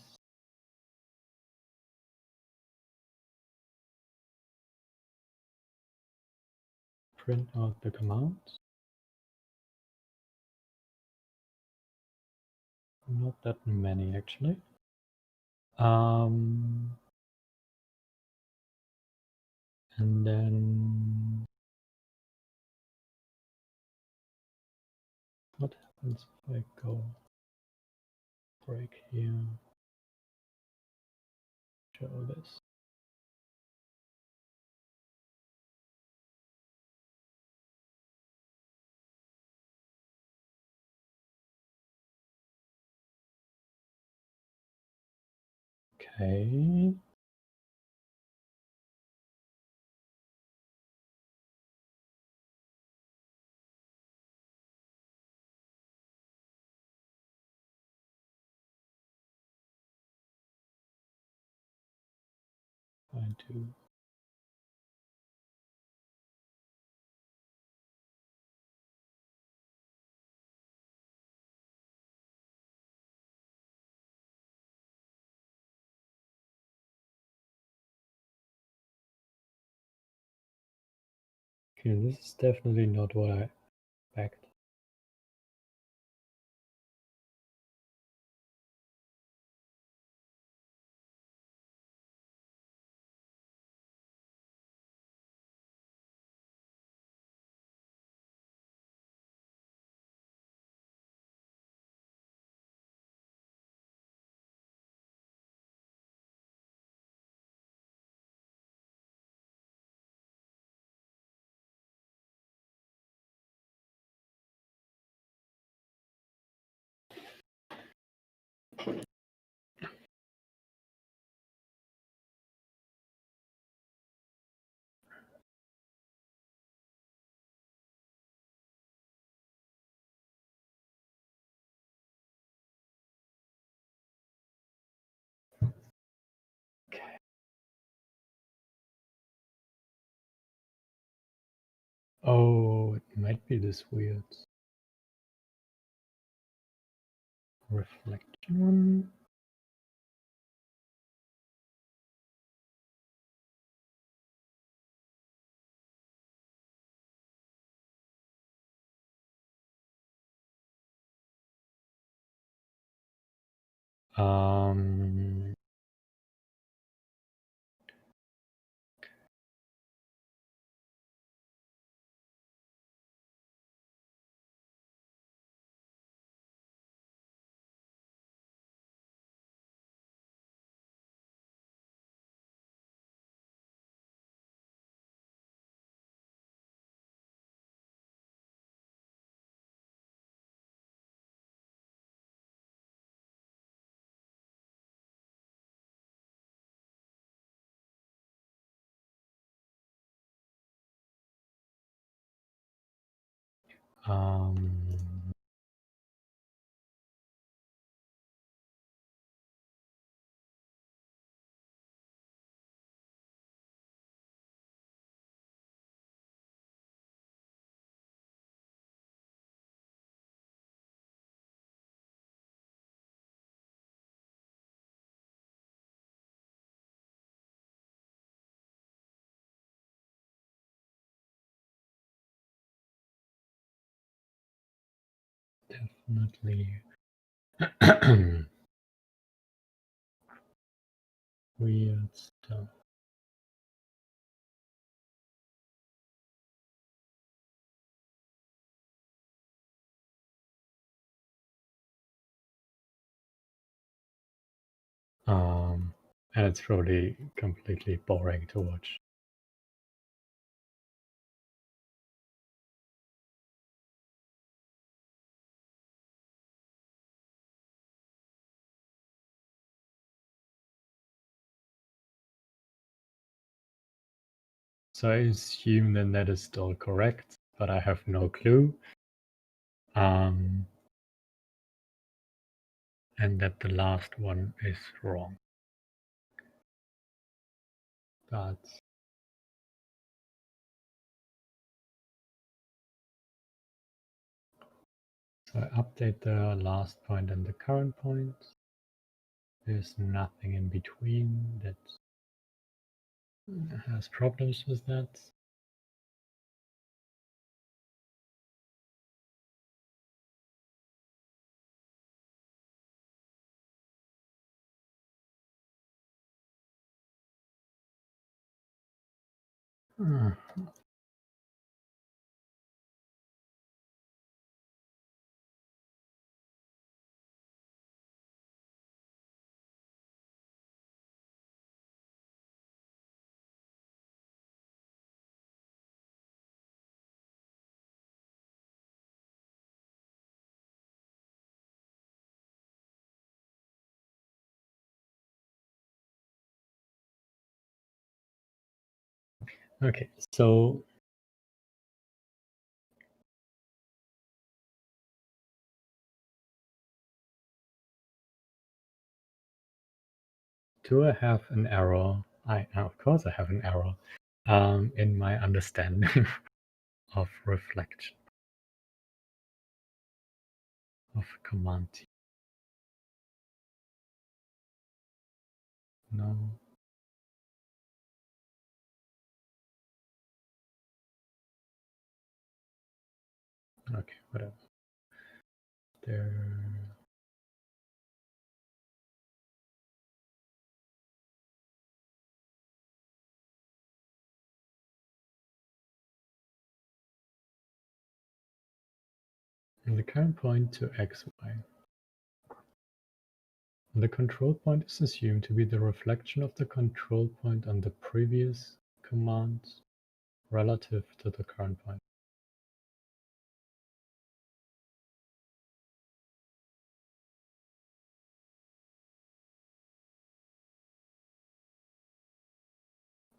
print out the command. Not that many actually. And then what happens if I go break here? Show this. Okay. Trying to okay, this is definitely not what I expect. Oh, it might be this weird reflection. Um, um, definitely weird stuff. And it's probably completely boring to watch. So I assume then that is still correct, but I have no clue. And that the last one is wrong. But so I update the last point and the current point. There's nothing in between that has problems with that. Okay, so do I have an error? Of course I have an error in my understanding of reflection of command T. No. Okay, whatever. There. And the current point to XY. The control point is assumed to be the reflection of the control point on the previous command relative to the current point.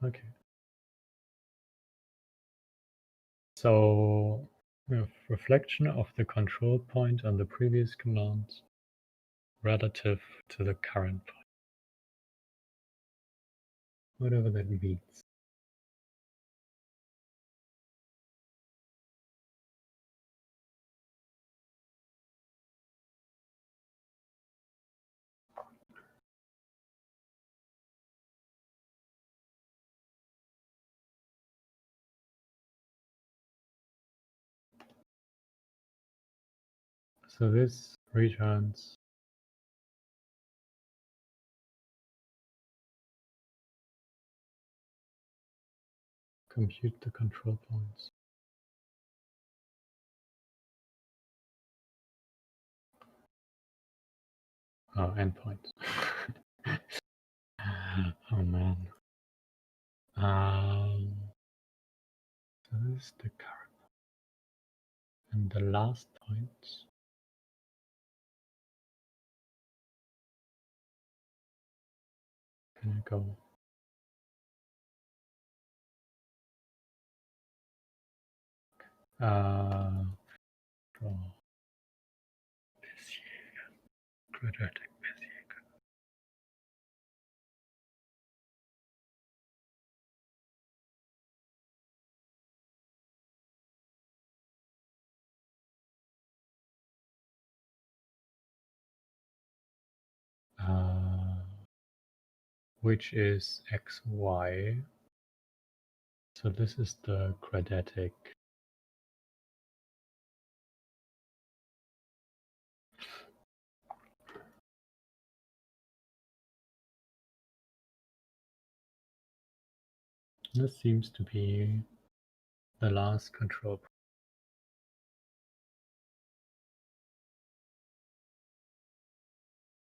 Okay. So reflection of the control point on the previous command relative to the current point. Whatever that means. So this returns compute the control points. Oh, endpoints. Oh man. So this is the current. And the last point. Can I go? Draw Bezier, quadratic Bezier. Which is xy. So this is the quadratic. This seems to be the last control point.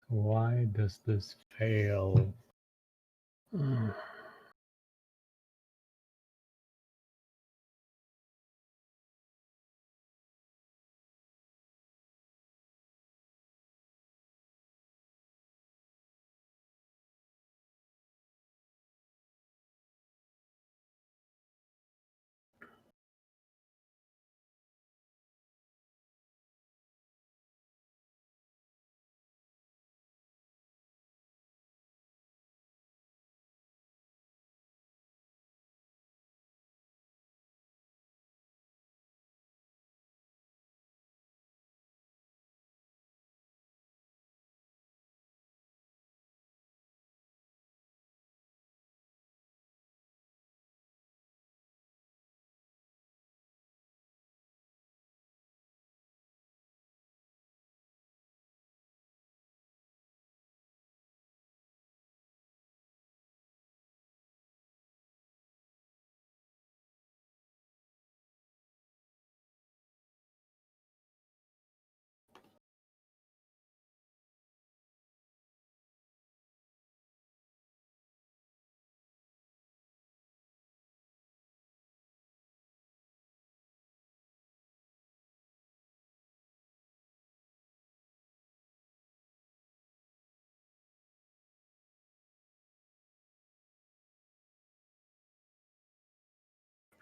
Why does this fail?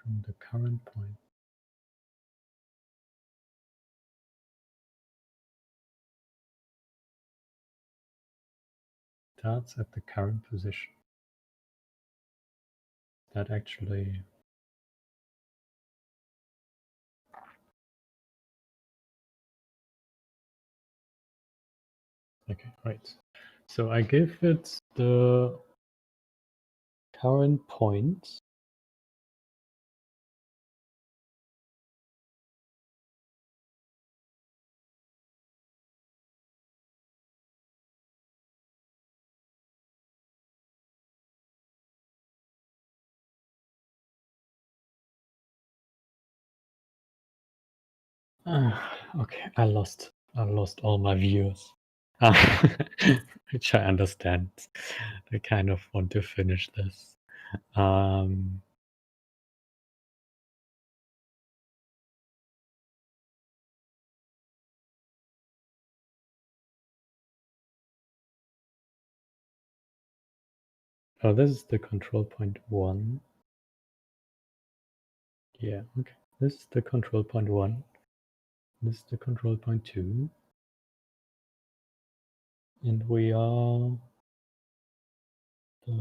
from the current point. Starts at the current position. That actually okay, right. So I give it the current point. Okay, I lost all my viewers. Which I understand. I kind of want to finish this. Oh, this is the control point 1. Yeah, okay. This is the control point 1. This is the control point 2. And we are the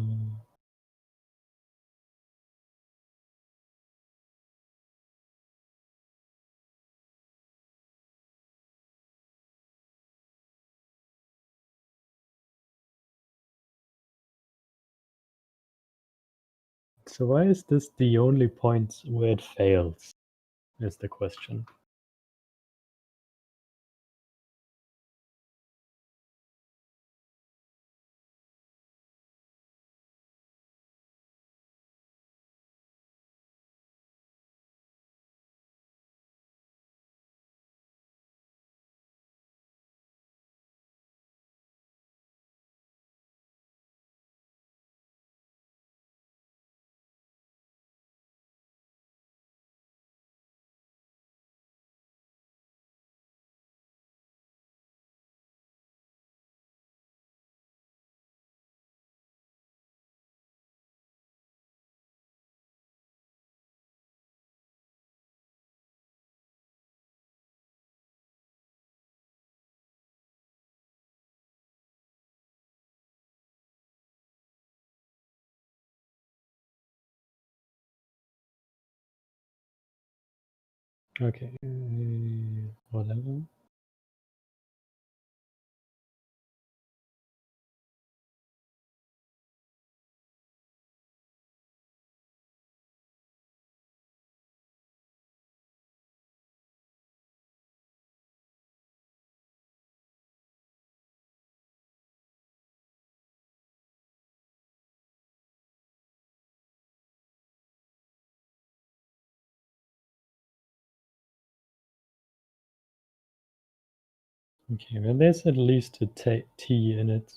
So why is this the only point where it fails, is the question. Okay, whatever. Okay, well, there's at least a T in it.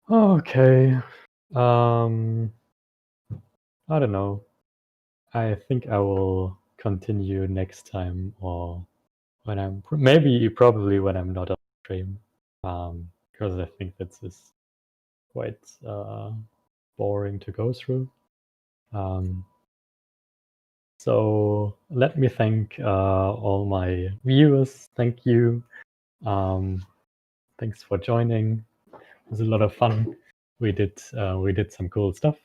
Okay. I don't know. I think I will continue next time, or when I'm probably when I'm not on stream, because I think this is quite boring to go through. So let me thank all my viewers. Thank you. Thanks for joining. It was a lot of fun. We did some cool stuff.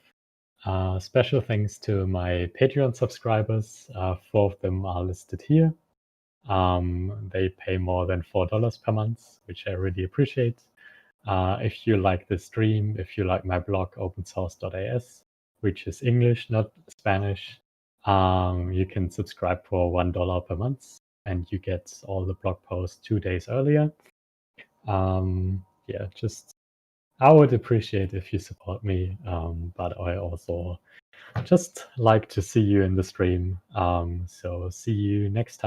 Special thanks to my Patreon subscribers. 4 of them are listed here. They pay more than $4 per month, which I really appreciate. If you like the stream, if you like my blog, opensource.as, which is English, not Spanish, you can subscribe for $1 per month, and you get all the blog posts 2 days earlier. Yeah, I would appreciate if you support me, but I also just like to see you in the stream. So see you next time.